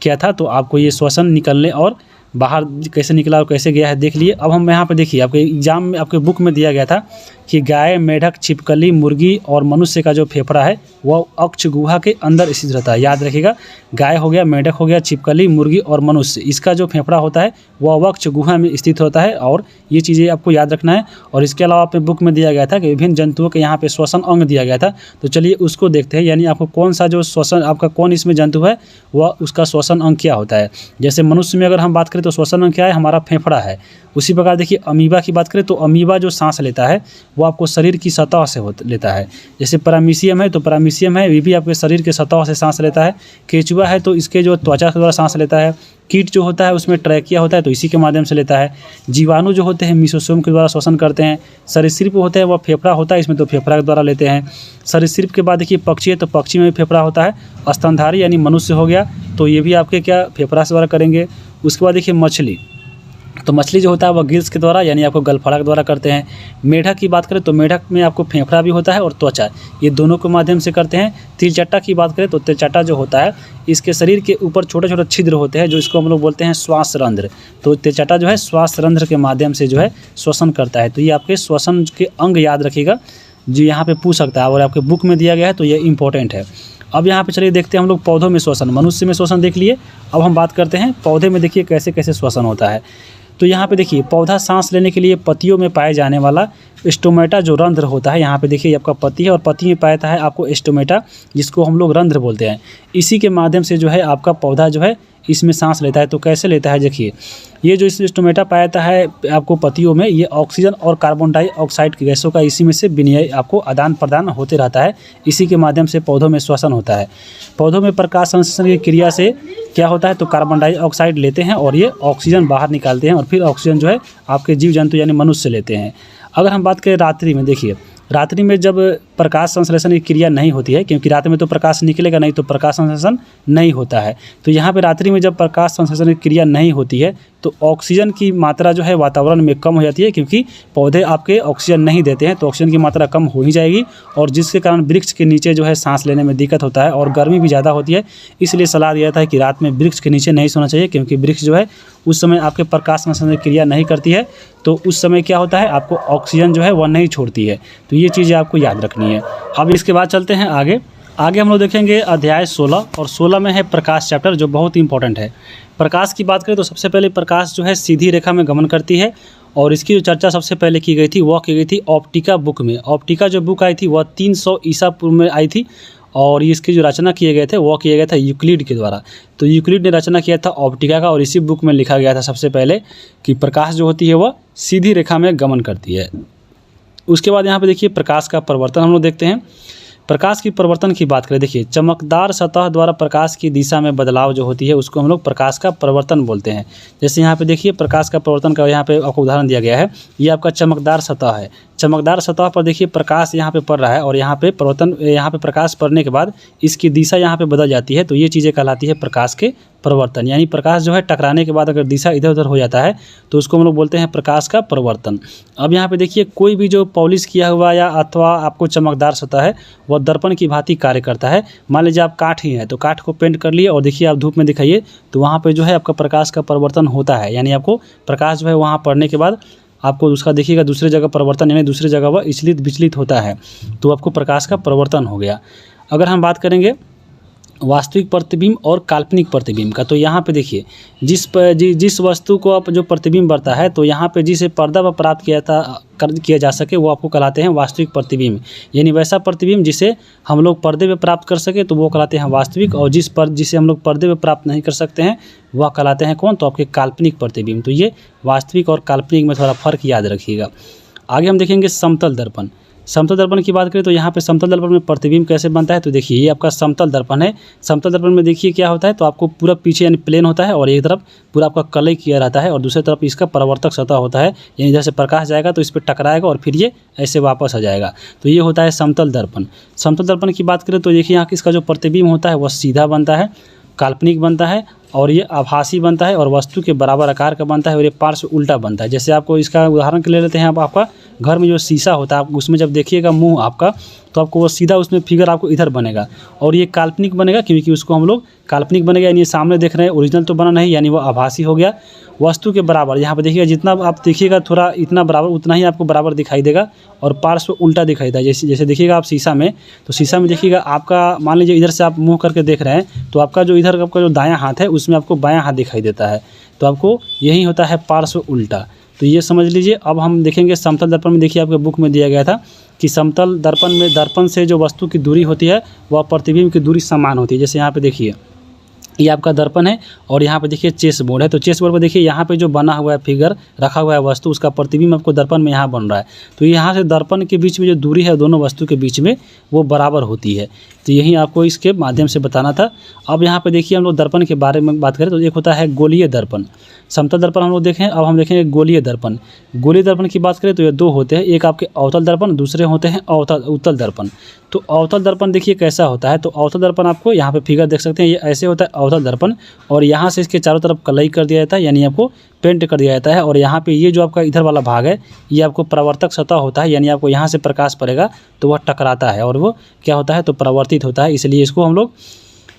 क्या था, तो आपको ये श्वसन निकलने और बाहर कैसे निकला और कैसे गया है देख लिए। अब हम यहाँ पे देखिए आपके एग्जाम में आपके बुक में दिया गया था कि गाय, मेढक, छिपकली, मुर्गी और मनुष्य का जो फेफड़ा है वह अक्ष गुहा के अंदर स्थित रहता है। याद रखिएगा, गाय हो गया, मेढक हो गया, छिपकली, मुर्गी और मनुष्य, इसका जो फेफड़ा होता है वह अक्ष गुहा में स्थित होता है, और ये चीज़ें आपको याद रखना है। और इसके अलावा अपने बुक में दिया गया था कि विभिन्न जंतुओं के यहाँ पे श्वसन अंग दिया गया था, तो चलिए उसको देखते हैं। यानी आपको कौन सा जो श्वसन आपका कौन इसमें जंतु है वह उसका श्वसन अंग क्या होता है। जैसे मनुष्य में अगर हम बात करें तो श्वसन अंग क्या है, हमारा फेफड़ा है। उसी प्रकार देखिए अमीबा की बात करें तो अमीबा जो सांस लेता है वो आपको शरीर की सतह से लेता है। जैसे पैरामीशियम है तो पैरामीशियम है, ये भी आपके शरीर के सतह से सांस लेता है। केचुआ है तो इसके जो त्वचा के द्वारा सांस लेता है। कीट जो होता है उसमें ट्रैकिया होता है तो इसी के माध्यम से लेता है। जीवाणु जो होते हैं मीसोसोम के द्वारा श्वसन करते हैं। सरीसृप होते हैं वह फेफड़ा होता है, इसमें तो फेफड़ा के द्वारा लेते हैं। सरीसृप के बाद देखिए पक्षी है तो पक्षी में भी फेफड़ा होता है। स्तनधारी यानी मनुष्य हो गया तो ये भी आपके क्या फेफड़ा से द्वारा करेंगे। उसके बाद देखिए मछली, तो मछली जो होता है वह गिल्स के द्वारा यानी आपको गलफड़ा के द्वारा करते हैं। मेढक की बात करें तो मेढक में आपको फेफड़ा भी होता है और त्वचा, ये दोनों के माध्यम से करते हैं। तिलचट्टा की बात करें तो तिलचट्टा जो होता है इसके शरीर के ऊपर छोटे छोटे छिद्र होते हैं जो इसको हम लोग बोलते हैं श्वास रंध्र। तो तिलचट्टा जो है श्वास रंध्र के माध्यम से जो है श्वसन करता है। तो ये आपके श्वसन के अंग याद रखिएगा जो यहाँ पे पूछ सकता है और आपके बुक में दिया गया है तो ये इंपॉर्टेंट है। अब यहाँ पे चलिए देखते हैं हम लोग पौधों में श्वसन, मनुष्य में श्वसन देख लिए। अब हम बात करते हैं पौधे में, देखिए कैसे कैसे श्वसन होता है। तो यहाँ पे देखिए पौधा सांस लेने के लिए पत्तियों में पाए जाने वाला स्टोमेटा जो रंध्र होता है, यहाँ पे देखिए आपका पत्ती है और पत्ती में पाया है आपको स्टोमेटा जिसको हम लोग रंध्र बोलते हैं। इसी के माध्यम से जो है आपका पौधा जो है इसमें सांस लेता है। तो कैसे लेता है देखिए, ये जो इस स्टोमेटा पाया जाता है आपको पत्तियों में, ये ऑक्सीजन और कार्बन डाइऑक्साइड की गैसों का इसी में से विनिमय आपको आदान प्रदान होते रहता है। इसी के माध्यम से पौधों में श्वसन होता है। पौधों में प्रकाश संश्लेषण की क्रिया से क्या होता है, तो कार्बन डाइऑक्साइड लेते हैं और ये ऑक्सीजन बाहर निकालते हैं और फिर ऑक्सीजन जो है आपके जीव जंतु यानी मनुष्य लेते हैं। अगर हम बात करें रात्रि में, देखिए रात्रि में जब प्रकाश संश्लेषण की क्रिया नहीं होती है, क्योंकि रात में तो प्रकाश निकलेगा नहीं, तो प्रकाश संश्लेषण नहीं होता है। तो यहाँ पे रात्रि में जब प्रकाश संश्लेषण की क्रिया नहीं होती है तो ऑक्सीजन की मात्रा जो है वातावरण में कम हो जाती है, क्योंकि पौधे आपके ऑक्सीजन नहीं देते हैं, तो ऑक्सीजन की मात्रा कम हो ही जाएगी और जिसके कारण वृक्ष के नीचे जो है सांस लेने में दिक्कत होता है और गर्मी भी ज़्यादा होती है। इसलिए सलाह दिया जाता है कि रात में वृक्ष के नीचे नहीं सोना चाहिए, क्योंकि वृक्ष जो है उस समय आपके प्रकाश संश्लेषण की क्रिया नहीं करती है, तो उस समय क्या होता है आपको ऑक्सीजन जो है वह नहीं छोड़ती है। तो ये चीज़ें आपको याद रखनी है। अब इसके बाद चलते हैं आगे हम लोग देखेंगे अध्याय 16 और 16 में है प्रकाश चैप्टर, जो बहुत इंपॉर्टेंट है। प्रकाश की बात करें तो सबसे पहले प्रकाश जो है सीधी रेखा में गमन करती है और इसकी जो चर्चा सबसे पहले की गई थी वह की गई थी ऑप्टिका बुक में। ऑप्टिका जो बुक आई थी वह 300 ईसा पूर्व में आई थी और इसकी जो रचना किए गए थे वो किया गया था यूक्लिड के द्वारा। तो यूक्लिड ने रचना किया था ऑप्टिका का और इसी बुक में लिखा गया था सबसे पहले कि प्रकाश जो होती है वह सीधी रेखा में गमन करती है। उसके बाद यहाँ पे देखिए प्रकाश का परिवर्तन हम लोग देखते हैं। प्रकाश की परिवर्तन की बात करें, देखिए चमकदार सतह द्वारा प्रकाश की दिशा में बदलाव जो होती है उसको हम लोग प्रकाश का परिवर्तन बोलते हैं। जैसे यहाँ पे देखिए प्रकाश का परिवर्तन का यहाँ पे आपको उदाहरण दिया गया है। ये आपका चमकदार सतह है, चमकदार सतह पर देखिए प्रकाश यहाँ पे पड़ रहा है और यहाँ पे प्रकाश पड़ने के बाद इसकी दिशा यहाँ पे बदल जाती है। तो ये चीज़ें कहलाती है प्रकाश के परिवर्तन, यानी प्रकाश जो है टकराने के बाद अगर दिशा इधर उधर हो जाता है तो उसको हम लोग बोलते हैं प्रकाश का परिवर्तन। अब यहाँ पे देखिए कोई भी जो पॉलिश किया हुआ या अथवा आपको चमकदार सतह है वह दर्पण की भांति कार्य करता है। मान लीजिए आप काठ ही है तो काठ को पेंट कर लिए और देखिए आप धूप में दिखाइए तो वहाँ पे जो है आपका प्रकाश का परिवर्तन होता है, यानी आपको प्रकाश जो है वहाँ पड़ने के बाद आपको उसका देखिएगा दूसरे जगह परिवर्तन, यानी दूसरी जगह वह विचलित होता है, तो आपको प्रकाश का परिवर्तन हो गया। अगर हम बात करेंगे वास्तविक प्रतिबिंब और काल्पनिक प्रतिबिंब का, तो यहाँ पे देखिए जिस वस्तु को आप जो प्रतिबिंब बढ़ता है तो यहाँ पे जिसे पर्दा पर प्राप्त किया जा सके वो आपको कहलाते हैं वास्तविक प्रतिबिंब, यानी वैसा प्रतिबिंब जिसे हम लोग पर्दे पे प्राप्त कर सके तो वो कहलाते हैं वास्तविक, और जिसे हम लोग पर्दे पे प्राप्त नहीं कर सकते हैं वह कहलाते हैं कौन, तो आपके काल्पनिक प्रतिबिंब। तो ये वास्तविक और काल्पनिक में थोड़ा फर्क याद रखिएगा। आगे हम देखेंगे समतल दर्पण। समतल दर्पण की बात करें तो यहाँ पे समतल दर्पण में प्रतिबिंब कैसे बनता है, तो देखिए ये आपका समतल दर्पण है। समतल दर्पण में देखिए क्या होता है, तो आपको पूरा पीछे यानी प्लेन होता है और एक तरफ पूरा आपका कलई किया रहता है और दूसरी तरफ इसका परावर्तक सतह होता है, यानी इधर से प्रकाश जाएगा तो इस पर टकराएगा और फिर ये ऐसे वापस आ जाएगा। तो ये होता है समतल दर्पण। समतल दर्पण की बात करें तो देखिए यहाँ इसका जो प्रतिबिंब होता है वह सीधा बनता है, काल्पनिक बनता है और ये आभासी बनता है और वस्तु के बराबर आकार का बनता है और ये पार्श्व उल्टा बनता है। जैसे आपको इसका उदाहरण के ले लेते हैं, अब आपका घर में जो शीशा होता है उसमें जब देखिएगा मुंह आपका तो आपको वो सीधा उसमें फिगर आपको इधर बनेगा और ये काल्पनिक बनेगा, क्योंकि उसको हम लोग काल्पनिक बनेगा यानी सामने देख रहे हैं, ओरिजिनल तो बना नहीं, यानी वो आभासी हो गया। वस्तु के बराबर यहाँ पे देखिएगा, जितना आप देखिएगा थोड़ा इतना बराबर उतना ही आपको बराबर दिखाई देगा और पार्श्व उल्टा दिखाई देगा। जैसे देखिएगा आप शीशा में, तो शीशा में देखिएगा आपका मान लीजिए इधर से आप मुँह करके देख रहे हैं तो आपका जो इधर आपका जो दायां हाथ है उसमें आपको बायां हाथ दिखाई देता है, तो आपको यही होता है पार्श्व उल्टा। तो ये समझ लीजिए। अब हम देखेंगे समतल दर्पण में, देखिए आपके बुक में दिया गया था कि समतल दर्पण में दर्पण से जो वस्तु की दूरी होती है वह प्रतिबिंब की दूरी समान होती है। जैसे यहाँ पे देखिए ये आपका दर्पण है और यहाँ पे देखिए चेस बोर्ड है, तो चेस बोर्ड पर देखिए यहाँ पे जो बना हुआ है फिगर रखा हुआ है वस्तु उसका प्रतिबिंब आपको दर्पण में यहाँ बन रहा है। तो यहाँ से दर्पण के बीच में जो दूरी है दोनों वस्तु के बीच में वो बराबर होती है। तो यही आपको इसके माध्यम से बताना था। अब यहाँ पे देखिए हम लोग दर्पण के बारे में बात करें तो एक होता है गोलीय दर्पण। समतल दर्पण हम लोग देखें, अब हम देखेंगे गोलीय दर्पण। गोलीय दर्पण की बात करें तो ये दो होते हैं, एक आपके अवतल दर्पण, दूसरे होते हैं उत्तल दर्पण। तो अवतल दर्पण देखिए कैसा होता है, तो अवतल दर्पण आपको यहाँ पे फिगर देख सकते हैं, ये ऐसे होता है अवतल दर्पण और यहाँ से इसके चारों तरफ कलई कर दिया जाता है, यानी आपको पेंट कर दिया जाता है और यहाँ पे ये जो आपका इधर वाला भाग है ये आपको परावर्तक सतह होता है, यानी आपको यहाँ से प्रकाश पड़ेगा तो वह टकराता है और वो क्या होता है तो परावर्तित होता है, इसलिए इसको हम लोग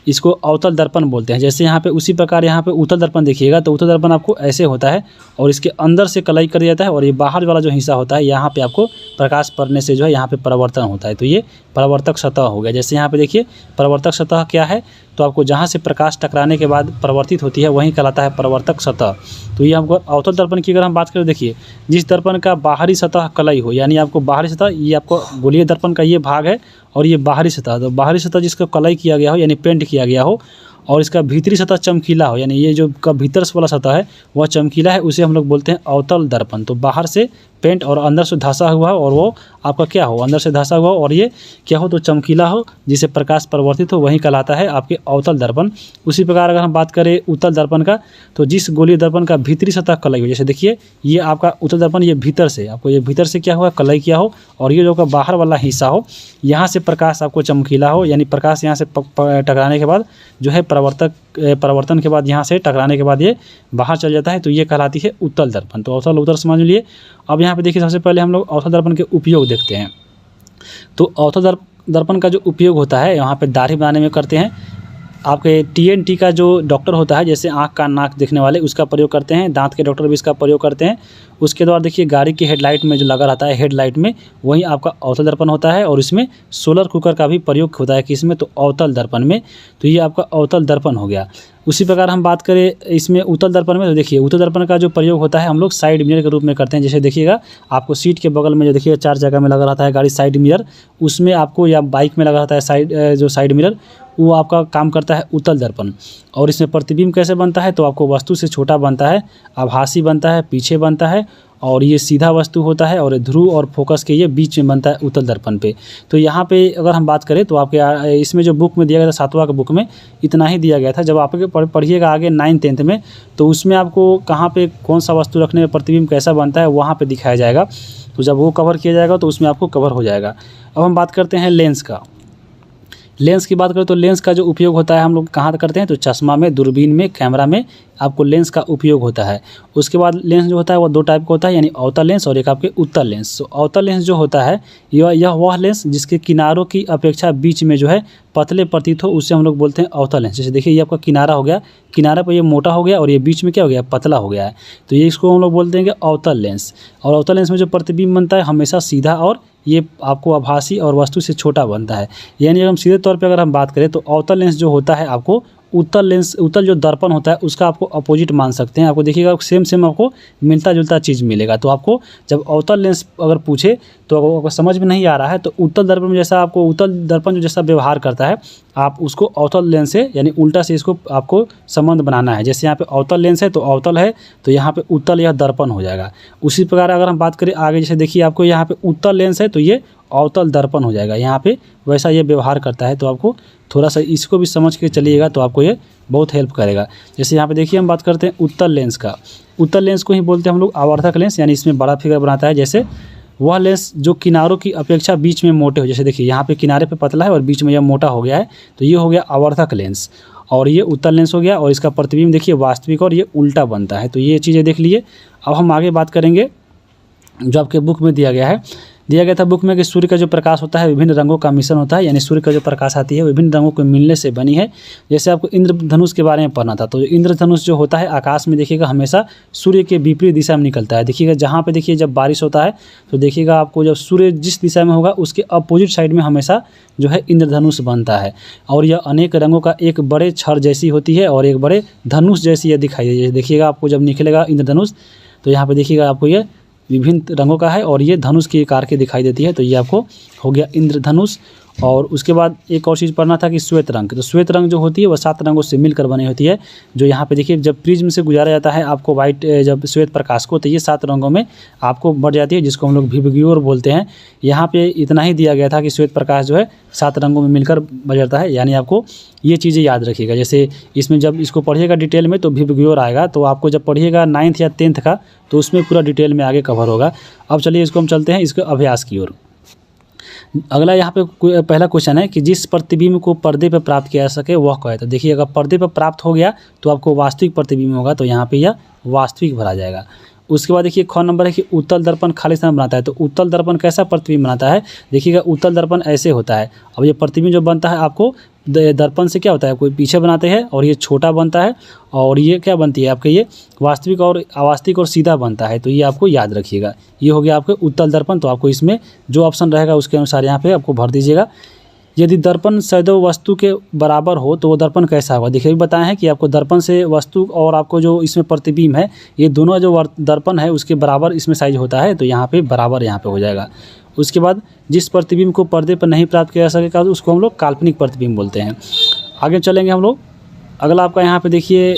इसको अवतल दर्पण बोलते हैं। जैसे यहाँ पे उसी प्रकार यहाँ पे उत्तल दर्पण देखिएगा तो उत्तल दर्पण आपको ऐसे होता है और इसके अंदर से कलई कर दिया जाता है और ये बाहर वाला जो हिस्सा होता है यहाँ पे आपको प्रकाश पड़ने से जो है यहाँ पे परावर्तन होता है, तो ये परावर्तक सतह हो गया। जैसे यहाँ पे देखिए परावर्तक सतह क्या है, तो आपको जहाँ से प्रकाश टकराने के बाद परावर्तित होती है वहीं कहलाता है परावर्तक सतह। तो ये हमको अवतल दर्पण की अगर हम बात करें, देखिए जिस दर्पण का बाहरी सतह कलई हो, यानी आपको बाहरी सतह, ये आपको गोलीय दर्पण का ये भाग है और ये बाहरी सतह, तो बाहरी सतह जिसको कलई किया गया हो यानी पेंट किया गया हो और इसका भीतरी सतह चमकीला हो, यानी ये जो का भीतर से वाला सतह है वह चमकीला है, उसे हम लोग बोलते हैं अवतल दर्पण। तो बाहर से पेंट और अंदर से धंसा हुआ हो और वो आपका क्या हो, अंदर से धंसा हुआ हो और ये क्या हो तो चमकीला हो, जिसे प्रकाश परिवर्तित हो, वही कहलाता है आपके अवतल दर्पण। उसी प्रकार अगर हम बात करें उत्तल दर्पण का, तो जिस गोलीय दर्पण का भीतरी सतह कलई हो, जैसे देखिए ये आपका उत्तल दर्पण ये भीतर से आपको ये भीतर से क्या हुआ कलई किया हो, और ये जो का बाहर वाला हिस्सा हो यहाँ से प्रकाश आपको चमकीला हो, यानी प्रकाश यहाँ से टकराने के बाद जो है परिवर्तन के बाद यहाँ से टकराने के बाद ये बाहर चल जाता है, तो ये कहलाती है उत्तल दर्पण। तो अवतल उत्तर समझ लिए। अब यहाँ पे देखिए सबसे पहले हम लोग अवतल दर्पण के उपयोग देखते हैं। तो अवतल दर्पण का जो उपयोग होता है यहाँ पे दाढ़ी बनाने में करते हैं। आपके टीएनटी का जो डॉक्टर होता है, जैसे आँख कान नाक देखने वाले, उसका प्रयोग करते हैं। दांत के डॉक्टर भी इसका प्रयोग करते हैं। उसके द्वारा देखिए गाड़ी की हेडलाइट में जो लगा रहता है, हेडलाइट में वही आपका अवतल दर्पण होता है, और इसमें सोलर कुकर का भी प्रयोग होता है किसमें तो अवतल दर्पण में। तो ये आपका अवतल दर्पण हो गया। उसी प्रकार हम बात करें इसमें उत्तल दर्पण में, तो देखिए उत्तल दर्पण का जो प्रयोग होता है हम लोग साइड मिरर के रूप में करते हैं। जैसे देखिएगा आपको सीट के बगल में जो देखिए 4 जगह में लगा रहता है गाड़ी साइड मिरर, उसमें आपको या बाइक में लगा रहता है जो साइड मिरर, वो आपका काम करता है उत्तल दर्पण। और इसमें प्रतिबिंब कैसे बनता है तो आपको वस्तु से छोटा बनता है, आभासी बनता है, पीछे बनता है, और ये सीधा वस्तु होता है, और ध्रुव और फोकस के ये बीच में बनता है उत्तल दर्पण पे। तो यहाँ पे अगर हम बात करें तो आपके इसमें जो बुक में दिया गया था 7वां के बुक में इतना ही दिया गया था। जब आप पढ़िएगा आगे 9th 10th में, तो उसमें आपको कहाँ पे कौन सा वस्तु रखने में प्रतिबिंब कैसा बनता है वहाँ पे दिखाया जाएगा। तो जब वो कवर किया जाएगा तो उसमें आपको कवर हो जाएगा। अब हम बात करते हैं लेंस का। लेंस की बात करें तो लेंस का जो उपयोग होता है हम लोग कहाँ करते हैं तो चश्मा में, दूरबीन में, कैमरा में आपको लेंस का उपयोग होता है। उसके बाद लेंस जो होता है वो 2 टाइप का होता है, यानी अवतल लेंस और एक आपके उत्तल लेंस। तो अवतल लेंस जो होता है यह वह लेंस जिसके किनारों की अपेक्षा बीच में जो है पतले प्रतीत हो, उससे हम लोग बोलते हैं अवतल लेंस। जैसे देखिए ये आपका किनारा हो गया, किनारे पर ये मोटा हो गया और ये बीच में क्या हो गया पतला हो गया है, तो ये इसको हम लोग बोलते हैं कि अवतल लेंस। और अवतल लेंस में जो प्रतिबिंब बनता है हमेशा सीधा और ये आपको आभासी और वस्तु से छोटा बनता है। यानी हम सीधे तौर पे अगर हम बात करें तो अवतल लेंस जो होता है आपको उत्तल जो दर्पण होता है उसका आपको अपोजिट मान सकते हैं। आपको देखिएगा सेम आपको मिलता जुलता चीज़ मिलेगा। तो आपको जब अवतल लेंस अगर पूछे तो आपको समझ में नहीं आ रहा है तो उत्तल दर्पण में जैसा आपको उत्तल दर्पण जो जैसा व्यवहार करता है आप उसको अवतल लेंस से यानी उल्टा से इसको आपको संबंध बनाना है। जैसे यहाँ पे अवतल लेंस है तो अवतल है तो यहाँ पे उत्तल यह दर्पण हो जाएगा। उसी प्रकार अगर हम बात करें आगे, जैसे देखिए आपको यहाँ पे उत्तल लेंस है तो ये अवतल दर्पण हो जाएगा, यहाँ पे वैसा ये व्यवहार करता है। तो आपको थोड़ा सा इसको भी समझ के चलिएगा तो आपको ये बहुत हेल्प करेगा। जैसे यहाँ पे देखिए हम बात करते हैं उत्तल लेंस का। उत्तल लेंस को ही बोलते हैं हम लोग आवर्धक लेंस, यानी इसमें बड़ा फिगर बनाता है। जैसे वह लेंस जो किनारों की अपेक्षा बीच में मोटे हो, जैसे देखिए यहाँ पे किनारे पे पतला है और बीच में यह मोटा हो गया है, तो ये हो गया आवर्धक लेंस और ये उत्तल लेंस हो गया। और इसका प्रतिबिंब देखिए वास्तविक और ये उल्टा बनता है। तो ये चीज़ें देख लिए। अब हम आगे बात करेंगे जो आपके बुक में दिया गया था बुक में कि सूर्य का जो प्रकाश होता है विभिन्न रंगों का मिश्रण होता है, यानी सूर्य का जो प्रकाश आती है विभिन्न रंगों के मिलने से बनी है। जैसे आपको इंद्रधनुष के बारे में पढ़ना था, तो इंद्रधनुष जो होता है आकाश में देखिएगा हमेशा सूर्य के विपरीत दिशा में निकलता है। देखिएगा जहाँ पे देखिए जब बारिश होता है तो देखिएगा आपको जब सूर्य जिस दिशा में होगा उसके अपोजिट साइड में हमेशा जो है इंद्रधनुष बनता है। और यह अनेक रंगों का एक बड़े छड़ जैसी होती है और एक बड़े धनुष जैसी यह दिखाई देती है। देखिएगा आपको जब निकलेगा इंद्रधनुष तो यहाँ पे देखिएगा आपको ये विभिन्न रंगों का है और ये धनुष के आकार की दिखाई देती है। तो ये आपको हो गया इंद्रधनुष। और उसके बाद एक और चीज़ पढ़ना था कि श्वेत रंग। तो श्वेत रंग जो होती है वह 7 रंगों से मिलकर बनी होती है। जो यहाँ पे देखिए जब प्रिज्म से गुजारा जाता है आपको वाइट जब श्वेत प्रकाश को, तो ये 7 रंगों में आपको बढ़ जाती है, जिसको हम लोग विबग्योर बोलते हैं। यहाँ पे इतना ही दिया गया था कि श्वेत प्रकाश जो है 7 रंगों में मिलकर बढ़ जाता है। यानी आपको ये चीज़ें याद रखिएगा। जैसे इसमें जब इसको पढ़िएगा डिटेल में तो विबग्योर आएगा, तो आपको जब पढ़िएगा 9th या 10th का तो उसमें पूरा डिटेल में आगे कवर होगा। अब चलिए इसको हम चलते हैं इसके अभ्यास की ओर। अगला यहाँ पे पहला क्वेश्चन है कि जिस प्रतिबिंब को पर्दे पर प्राप्त किया जा सके वह कहे। तो देखिए अगर पर्दे पर प्राप्त हो गया तो आपको वास्तविक प्रतिबिंब होगा, तो यहाँ पे यह वास्तविक भरा जाएगा। उसके बाद देखिए ख नंबर है कि उत्तल दर्पण खाली स्थान बनाता है। तो उत्तल दर्पण कैसा प्रतिबिंब बनाता है, देखिएगा उत्तल दर्पण ऐसे होता है। अब ये प्रतिबिंब जो बनता है आपको दर्पण से क्या होता है, कोई पीछे बनाते हैं और ये छोटा बनता है और ये क्या बनती है आपके ये वास्तविक और अवास्तविक और सीधा बनता है। तो ये आपको याद रखिएगा। ये हो गया आपके उत्तल दर्पण। तो आपको इसमें जो ऑप्शन रहेगा उसके अनुसार यहाँ पे आपको भर दीजिएगा। यदि दर्पण सदैव वस्तु के बराबर हो तो वो दर्पण कैसा होगा। देखिए बताएं हैं कि आपको दर्पण से वस्तु और आपको जो इसमें प्रतिबिंब है ये दोनों जो दर्पण है उसके बराबर इसमें साइज होता है, तो यहाँ पे बराबर यहाँ पे हो जाएगा। उसके बाद जिस प्रतिबिंब को पर्दे पर नहीं प्राप्त किया जा सकेगा उसको हम लोग काल्पनिक प्रतिबिंब बोलते हैं। आगे चलेंगे हम लोग। अगला आपका यहाँ पे देखिए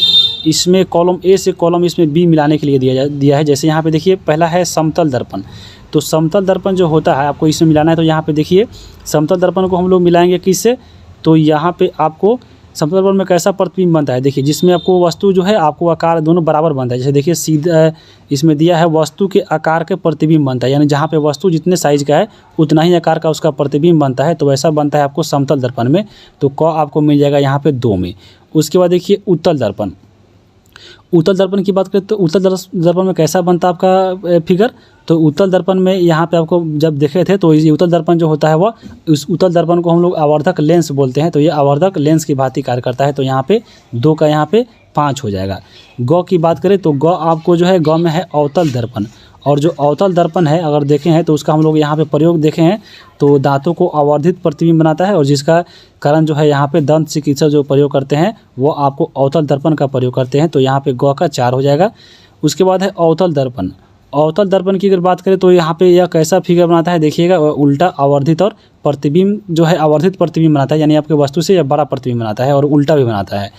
इसमें कॉलम ए से कॉलम इसमें बी मिलाने के लिए दिया है। जैसे यहाँ पे देखिए पहला है समतल दर्पण। तो समतल दर्पण जो होता है आपको इसमें मिलाना है। तो यहाँ पे देखिए समतल दर्पण को हम लोग मिलाएंगे किससे, तो यहाँ पे आपको समतल दर्पण में कैसा प्रतिबिंब बनता है, देखिए जिसमें आपको वस्तु जो है आपको आकार दोनों बराबर बनता है। जैसे देखिए सीधा इसमें दिया है वस्तु के आकार के प्रतिबिंब बनता है, यानी जहाँ पे वस्तु जितने साइज का है उतना ही आकार का उसका प्रतिबिंब बनता है। तो वैसा बनता है आपको समतल दर्पण में। तो क आपको मिल जाएगा यहाँ पे 2 में। उसके बाद देखिए उत्तल दर्पण। उत्तल दर्पण की बात करें तो उत्तल दर्पण में कैसा बनता है आपका फिगर, तो उत्तल दर्पण में यहाँ पे आपको जब देखे थे तो ये उत्तल दर्पण जो होता है वह उस उत्तल दर्पण को हम लोग आवर्धक लेंस बोलते हैं। तो ये आवर्धक लेंस की भांति कार्य करता है। तो यहाँ पे 2 का यहाँ पे 5 हो जाएगा। ग की बात करें तो ग आपको जो है ग में है अवतल दर्पण। और जो अवतल दर्पण है अगर देखें हैं तो उसका हम लोग यहाँ पे प्रयोग देखे हैं तो दांतों को आवर्धित प्रतिबिंब बनाता है, और जिसका कारण जो है यहाँ पे दंत चिकित्सक जो प्रयोग करते हैं वो आपको अवतल दर्पण का प्रयोग करते हैं। तो यहाँ पे ग का 4 हो जाएगा। उसके बाद है अवतल दर्पण। अवतल दर्पण की अगर बात करें तो यहाँ पे यह कैसा फिगर बनाता है, देखिएगा उल्टा आवर्धित और प्रतिबिंब जो है आवर्धित प्रतिबिंब बनाता है, यानी आपके वस्तु से यह बड़ा प्रतिबिंब बनाता है और उल्टा भी बनाता है।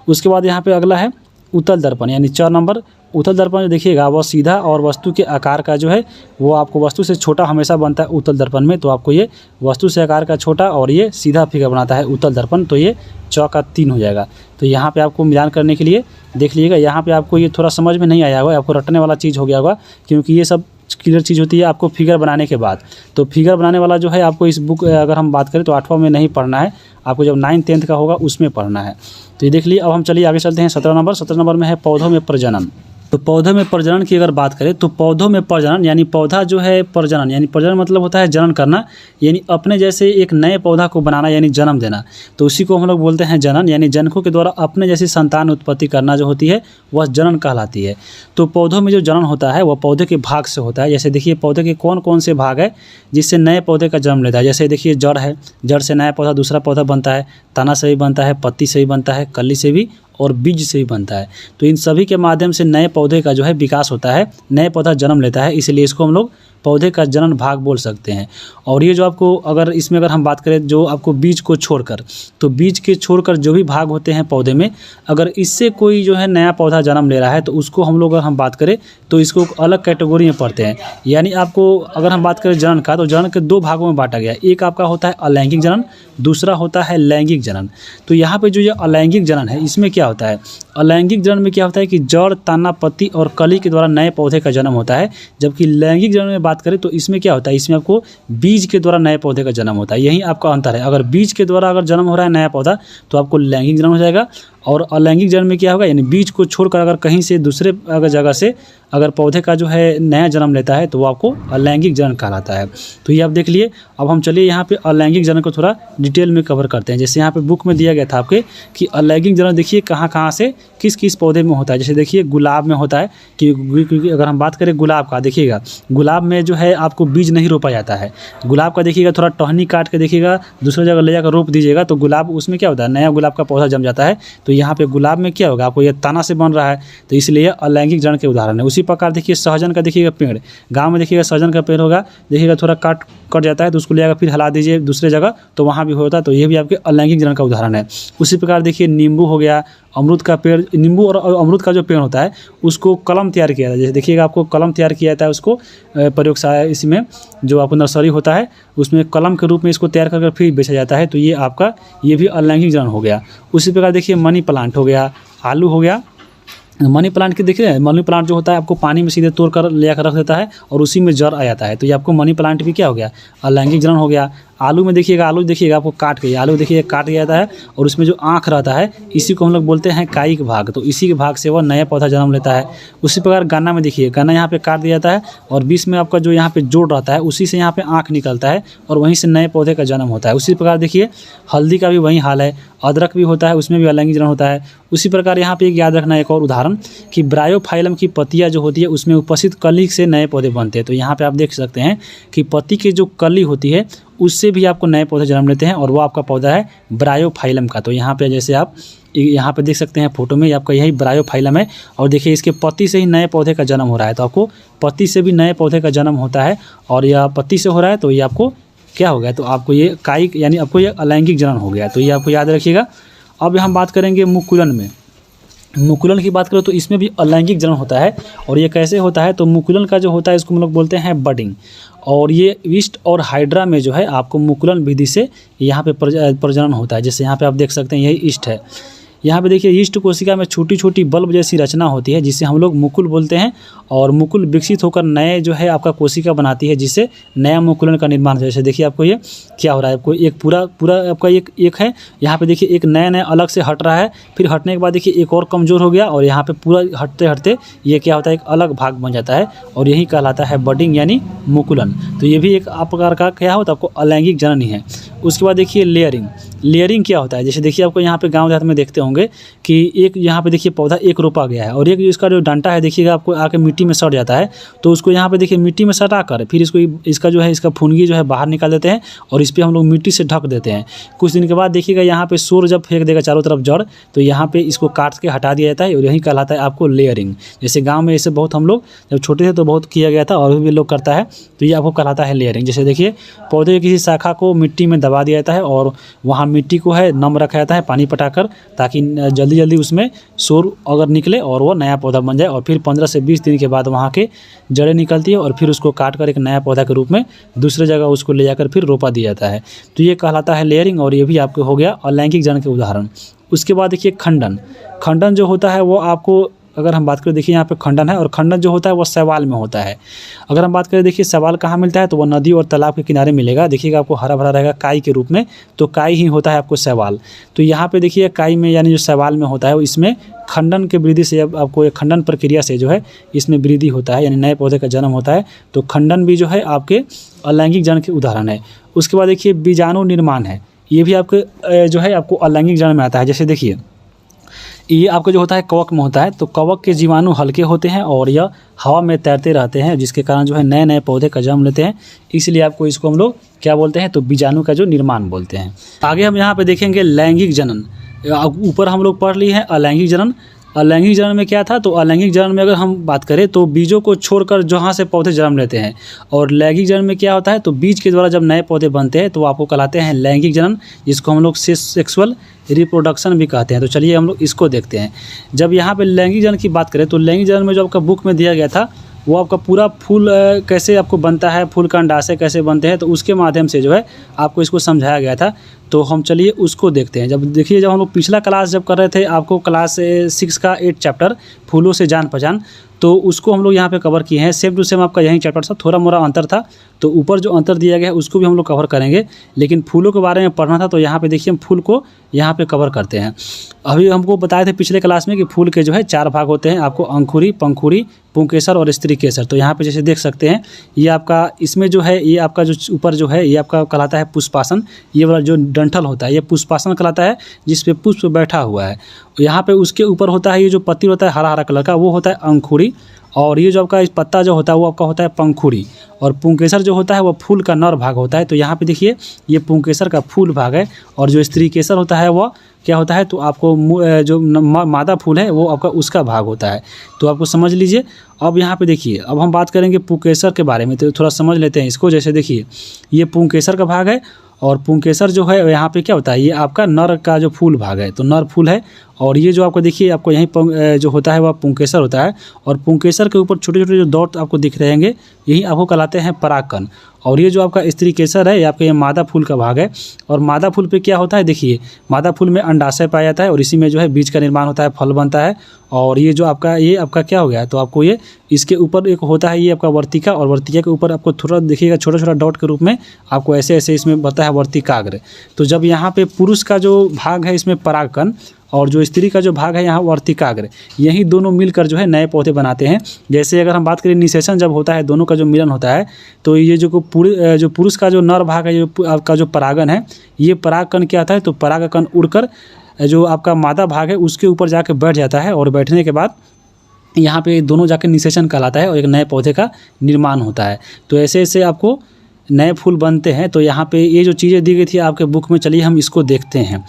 उसके बाद यहाँ पे अगला है उत्तल दर्पण, यानी 4 नंबर। उत्तल दर्पण जो देखिएगा वह सीधा और वस्तु के आकार का जो है वो आपको वस्तु से छोटा हमेशा बनता है उत्तल दर्पण में। तो आपको ये वस्तु से आकार का छोटा और ये सीधा फिगर बनाता है उत्तल दर्पण। तो ये 4 का 3 हो जाएगा। तो यहाँ पे आपको मिलान करने के लिए देख लीजिएगा, यहाँ पे आपको ये थोड़ा समझ में नहीं आया होगा, आपको रटने वाला चीज़ हो गया होगा, क्योंकि ये सब क्लियर चीज़ होती है आपको फिगर बनाने के बाद। तो फिगर बनाने वाला जो है आपको इस बुक अगर हम बात करें तो 8वां में नहीं पढ़ना है, आपको जब 9th 10th का होगा उसमें पढ़ना है। तो ये देख लीजिए। अब हम चलिए आगे चलते हैं 17 नंबर। 17 नंबर में है पौधों में प्रजनन। तो पौधों में प्रजनन की अगर बात करें तो पौधों में प्रजनन यानी पौधा जो है प्रजनन, यानी प्रजनन मतलब होता है जनन करना, यानी अपने जैसे एक नए पौधा को बनाना यानी जन्म देना। तो उसी को हम लोग बोलते हैं जनन, यानी जनकों के द्वारा अपने जैसी संतान उत्पत्ति करना जो होती है वह जनन कहलाती है। तो पौधों में जो जनन होता है वह पौधे के भाग से होता है। जैसे देखिए पौधे के कौन कौन से भाग है जिससे नए पौधे का जन्म लेता है। जैसे देखिए जड़ है, जड़ से नया पौधा दूसरा पौधा बनता है, तना से भी बनता है, पत्ती से भी बनता है, कली से भी और बीज से भी बनता है। तो इन सभी के माध्यम से नए पौधे का जो है विकास होता है, नए पौधा जन्म लेता है, इसलिए इसको हम लोग पौधे का जनन भाग बोल सकते हैं। और ये जो आपको अगर इसमें अगर हम बात करें जो आपको बीज को छोड़कर, तो बीज के छोड़कर जो भी भाग होते हैं पौधे में, अगर इससे कोई जो है नया पौधा जन्म ले रहा है तो उसको हम लोग अगर हम बात करें तो इसको अलग कैटेगरी में पढ़ते हैं। यानी आपको अगर हम बात करें जनन का तो जनन के 2 भागों में बांटा गया है। एक आपका होता है अलैंगिक जनन, दूसरा होता है लैंगिक जनन। तो यहाँ पे जो ये अलैंगिक जनन है इसमें क्या होता है, अलैंगिक जनन में क्या होता है कि जड़, तना, पत्ती और कली के द्वारा नए पौधे का जन्म होता है। जबकि लैंगिक जनन में बात करें तो इसमें क्या होता है, इसमें आपको बीज के द्वारा नए पौधे का जन्म होता है। यही आपका अंतर है। अगर बीज के द्वारा अगर जन्म हो रहा है नया पौधा तो आपको लैंगिक जनन हो जाएगा, और अलैंगिक जनन में क्या होगा, यानी बीज को छोड़कर अगर कहीं से दूसरे अगर जगह से अगर पौधे का जो है नया जन्म लेता है तो वो आपको अलैंगिक जनन कहलाता है। तो ये आप देख लिए। अब हम चलिए यहाँ पे अलैंगिक जनन को थोड़ा डिटेल में कवर करते हैं। जैसे यहाँ पे बुक में दिया गया था आपके कि अलैंगिक जनन देखिए कहाँ कहाँ से किस किस पौधे में होता है। जैसे देखिए गुलाब में होता है क्योंकि अगर हम बात करें गुलाब का, देखिएगा गुलाब में जो है आपको बीज नहीं रोपा जाता है। गुलाब का देखिएगा थोड़ा टहनी काट के देखिएगा दूसरी जगह ले जाकर रोप दीजिएगा तो गुलाब उसमें क्या होता है, नया गुलाब का पौधा जम जाता है। तो यहाँ पे गुलाब में क्या होगा, आपको ये तना से बन रहा है, तो इसलिए अलैंगिक जनन के उदाहरण है। उसी प्रकार देखिए सहजन का देखिएगा पेड़, गांव में देखिएगा सहजन का पेड़ होगा, देखिएगा थोड़ा कट जाता है तो उसको ले जाकर फिर हिला दीजिए दूसरे जगह तो वहाँ भी होता है। तो ये भी आपके अलैंगिक जनन का उदाहरण है। उसी प्रकार देखिए नींबू हो गया, अमरूद का पेड़, नींबू और अमरूद का जो पेड़ होता है उसको कलम तैयार किया जाता है। जैसे देखिएगा आपको कलम तैयार किया जाता है, उसको प्रयोगशाला इसमें जो आपको नर्सरी होता है उसमें कलम के रूप में इसको तैयार करके फिर बेचा जाता है। तो ये आपका ये भी अलैंगिक जनन हो गया। उसी प्रकार देखिए मनी प्लांट हो गया, आलू हो गया। मनी प्लांट के देखिए मनी प्लांट जो होता है आपको पानी में सीधे तोड़ कर ले आकर रख देता है और उसी में जड़ आ जाता है। तो ये आपको मनी प्लांट भी क्या हो गया, अलैंगिक जनन हो गया। आलू में देखिएगा, आलू देखिएगा आपको काट के, आलू देखिए काट दिया जाता है और उसमें जो आँख रहता है इसी को हम लोग बोलते हैं कायिक भाग। तो इसी के भाग से वह नया पौधा जन्म लेता है। उसी प्रकार गन्ना में देखिए, गन्ना यहाँ पे काट दिया जाता है और बीच में आपका जो यहाँ पे जोड़ रहता है उसी से यहाँ पे आँख निकलता है और वहीं से नए पौधे का जन्म होता है। उसी प्रकार देखिए हल्दी का भी वही हाल है, अदरक भी होता है उसमें भी अलैंगिक जनन होता है। उसी प्रकार यहाँ पे एक याद रखना एक और उदाहरण कि ब्रायोफाइलम की पत्तियाँ जो होती है उसमें उपस्थित कली से नए पौधे बनते हैं। तो यहाँ पे आप देख सकते हैं कि पत्ती की जो कली होती है उससे भी आपको नए पौधे जन्म लेते हैं और वो आपका पौधा है ब्रायोफाइलम का। तो यहाँ पे जैसे आप यहाँ पे देख सकते हैं फोटो में आपका यही ब्रायोफाइलम है और देखिए इसके पत्ती से ही नए पौधे का जन्म हो रहा है। तो आपको पत्ती से भी नए पौधे का जन्म होता है और यह पत्ती से हो रहा है तो ये आपको क्या हो गया, तो आपको ये कायिक यानी आपको ये अलैंगिक जनन हो गया। तो ये आपको याद रखिएगा। अब हम बात करेंगे मुकुलन में। मुकुलन की बात करें तो इसमें भी अलैंगिक जनन होता है। और ये कैसे होता है, तो मुकुलन का जो होता है इसको हम लोग बोलते हैं बडिंग। और ये ईस्ट और हाइड्रा में जो है आपको मुकुलन विधि से यहाँ पे प्रजनन होता है। जैसे यहाँ पे आप देख सकते हैं यही ईस्ट है। यहाँ पे देखिए ईस्ट कोशिका में छोटी छोटी बल्ब जैसी रचना होती है जिसे हम लोग मुकुल बोलते हैं। और मुकुल विकसित होकर नए जो है आपका कोशिका बनाती है जिससे नया मुकुलन का निर्माण होता है। जैसे देखिए आपको ये क्या हो रहा है, आपको एक पूरा आपका एक है, यहाँ पे देखिए एक नया अलग से हट रहा है, फिर हटने के बाद देखिए एक और कमज़ोर हो गया और यहाँ पे पूरा हटते हटते ये क्या होता है, एक अलग भाग बन जाता है और यही कहलाता है बडिंग यानी मुकुलन। तो ये भी एक प्रकार का क्या होता है, आपको अलैंगिक जनन ही है। उसके बाद देखिए लेयरिंग। लेयरिंग क्या होता है, जैसे देखिए आपको यहाँ पे गाँव देहात में देखते होंगे कि एक यहाँ पे देखिए पौधा एक रोपा गया है और एक इसका जो डंटा है देखिएगा आपको आके मिट्टी में सड़ जाता है। तो उसको यहाँ पे देखिए मिट्टी में सटा कर फिर इसका जो है इसका फुनगी जो है बाहर निकाल देते हैं और इस पर हम लोग मिट्टी से ढक देते हैं। कुछ दिन के बाद देखिएगा यहाँ पे सूर्य जब फेंक देगा चारों तरफ जड़, तो यहाँ पे इसको काट के हटा दिया जाता है और यही कहलाता है आपको लेयरिंग। जैसे गाँव में ऐसे बहुत हम लोग जब छोटे थे तो बहुत किया गया था और भी लोग करता है, तो ये आपको कहलाता है लेयरिंग। जैसे देखिए पौधे की किसी शाखा को मिट्टी में दबा दिया जाता है और वहाँ मिट्टी को है नम रखा जाता है पानी पटाकर, ताकि जल्दी जल्दी उसमें सौर अगर निकले और वो नया पौधा बन जाए। और फिर 15 से 20 दिन के बाद वहाँ के जड़ें निकलती है और फिर उसको काट कर एक नया पौधा के रूप में दूसरे जगह उसको ले जाकर फिर रोपा दिया जाता है। तो ये कहलाता है लेयरिंग और ये भी आपको हो गया अलैंगिक जनन के उदाहरण। उसके बाद देखिए खंडन। खंडन जो होता है वो आपको अगर हम बात करें, देखिए यहाँ पे खंडन है और खंडन जो होता है वो शैवाल में होता है। अगर हम बात करें देखिए शैवाल कहाँ मिलता है, तो वो नदी और तालाब के किनारे मिलेगा। देखिएगा आपको हरा भरा रहेगा काई के रूप में, तो काई ही होता है आपको शैवाल। तो यहाँ पे देखिए काई में यानी जो शैवाल में होता है इसमें खंडन के वृद्धि से आपको एक खंडन प्रक्रिया से जो है इसमें वृद्धि होता है यानी नए पौधे का जन्म होता है। तो खंडन भी जो है आपके अलैंगिक जनन के उदाहरण है। उसके बाद देखिए बीजाणु निर्माण है, ये भी आपके जो है आपको अलैंगिक जनन में आता है। जैसे देखिए ये आपका जो होता है कवक में होता है, तो कवक के जीवाणु हल्के होते हैं और यह हवा में तैरते रहते हैं जिसके कारण जो है नए नए पौधे का जन्म लेते हैं। इसलिए आपको इसको हम लोग क्या बोलते हैं, तो बीजाणु का जो निर्माण बोलते हैं। आगे हम यहाँ पे देखेंगे लैंगिक जनन। ऊपर हम लोग पढ़ लिए हैं अलैंगिक जनन। अलैंगिक जनन में क्या था, तो अलैंगिक जनन में अगर हम बात करें तो बीजों को छोड़कर जहाँ से पौधे जन्म लेते हैं। और लैंगिक जनन में क्या होता है, तो बीज के द्वारा जब नए पौधे बनते हैं तो आपको कहलाते हैं लैंगिक जनन, जिसको हम लोग सेक्सुअल रिप्रोडक्शन भी कहते हैं। तो चलिए हम लोग इसको देखते हैं। जब यहाँ पे लैंगिक जनन की बात करें तो लैंगिक जनन में जो आपका बुक में दिया गया था वो आपका पूरा फूल कैसे आपको बनता है, फूल का अंडाशय कैसे बनते हैं, तो उसके माध्यम से जो है आपको इसको समझाया गया था। तो हम चलिए उसको देखते हैं। जब देखिए जब हम लोग पिछला क्लास जब कर रहे थे आपको क्लास 6 का 8 चैप्टर फूलों से जान पहचान, तो उसको हम लोग यहाँ पे कवर किए हैं। सेम टू सेम आपका यही चैप्टर था, थोड़ा मोड़ा अंतर था। तो ऊपर जो अंतर दिया गया है उसको भी हम लोग कवर करेंगे, लेकिन फूलों के बारे में पढ़ना था तो यहाँ पे देखिए हम फूल को यहाँ पे कवर करते हैं। अभी हमको बताए थे पिछले क्लास में कि फूल के जो है 4 भाग होते हैं, आपको अंकुरी, पंखुड़ी, पुंकेसर और स्त्री केसर। तो यहाँ पे जैसे देख सकते हैं ये आपका इसमें जो है ये आपका जो ऊपर जो है ये आपका कहलाता है पुष्पासन। ये वाला जो डंठल होता है ये पुष्पासन कहलाता है, जिस पे पुष्प बैठा हुआ है। यहाँ पे उसके ऊपर होता है ये जो पत्ती होता है हरा हरा कलर का, वो होता है अंकुरी। और ये जो आपका इस पत्ता जो होता है वो आपका होता है पंखुड़ी। और पुंकेसर जो होता है वो फूल का नर भाग होता है। तो यहाँ पे देखिए ये पुंकेसर का फूल भाग है। और जो स्त्री केसर होता है वो क्या होता है, तो आपको जो मादा फूल है वो आपका उसका भाग होता है। तो आपको समझ लीजिए। अब यहाँ पे देखिए अब हम बात करेंगे पुंकेसर के बारे में, तो थोड़ा समझ लेते हैं इसको। जैसे देखिए ये पुंकेसर का भाग है और पुंकेसर जो है यहाँ पे क्या होता है, ये आपका नर का जो फूल भाग है, तो नर फूल है। और ये जो आपको देखिए आपको यहीं जो होता है वह पुंकेसर होता है। और पुंकेसर के ऊपर छोटे छोटे जो डॉट आपको दिख रहेंगे यही आपको कहलाते हैं परागकण। और ये जो आपका स्त्री केसर है ये आपका ये मादा फूल का भाग है। और मादा फूल पे क्या होता है, देखिए मादा फूल में अंडाशय पाया जाता है और इसी में जो है बीज का निर्माण होता है, फल बनता है। और ये जो आपका क्या हो गया, तो आपको ये इसके ऊपर एक होता है ये आपका वर्तिका, और वर्तिका के ऊपर आपको थोड़ा देखिएगा छोटा छोटा डॉट के रूप में आपको ऐसे ऐसे इसमें बनता है वर्तिकाग्र। तो जब यहाँ पे पुरुष का जो भाग है इसमें परागकण और जो स्त्री का जो भाग है यहाँ वर्तिकाग्र, यही दोनों मिलकर जो है नए पौधे बनाते हैं। जैसे अगर हम बात करें निषेचन जब होता है, दोनों का जो मिलन होता है, तो ये जो पुरुष का जो नर भाग है जो आपका जो परागन है, ये परागकण क्या आता है, तो परागकण उड़कर जो आपका मादा भाग है उसके ऊपर जाके बैठ जाता है। और बैठने के बाद यहाँ पे दोनों जाके निषेचन कहलाता है और एक नए पौधे का निर्माण होता है। तो ऐसे ऐसे आपको नए फूल बनते हैं। तो यहाँ पे ये जो चीज़ें दी गई थी आपके बुक में, चलिए हम इसको देखते हैं।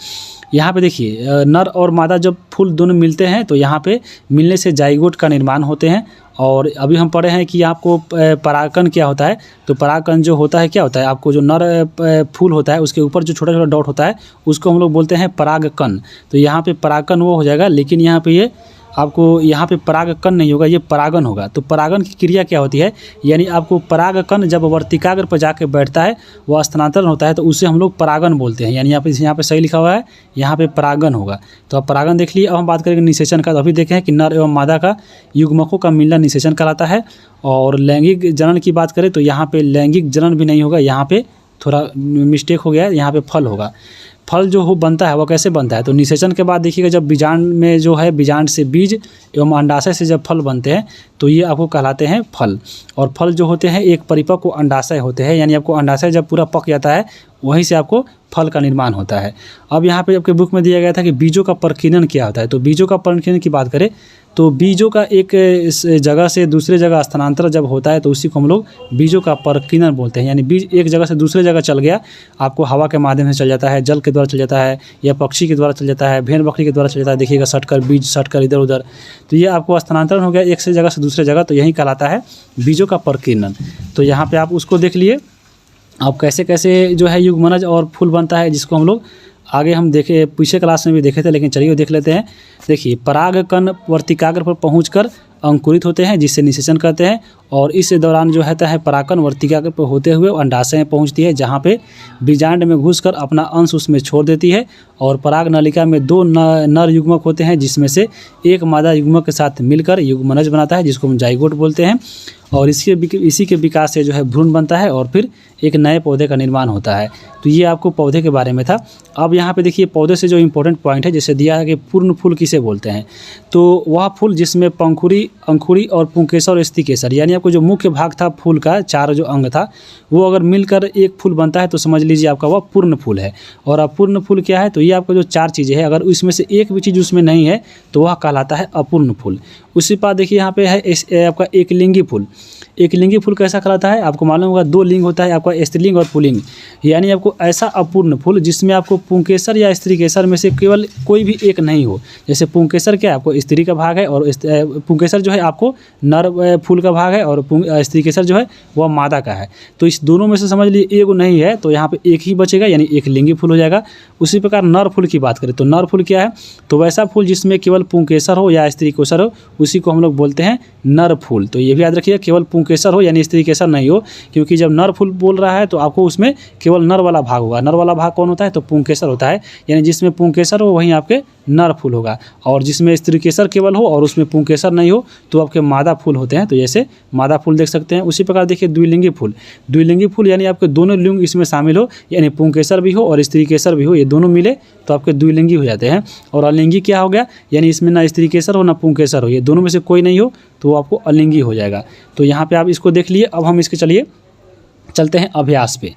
यहाँ पे देखिए नर और मादा जब फूल दोनों मिलते हैं तो यहाँ पे मिलने से जाइगोट का निर्माण होते हैं। और अभी हम पढ़े हैं कि आपको परागकण क्या होता है। तो परागकण जो होता है क्या होता है, आपको जो नर फूल होता है उसके ऊपर जो छोटा छोटा डॉट होता है उसको हम लोग बोलते हैं परागकण। तो यहाँ पे परागकण वो हो जाएगा, लेकिन यहाँ पे ये आपको यहाँ पे परागकण नहीं होगा, ये परागन होगा। तो परागन की क्रिया क्या होती है, यानी आपको परागकण जब वर्तिकाग्र पर जाके बैठता है, वह स्थानांतरण होता है, तो उसे हम लोग परागन बोलते हैं। यानी यहाँ पे सही लिखा हुआ है, यहाँ पे परागन होगा। तो अब परागन देख लिए। अब हम बात करेंगे निषेचन का। तो अभी देखें कि नर एवं मादा का युग्मकों का मिलना निषेचन कहलाता है। और लैंगिक जनन की बात करें तो यहाँ पे लैंगिक जनन भी नहीं होगा, यहाँ पे थोड़ा मिस्टेक हो गया है, यहाँ पे फल होगा। फल जो हो बनता है वह कैसे बनता है, तो निषेचन के बाद देखिएगा जब बीजांड में जो है, बीजांड से बीज एवं अंडाशय से जब फल बनते हैं तो ये आपको कहलाते हैं फल। और फल जो होते हैं एक परिपक्व अंडाशय होते हैं, यानी आपको अंडाशय जब पूरा पक जाता है वहीं से आपको फल का निर्माण होता है। अब यहाँ पे आपके बुक में दिया गया था कि बीजों का प्रकीर्णन क्या होता है। तो बीजों का प्रकीर्णन की बात करें तो बीजों का एक जगह से दूसरे जगह स्थानांतरण जब होता है तो उसी को हम लोग बीजों का प्रकीर्णन बोलते हैं। यानी बीज एक जगह से दूसरे जगह चल गया, आपको हवा के माध्यम से चल जाता है, जल के द्वारा चल जाता है, या पक्षी के द्वारा चल जाता है, भेड़ बकरी के द्वारा चल जाता है, देखिएगा सटकर बीज सटकर इधर उधर, तो ये आपको स्थानांतरण हो गया एक से जगह से दूसरे जगह, तो यही कहलाता है बीजों का प्रकीर्णन। तो यहाँ पर आप उसको देख लिए। अब कैसे कैसे जो है युग्मनज और फूल बनता है, जिसको हम लोग आगे हम देखे, पीछे क्लास में भी देखे थे, लेकिन चलिए देख लेते हैं। देखिए परागकण वर्तिकाग्र पर पहुंचकर अंकुरित होते हैं, जिससे निषेचन कहते हैं। और इस दौरान जो है परागकण वर्तिकाग्र पर होते हुए अंडाशय में पहुंचती है, जहां पे बीजांड में घुसकर अपना अंश उसमें छोड़ देती है। और पराग नलिका में दो नर युग्मक होते हैं, जिसमें से एक मादा युग्मक के साथ मिलकर युग्मनज बनाता है, जिसको हम जाइगोट बोलते हैं। और इसी के विकास से जो है भ्रूण बनता है और फिर एक नए पौधे का निर्माण होता है। तो ये आपको पौधे के बारे में था। अब यहाँ पे देखिए पौधे से जो इम्पोर्टेंट पॉइंट है, जैसे दिया है कि पूर्ण फूल किसे बोलते हैं, तो वह फूल जिसमें पंखुड़ी, अंकुरी और पुंकेसर और स्थिकेसर, यानी आपको जो मुख्य भाग था फूल का, चार जो अंग था, वो अगर मिलकर एक फूल बनता है तो समझ लीजिए आपका वह पूर्ण फूल है। और अपूर्ण फूल क्या है, तो ये आपका जो चार चीज़ें हैं, अगर इसमें से एक भी चीज़ उसमें नहीं है तो वह कहलाता है अपूर्ण फूल। उसी बात देखिए यहाँ पे है आपका एक लिंगी फूल। एक लिंगी फूल कैसा कहलाता है, आपको मालूम होगा दो लिंग होता है आपका, स्त्रीलिंग और पुल्लिंग। यानी आपको ऐसा अपूर्ण फूल जिसमें आपको पुंकेसर या स्त्रीकेसर में से केवल कोई भी एक नहीं हो। जैसे पुंकेसर क्या है, आपको स्त्री का भाग है, और पुंकेसर जो है आपको नर फूल का भाग है, और स्त्रीकेसर जो है वह मादा का है। तो इस दोनों में से समझ लीजिए एक नहीं है, तो यहाँ पे एक ही बचेगा, यानी एक लिंगी फूल हो जाएगा। उसी प्रकार नर फूल की बात करें तो नर फूल क्या है, तो वैसा फूल जिसमें केवल पुंकेसर हो या स्त्रीकेसर हो, उसी को हम लोग बोलते हैं नर फूल। तो ये भी याद रखिए, केवल पुंकेसर हो यानी स्त्रीकेसर नहीं हो, क्योंकि जब नर फूल बोल रहा है तो आपको उसमें केवल नर वाला भाग होगा। नर वाला भाग कौन होता है, तो पुंकेसर होता है। यानी जिसमें पुंकेसर हो वहीं आपके नर फूल होगा, और जिसमें स्त्रीकेसर केवल हो और उसमें पुंकेसर नहीं हो तो आपके मादा फूल होते हैं। तो जैसे मादा फूल देख सकते हैं। उसी प्रकार देखिए द्विलिंगी फूल। द्विलिंगी फूल यानी आपके दोनों लिंग इसमें शामिल हो, यानी पुंकेसर भी हो और स्त्रीकेसर भी हो, ये दोनों मिले तो आपके द्विलिंगी हो जाते हैं। और अलिंगी क्या हो गया, यानी इसमें ना स्त्रीकेसर हो ना पुंकेसर हो, ये दोनों में से कोई नहीं हो तो वो आपको अलिंगी हो जाएगा। तो यहाँ पे आप इसको देख लिए। अब हम इसके चलते हैं अभ्यास पे।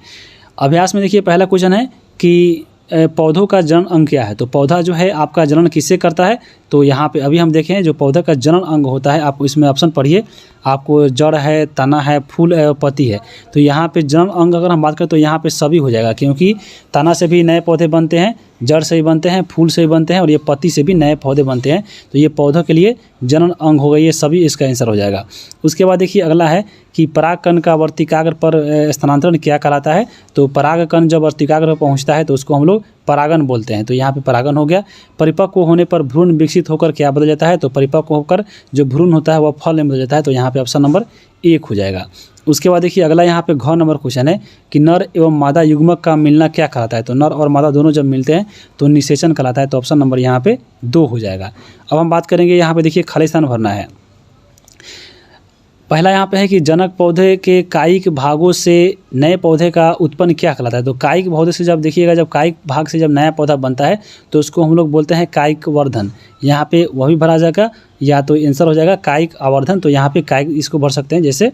अभ्यास में देखिए पहला क्वेश्चन है कि पौधों का जनन अंग क्या है। तो पौधा जो है आपका जनन किससे करता है, तो यहाँ पे अभी हम देखें जो पौधा का जनन अंग होता है, आप इसमें ऑप्शन पढ़िए। आपको जड़ है, तना है, फूल है, पत्ती है। तो यहाँ पे जनन अंग अगर हम बात करें तो यहाँ पे सभी हो जाएगा, क्योंकि तना से भी नए पौधे बनते हैं, जड़ से भी बनते हैं, फूल से भी बनते हैं, और ये पत्ती से भी नए पौधे बनते हैं। तो ये पौधों के लिए जनन अंग होगा, ये सभी इसका आंसर हो जाएगा। उसके बाद देखिए अगला है कि परागकण का वर्तिकाग्र पर स्थानांतरण क्या कहलाता है। तो परागकण जब वर्तिकाग्र पर पहुँचता है तो उसको हम लोग परागन बोलते हैं। तो यहाँ पे परागन हो गया। परिपक्व होने पर भ्रूण विकसित होकर क्या बदल जाता है, तो परिपक्व होकर जो भ्रूण होता है वह फल में बदल जाता है। तो यहाँ पे ऑप्शन नंबर 1 हो जाएगा। उसके बाद देखिए अगला यहाँ पे घ नंबर क्वेश्चन है कि नर एवं मादा युग्मक का मिलना क्या कहलाता है। तो नर और मादा दोनों जब मिलते हैं तो निषेचन कहलाता है। तो ऑप्शन नंबर यहाँ पे 2 हो जाएगा। अब हम बात करेंगे यहाँ पे देखिए खाली स्थान भरना है। पहला यहाँ पे है कि जनक पौधे के कायिक भागों से नए पौधे का उत्पन्न क्या कहलाता है। तो कायिक पौधे से जब देखिएगा, जब कायिक भाग से जब नया पौधा बनता है तो उसको हम लोग बोलते हैं कायिक वर्धन। यहाँ पे वह भी भरा जाएगा, या तो आंसर हो जाएगा कायिक आवर्धन। तो यहाँ पे कायिक इसको भर सकते हैं। जैसे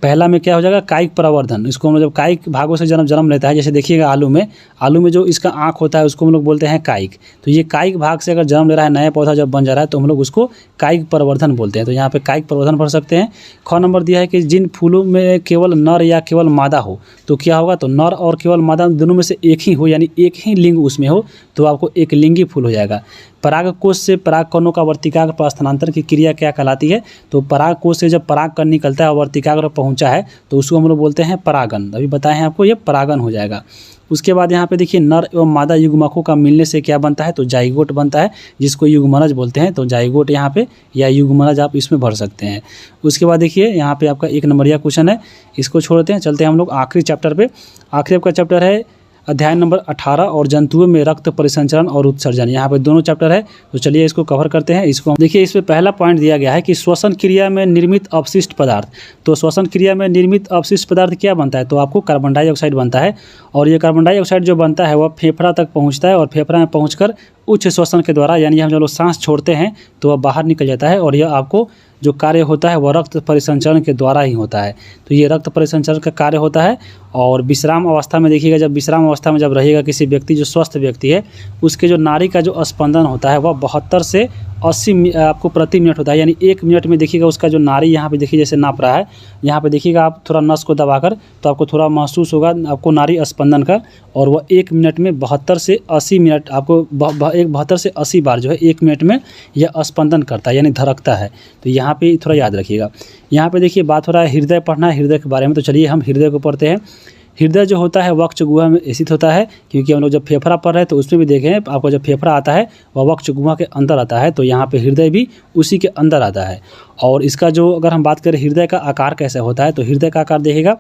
पहला में क्या हो जाएगा, कायिक प्रवर्धन। इसको हम जब कायिक भागों से जन्म लेता है, जैसे देखिएगा आलू में जो इसका आँख होता है उसको हम लोग बोलते हैं कायिक। तो ये कायिक भाग से अगर जन्म ले रहा है, नया पौधा जब बन जा रहा है तो हम लोग उसको कायिक प्रवर्धन बोलते हैं। तो यहाँ पे कायिक प्रवर्धन भर सकते हैं। ख नंबर दिया है कि जिन फूलों में केवल नर या केवल मादा हो तो क्या होगा, तो नर और केवल मादा दोनों में से एक ही हो, यानी एक ही लिंग उसमें हो तो आपको एक लिंगी फूल हो जाएगा। परागकोश से परागकणों का वर्तिकाग्र पर स्थानांतरण की क्रिया क्या कहलाती है? तो परागकोश से जब परागकण निकलता है और वर्तिकाग्र पर पहुंचा है तो उसको हम लोग बोलते हैं परागन। अभी बताए हैं आपको, ये परागन हो जाएगा। उसके बाद यहाँ पे देखिए नर एवं मादा युग्मकों का मिलने से क्या बनता है? तो जाइगोट बनता है, जिसको युग्मनज बोलते हैं। तो जाइगोट यहाँ पे या युग्मनज आप इसमें भर सकते हैं। उसके बाद देखिए यहाँ पे आपका 1 नंबरिया क्वेश्चन है, इसको छोड़ते हैं, चलते हैं हम लोग आखिरी चैप्टर पे। आखिरी आपका चैप्टर है अध्याय नंबर 18 और जंतुओं में रक्त परिसंचरण और उत्सर्जन। यहाँ पे दोनों चैप्टर है, तो चलिए इसको कवर करते हैं। इसको देखिए, इस पे पहला पॉइंट दिया गया है कि श्वसन क्रिया में निर्मित अपशिष्ट पदार्थ। तो श्वसन क्रिया में निर्मित अपशिष्ट पदार्थ क्या बनता है? तो आपको कार्बन डाइऑक्साइड बनता है, और ये कार्बन डाइऑक्साइड जो बनता है वह फेफड़ा तक पहुँचता है, और फेफड़ा में पहुँचकर उच्च श्वसन के द्वारा, यानी हम जब लोग सांस छोड़ते हैं तो वह बाहर निकल जाता है, और यह आपको जो कार्य होता है वह रक्त परिसंचरण के द्वारा ही होता है। तो ये रक्त परिसंचरण का कार्य होता है। और विश्राम अवस्था में देखिएगा, जब विश्राम अवस्था में जब रहेगा किसी व्यक्ति, जो स्वस्थ व्यक्ति है, उसके जो नाड़ी का जो स्पंदन होता है वह 72 से 80 आपको प्रति मिनट होता है। यानी 1 मिनट में देखिएगा उसका जो नाड़ी यहाँ पे देखिए जैसे नाप रहा है, यहाँ पे देखिएगा आप थोड़ा नस को दबाकर, तो आपको थोड़ा महसूस होगा आपको नाड़ी स्पंदन का, और वह 1 मिनट में 72 से 80 मिनट आपको 72 से 80 बार जो है 1 मिनट में यह स्पंदन करता है, यानी धड़कता है। तो यहाँ पे थोड़ा याद रखिएगा। यहाँ पे देखिए बात हो रहा है हृदय पढ़ना है, हृदय के बारे में। तो चलिए हम हृदय को पढ़ते हैं। हृदय जो होता है वक्ष गुहा में स्थित होता है, क्योंकि हम लोग जब फेफड़ा पढ़ रहे हैं तो उसमें भी देखें आपको, जब फेफड़ा आता है वह वक्ष गुहा के अंदर आता है, तो यहाँ पे हृदय भी उसी के अंदर आता है। और इसका जो अगर हम बात करें हृदय का आकार कैसे होता है, तो हृदय का आकार देखिएगा,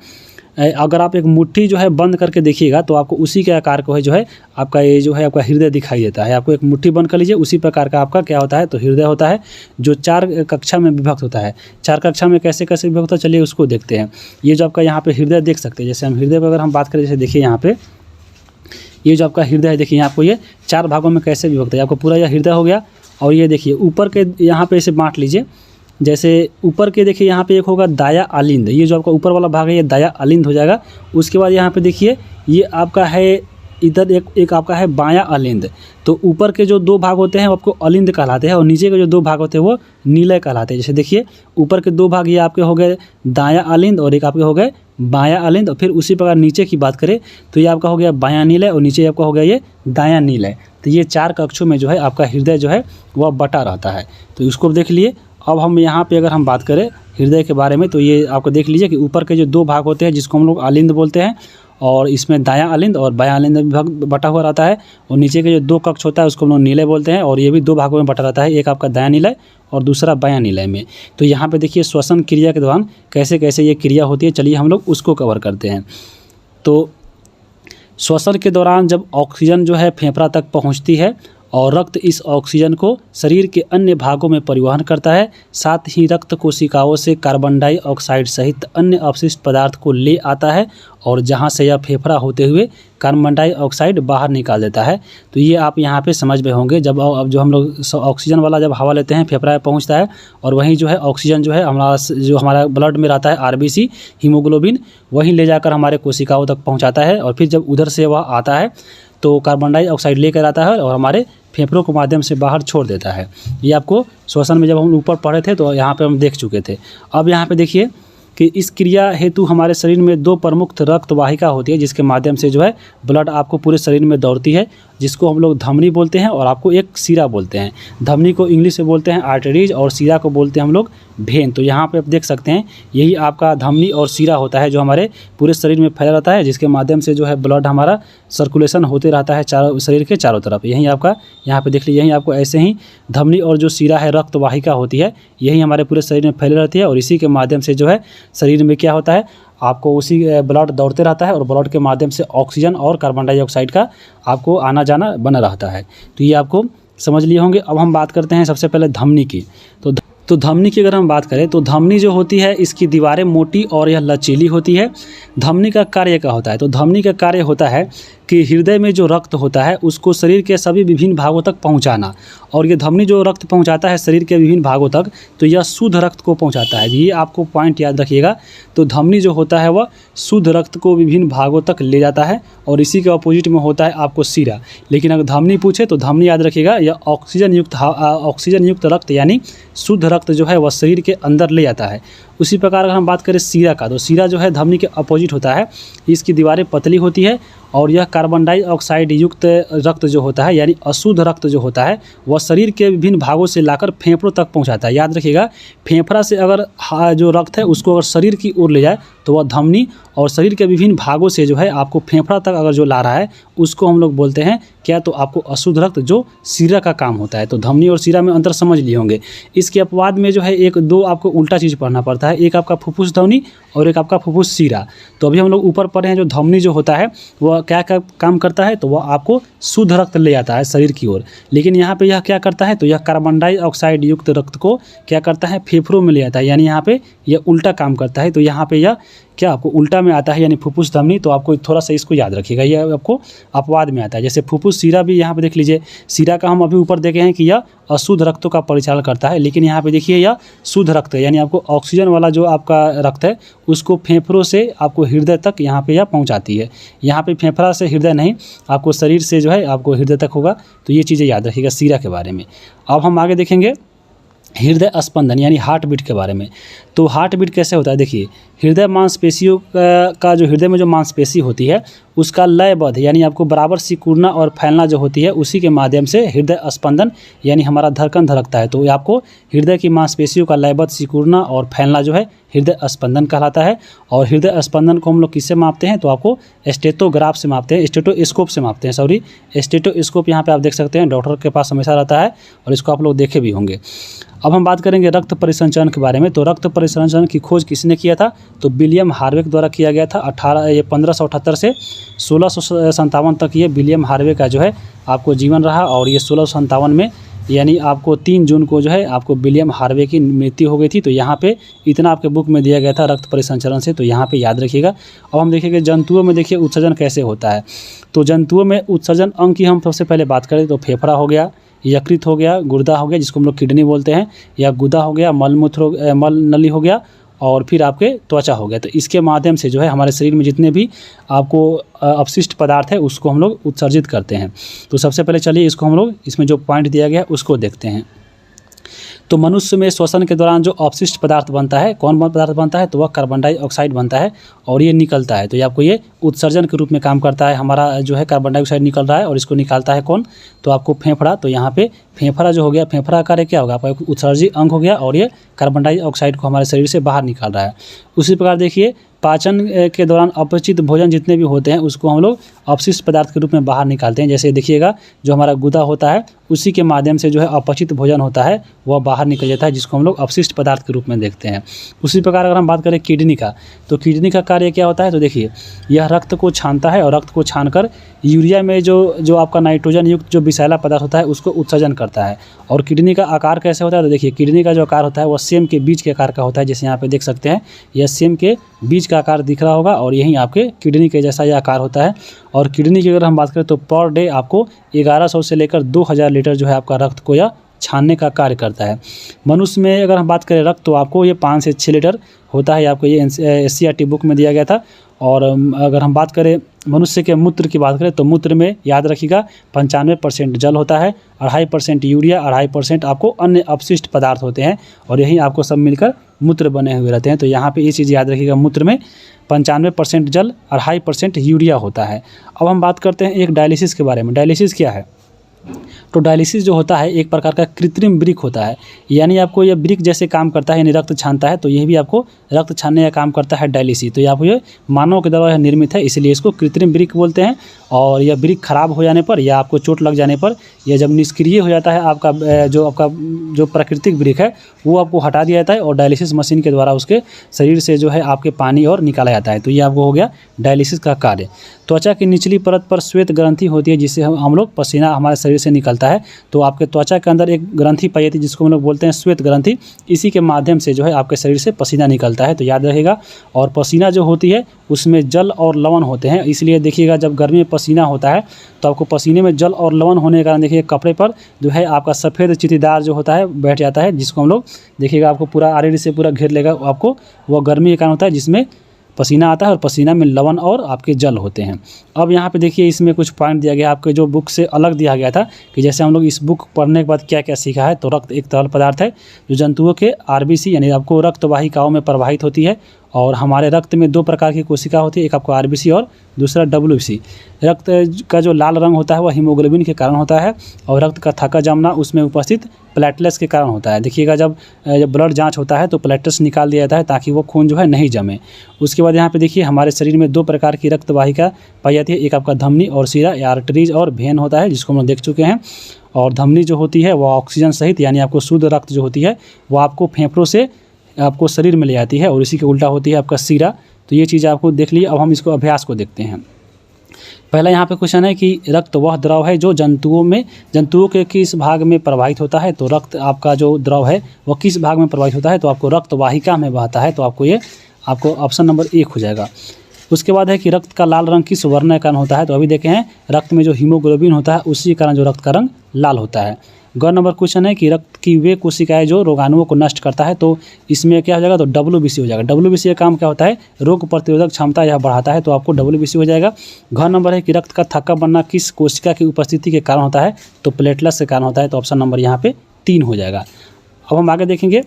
अगर आप एक मुट्ठी जो है बंद करके देखिएगा तो आपको उसी के आकार को है जो है आपका ये जो है आपका हृदय दिखाई देता है। आपको एक मुट्ठी बंद कर लीजिए, उसी प्रकार का आपका क्या होता है? तो हृदय होता है, जो 4 कक्षा में विभक्त होता है। 4 कक्षा में कैसे कैसे विभक्त होता है, चलिए उसको देखते हैं। ये जो आपका यहाँ पे हृदय देख सकते हैं, जैसे हम हृदय पर अगर हम बात करें, जैसे देखिए यहाँ पे ये जो आपका हृदय है, देखिए यहाँ आपको ये 4 भागों में कैसे विभक्त है। आपको पूरा यह हृदय हो गया, और ये देखिए ऊपर के यहाँ पे इसे बांट लीजिए। जैसे ऊपर के देखिए यहाँ पे एक होगा दाया आलिंद, ये जो आपका ऊपर वाला भाग है ये दाया आलिंद हो जाएगा। उसके बाद यहाँ पे देखिए ये आपका है, इधर एक आपका है बायां अलिंद। तो ऊपर के जो 2 भाग होते हैं वो आपको अलिंद कहलाते हैं, और नीचे के जो 2 भाग होते हैं वो नीलय कहलाते हैं। जैसे देखिए ऊपर के 2 भाग ये आपके हो गए दायां अलिंद, और एक आपके हो गए बायां अलिंद। और फिर उसी प्रकार नीचे की बात करें तो ये आपका हो गया बायां नीलय, और नीचे आपका हो गया ये दायां नीलय। तो ये 4 कक्षों में जो है आपका हृदय जो है वह बटा रहता है। तो इसको देख लिए। अब हम यहाँ पे अगर हम बात करें हृदय के बारे में, तो ये आपको देख लीजिए कि ऊपर के जो 2 भाग होते हैं जिसको हम लोग अलिंद बोलते हैं, और इसमें दायां अलिंद और बायां अलिंद भाग बटा हुआ रहता है। और नीचे के जो 2 कक्ष होता है उसको हम लोग नीलय बोलते हैं, और ये भी 2 भागों में बटा रहता है, एक आपका दायां नीलय और दूसरा बायां नीलय में। तो यहाँ पे देखिए श्वसन क्रिया के दौरान कैसे कैसे ये क्रिया होती है, चलिए हम लोग उसको कवर करते हैं। तो श्वसन के दौरान जब ऑक्सीजन जो है फेफड़ा तक पहुँचती है, और रक्त इस ऑक्सीजन को शरीर के अन्य भागों में परिवहन करता है, साथ ही रक्त कोशिकाओं से कार्बन डाइऑक्साइड सहित अन्य अपशिष्ट पदार्थ को ले आता है, और जहां से यह फेफड़ा होते हुए कार्बन डाइऑक्साइड बाहर निकाल देता है। तो ये आप यहाँ पे समझ में होंगे, जब अब जो हम लोग ऑक्सीजन वाला जब हवा लेते हैं फेफड़ा में पहुँचता है, और वहीं जो है ऑक्सीजन जो है हमारा ब्लड में रहता है आरबीसी हीमोग्लोबिन, वहीं ले जाकर हमारे कोशिकाओं तक पहुँचाता है, और फिर जब उधर से वह आता है तो कार्बन डाइऑक्साइड लेकर आता है और हमारे फेफड़ों के माध्यम से बाहर छोड़ देता है। ये आपको श्वसन में जब हम ऊपर पढ़े थे तो यहाँ पे हम देख चुके थे। अब यहाँ पे देखिए कि इस क्रिया हेतु हमारे शरीर में 2 प्रमुख रक्त वाहिका होती है, जिसके माध्यम से जो है ब्लड आपको पूरे शरीर में दौड़ती है, जिसको हम लोग धमनी बोलते हैं, और आपको एक सीरा बोलते हैं। धमनी को इंग्लिश में बोलते हैं आर्टरीज, और सीरा को बोलते हैं हम लोग भेन। तो यहाँ पे आप देख सकते हैं यही आपका धमनी और सीरा होता है, जो हमारे पूरे शरीर में फैला रहता है, जिसके माध्यम से जो है ब्लड हमारा सर्कुलेशन होते रहता है चारों शरीर के चारों तरफ। यही आपका यहाँ पे देख लीजिए, यही आपको ऐसे ही धमनी और जो सीरा है रक्त वाहिका होती है, यही हमारे पूरे शरीर में फैली रहती है, और इसी के माध्यम से जो है शरीर में क्या होता है, आपको उसी ब्लड दौड़ते रहता है, और ब्लड के माध्यम से ऑक्सीजन और कार्बन डाइऑक्साइड का आपको आना जाना बना रहता है। तो ये आपको समझ लिए होंगे। अब हम बात करते हैं सबसे पहले धमनी की। तो धमनी की अगर हम बात करें तो धमनी जो होती है इसकी दीवारें मोटी और यह लचीली होती है। धमनी का कार्य क्या होता है, तो धमनी का कार्य होता है कि हृदय में जो रक्त होता है उसको शरीर के सभी विभिन्न भागों तक पहुंचाना, और ये धमनी जो रक्त पहुंचाता है शरीर के विभिन्न भागों तक, तो यह शुद्ध रक्त को पहुंचाता है। ये आपको पॉइंट याद रखिएगा। तो धमनी जो होता है वह शुद्ध रक्त को विभिन्न भागों तक ले जाता है, और इसी के अपोजिट में होता है आपको सीरा। लेकिन अगर धमनी पूछे तो धमनी याद रखिएगा, यह ऑक्सीजन युक्त रक्त यानी शुद्ध रक्त जो है वह शरीर के अंदर ले जाता है। उसी प्रकार अगर हम बात करें सीरा का, तो सीरा जो है धमनी के अपोजिट होता है। इसकी दीवारें पतली होती है और यह कार्बन डाइऑक्साइड युक्त रक्त जो होता है यानी अशुद्ध रक्त जो होता है वह शरीर के विभिन्न भागों से लाकर फेफड़ों तक पहुंचाता है। याद रखिएगा, फेफड़ा से अगर जो रक्त है उसको अगर शरीर की ओर ले जाए तो वह धमनी और शरीर के विभिन्न भागों से जो है आपको फेफड़ा तक अगर जो ला रहा है उसको हम लोग बोलते हैं क्या, तो आपको अशुद्ध रक्त जो सीरा का काम होता है। तो धमनी और सीरा में अंतर समझ लिए होंगे। इसके अपवाद में जो है एक दो आपको उल्टा चीज़ पढ़ना पड़ता है, एक आपका फुफ्फुस धमनी और एक आपका फुफ्फुस सीरा। तो अभी हम लोग ऊपर पढ़े हैं जो धमनी जो होता है वह क्या क्या काम करता है, तो वह आपको शुद्ध रक्त ले आता है शरीर की ओर। लेकिन यहाँ पे यह क्या करता है, तो यह कार्बन डाइऑक्साइड युक्त रक्त को क्या करता है, फेफड़ों में ले आता है, यानी यहाँ पे यह उल्टा काम करता है। तो यहाँ पे यह क्या आपको उल्टा में आता है यानी फुफ्फुस धमनी। तो आपको थोड़ा सा इसको याद रखिएगा, यह आपको अपवाद में आता है। जैसे फुफ्फुस सीरा भी यहाँ पे देख लीजिए, सीरा का हम अभी ऊपर देखे हैं कि यह अशुद्ध रक्तों का परिचालन करता है, लेकिन यहाँ पे देखिए यह शुद्ध रक्त है, यानी आपको ऑक्सीजन वाला जो आपका रक्त है उसको फेफड़ों से आपको हृदय तक यहाँ पे यह पहुँचाती है। यहाँ पे फेफड़ा से हृदय नहीं, आपको शरीर से जो है आपको हृदय तक होगा। तो ये चीज़ें याद रखिएगा सीरा के बारे में। अब हम आगे देखेंगे हृदय स्पंदन यानी हार्ट बीट के बारे में। तो हार्ट बीट कैसे होता है, देखिए हृदय मांसपेशियों का जो हृदय में जो मांसपेशी होती है उसका लयबद्ध यानी आपको बराबर सिकुड़ना और फैलना जो होती है उसी के माध्यम से हृदय स्पंदन यानी हमारा धड़कन धड़कता है। तो आपको हृदय की मांसपेशियों का लयबद्ध सिकुड़ना और फैलना जो है हृदय स्पंदन कहलाता है। और हृदय स्पंदन को हम लोग किससे मापते हैं, तो आपको स्टेटोग्राफ से मापते हैं, स्टेटोस्कोप से मापते हैं, सॉरी स्टेटोस्कोप यहाँ पे आप देख सकते हैं, डॉक्टर के पास हमेशा रहता है और इसको आप लोग देखे भी होंगे। अब हम बात करेंगे रक्त परिसंचरण के बारे में। तो रक्त परिसंचरण की खोज किसने किया था, तो विलियम हार्वे द्वारा किया गया था। 1578 से 1657 तक ये विलियम हार्वे का जो है आपको जीवन रहा। और ये 1657 में यानी आपको 3 जून को जो है आपको विलियम हार्वे की मृत्यु हो गई थी। तो यहाँ पे इतना आपके बुक में दिया गया था रक्त परिसंचरण से, तो यहाँ पे याद रखिएगा। अब हम देखेंगे जंतुओं में देखिए उत्सर्जन कैसे होता है। तो जंतुओं में उत्सर्जन अंग की हम सबसे पहले बात करें तो फेफड़ा हो गया, यकृत हो गया, गुर्दा हो गया जिसको हम लोग किडनी बोलते हैं, या गुदा हो गया, मलमूत्र मल नली हो गया, और फिर आपके त्वचा हो गया। तो इसके माध्यम से जो है हमारे शरीर में जितने भी आपको अपशिष्ट पदार्थ है उसको हम लोग उत्सर्जित करते हैं। तो सबसे पहले चलिए इसको हम लोग इसमें जो पॉइंट दिया गया है उसको देखते हैं। तो मनुष्य में श्वसन के दौरान जो अपशिष्ट पदार्थ बनता है, कौन पदार्थ बनता है, तो वह कार्बन डाइऑक्साइड बनता है और ये निकलता है। तो ये आपको ये उत्सर्जन के रूप में काम करता है। हमारा जो है कार्बन डाइऑक्साइड निकल रहा है और इसको निकालता है कौन, तो आपको फेफड़ा। तो यहाँ पे फेफड़ा जो हो गया, फेफड़ा कार्य क्या होगा, आपका उत्सर्जी अंग हो गया और ये कार्बन डाइऑक्साइड को हमारे शरीर से बाहर निकाल रहा है। उसी प्रकार देखिए पाचन के दौरान अपचित भोजन जितने भी होते हैं उसको हम लोग अपशिष्ट पदार्थ के रूप में बाहर निकालते हैं। जैसे देखिएगा जो हमारा गुदा होता है उसी के माध्यम से जो है अपचित भोजन होता है वह बाहर निकल जाता है, जिसको हम लोग अपशिष्ट पदार्थ के रूप में देखते हैं। उसी प्रकार अगर हम बात करें किडनी का, तो किडनी का कार्य क्या होता है, तो देखिए यह रक्त को छानता है और रक्त को छानकर यूरिया में जो आपका नाइट्रोजन युक्त जो विषैला पदार्थ होता है उसको उत्सर्जन करता है। और किडनी का आकार कैसे होता है, तो देखिए किडनी का जो आकार होता है वह सेम के बीज के आकार का होता है। जैसे यहाँ पे देख सकते हैं यह सेम के बीज का आकार दिख रहा होगा और यही आपके किडनी के जैसा यह आकार होता है। और किडनी की अगर हम बात करें तो पर डे आपको 1100 से लेकर 2000 लीटर जो है आपका रक्त को यह छानने का कार्य करता है। मनुष्य में अगर हम बात करें रक्त, तो आपको ये 5 से 6 लीटर होता है, आपको ये NCERT बुक में दिया गया था। और अगर हम बात करें मनुष्य के मूत्र की बात करें तो मूत्र में याद रखिएगा 95% जल होता है, 2.5% यूरिया, 2.5% आपको अन्य अपशिष्ट पदार्थ होते हैं और यही आपको सब मिलकर मूत्र बने हुए रहते हैं। तो यहाँ पे ये चीज़ याद रखिएगा, मूत्र में 95% जल, 2.5% यूरिया होता है। अब हम बात करते हैं एक डायलिसिस के बारे में। डायलिसिस क्या है, तो डायलिसिस जो होता है एक प्रकार का कृत्रिम वृक्क होता है, यानी आपको यह वृक्क जैसे काम करता है, यानी रक्त छानता है, तो यह भी आपको रक्त छानने का काम करता है डायलिसिस। तो यह आपको ये मानव के द्वारा निर्मित है, इसलिए इसको कृत्रिम वृक्क बोलते हैं। और यह वृक्क खराब हो जाने पर या आपको चोट लग जाने पर यह जब निष्क्रिय हो जाता है आपका जो प्राकृतिक वृक्क है वो आपको हटा दिया जाता है और डायलिसिस मशीन के द्वारा उसके शरीर से जो है आपके पानी और निकाला जाता है। तो ये आपको हो गया डायलिसिस का कार्य। त्वचा की निचली परत पर श्वेत ग्रंथि होती है जिससे हम लोग पसीना हमारे शरीर से निकलता है। तो आपके त्वचा के अंदर एक ग्रंथि पाई जाती है जिसको हम लोग बोलते हैं श्वेत ग्रंथि, इसी के माध्यम से जो है आपके शरीर से पसीना निकलता है। तो याद रहेगा। और पसीना जो होती है उसमें जल और लवण होते हैं, इसलिए देखिएगा जब गर्मी में पसीना होता है तो आपको पसीने में जल और लवण होने के कारण देखिए कपड़े पर जो है आपका सफ़ेद चित्तीदार जो होता है बैठ जाता है, जिसको हम लोग देखिएगा आपको पूरा आड़े से पूरा घेर लेगा आपको। वह गर्मी के कारण होता है जिसमें पसीना आता है और पसीना में लवण और आपके जल होते हैं। अब यहाँ पे देखिए इसमें कुछ पॉइंट दिया गया आपके जो बुक से अलग दिया गया था कि जैसे हम लोग इस बुक पढ़ने के बाद क्या क्या सीखा है। तो रक्त एक तरल पदार्थ है जो जंतुओं के आरबीसी यानी आपको रक्त वाहिकाओं में प्रवाहित होती है। और हमारे रक्त में 2 प्रकार की कोशिका होती है, एक आपको आरबीसी और दूसरा डब्ल्यूबीसी। रक्त का जो लाल रंग होता है वह हीमोग्लोबिन के कारण होता है और रक्त का थक्का जमना उसमें उपस्थित प्लेटलेट्स के कारण होता है। देखिएगा जब ब्लड जांच होता है तो प्लेटलेट्स निकाल दिया जाता है ताकि वो खून जो है नहीं जमे। उसके बाद यहाँ पे देखिए हमारे शरीर में 2 प्रकार की रक्त वाहिका पाई जाती है, एक आपका धमनी और सिरा या आर्टरीज और वेन होता है जिसको हम लोग देख चुके हैं। और धमनी जो होती है वह ऑक्सीजन सहित यानी आपको शुद्ध रक्त जो होती है वो आपको फेफड़ों से आपको शरीर में ले आती है और इसी के उल्टा होती है आपका सिरा। तो ये चीज़ आपको देख ली। अब हम इसको अभ्यास को देखते हैं। पहला यहाँ पे क्वेश्चन है कि रक्त वह द्रव है जो जंतुओं के किस भाग में प्रवाहित होता है। तो रक्त आपका जो द्रव है वह किस भाग में प्रवाहित होता है, तो आपको रक्त वाहिका में बहता है। तो आपको ऑप्शन नंबर 1 हो जाएगा। उसके बाद है कि रक्त का लाल रंग किस वर्ण के कारण होता है। तो अभी देखे हैं रक्त में जो हीमोग्लोबिन होता है उसी कारण जो रक्त का रंग लाल होता है। ग नंबर क्वेश्चन है कि रक्त की वे कोशिकाएं जो रोगाणुओं को नष्ट करता है। तो इसमें क्या हो जाएगा, तो डब्ल्यूबीसी हो जाएगा। डब्ल्यूबीसी का काम क्या होता है, रोग प्रतिरोधक क्षमता यह बढ़ाता है। तो आपको डब्ल्यूबीसी हो जाएगा। घ नंबर है कि रक्त का थक्का बनना किस कोशिका की उपस्थिति के कारण होता है। तो प्लेटलेट्स के कारण होता है। तो ऑप्शन नंबर यहाँ पे 3 हो जाएगा। अब हम आगे देखेंगे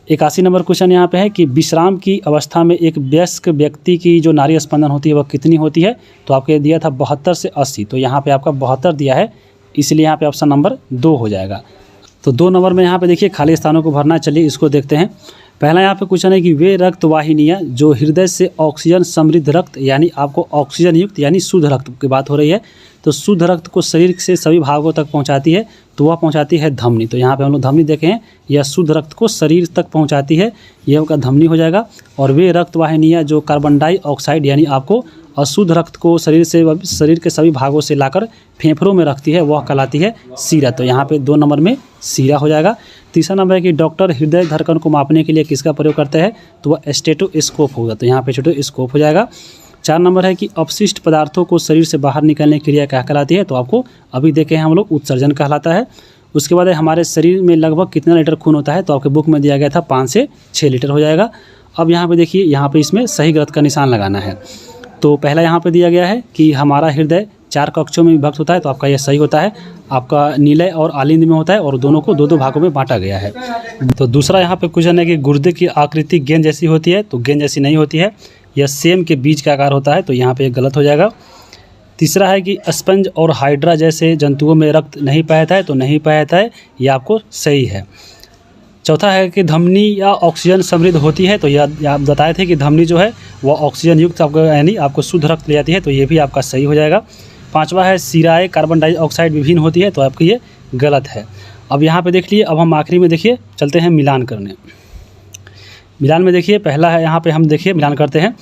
81 नंबर क्वेश्चन यहाँ पे है कि विश्राम की अवस्था में एक वयस्क व्यक्ति की जो नाड़ी स्पंदन होती है वह कितनी होती है। तो आपके दिया था 72 से 80। तो यहाँ पे आपका 72 दिया है, इसलिए यहाँ पे ऑप्शन नंबर 2 हो जाएगा। तो 2 नंबर में यहाँ पे देखिए खाली स्थानों को भरना। चलिए इसको देखते हैं। पहला यहाँ पे क्वेश्चन है कि वे रक्त वाहिनियाँ जो हृदय से ऑक्सीजन समृद्ध रक्त यानी आपको ऑक्सीजन युक्त यानी शुद्ध रक्त की बात हो रही है। तो शुद्ध रक्त को शरीर से सभी भागों तक पहुँचाती है। तो वह पहुँचाती है धमनी। तो यहाँ पे हम लोग धमनी देखे हैं, यह शुद्ध रक्त को शरीर तक पहुँचाती है, यह उनका धमनी हो जाएगा। और वे रक्त वाहिनियाँ जो कार्बन डाइऑक्साइड यानी आपको अशुद्ध रक्त को शरीर के सभी भागों से लाकर फेफड़ों में रखती है वह कहलाती है सीरा। तो यहाँ पे 2 नंबर में सीरा हो जाएगा। तीसरा नंबर है कि डॉक्टर हृदय धड़कन को मापने के लिए किसका प्रयोग करते हैं। तो वह स्टेथोस्कोप होगा। तो यहाँ पे स्टेथोस्कोप हो जाएगा। 4 नंबर है कि अपशिष्ट पदार्थों को शरीर से बाहर निकालने की क्रिया क्या कहलाती है। तो आपको अभी देखे हैं हम लोग उत्सर्जन कहलाता है। उसके बाद हमारे शरीर में लगभग कितना लीटर खून होता है। तो आपके बुक में दिया गया था 5 से 6 लीटर हो जाएगा। अब यहाँ पे देखिए, यहाँ पे इसमें सही गलत का निशान लगाना है। तो पहला यहाँ पे दिया गया है कि हमारा हृदय 4 कक्षों में विभक्त होता है। तो आपका यह सही होता है। आपका नीलय और आलिंद में होता है और दोनों को 2-2 भागों में बांटा गया है। तो दूसरा यहाँ पे क्वेश्चन है कि गुर्दे की आकृति गेंद जैसी होती है। तो गेंद जैसी नहीं होती है, यह सेम के बीज का आकार होता है। तो यहाँ पे गलत हो जाएगा। तीसरा है कि स्पंज और हाइड्रा जैसे जंतुओं में रक्त नहीं पाया जाता है। तो नहीं पाया जाता है, यह आपको सही है। चौथा है कि धमनी या ऑक्सीजन समृद्ध होती है। तो यह आप बताए थे कि धमनी जो है वह ऑक्सीजन युक्त आपको यानी आपको शुद्ध रक्त ले जाती है। तो ये भी आपका सही हो जाएगा। 5वां है सिराएं कार्बन डाइऑक्साइड विभिन्न होती है। तो आपकी ये गलत है। अब यहाँ पे देख लिए। अब हम आखिरी में देखिए चलते हैं मिलान करने। मिलान में देखिए पहला है यहाँ पे हम देखिए मिलान करते हैं।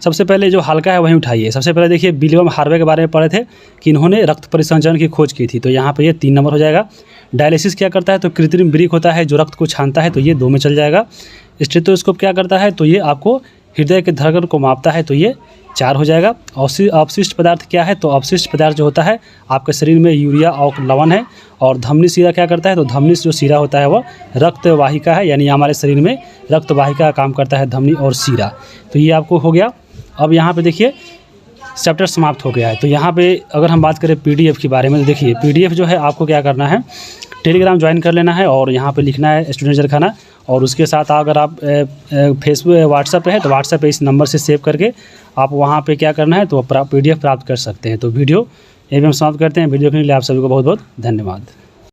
सबसे पहले जो हल्का है वहीं उठाइए। सबसे पहले देखिए विलियम हार्वे के बारे में पढ़े थे कि इन्होंने रक्त परिसंचरण की खोज की थी। तो यहाँ पे ये 3 नंबर हो जाएगा। डायलिसिस क्या करता है, तो कृत्रिम ब्रिक होता है जो रक्त को छानता है। तो ये 2 में चल जाएगा। स्टेथोस्कोप क्या करता है, तो ये आपको हृदय के धड़कन को मापता है। तो ये 4 हो जाएगा। अपशिष्ट पदार्थ क्या है, तो अपशिष्ट पदार्थ जो होता है आपके शरीर में यूरिया और लवण है। और धमनी सीरा क्या करता है, तो धमनी जो सीरा होता है वह रक्त वाहिका है, यानी हमारे शरीर में रक्त वाहिका का काम करता है धमनी और सीरा। तो ये आपको हो गया। अब यहाँ पे देखिए चैप्टर समाप्त हो गया है। तो यहाँ पे अगर हम बात करें पीडीएफ के बारे में, तो देखिए पीडीएफ जो है आपको क्या करना है, टेलीग्राम ज्वाइन कर लेना है और यहाँ पे लिखना है स्टूडेंट जरखाना। और उसके साथ अगर आप फेसबुक व्हाट्सएप पे है तो व्हाट्सएप पे इस नंबर से सेव करके आप वहाँ पे क्या करना है, तो पीडीएफ प्राप्त कर सकते हैं। तो वीडियो यही हम समाप्त करते हैं। वीडियो के लिए आप सभी को बहुत बहुत धन्यवाद।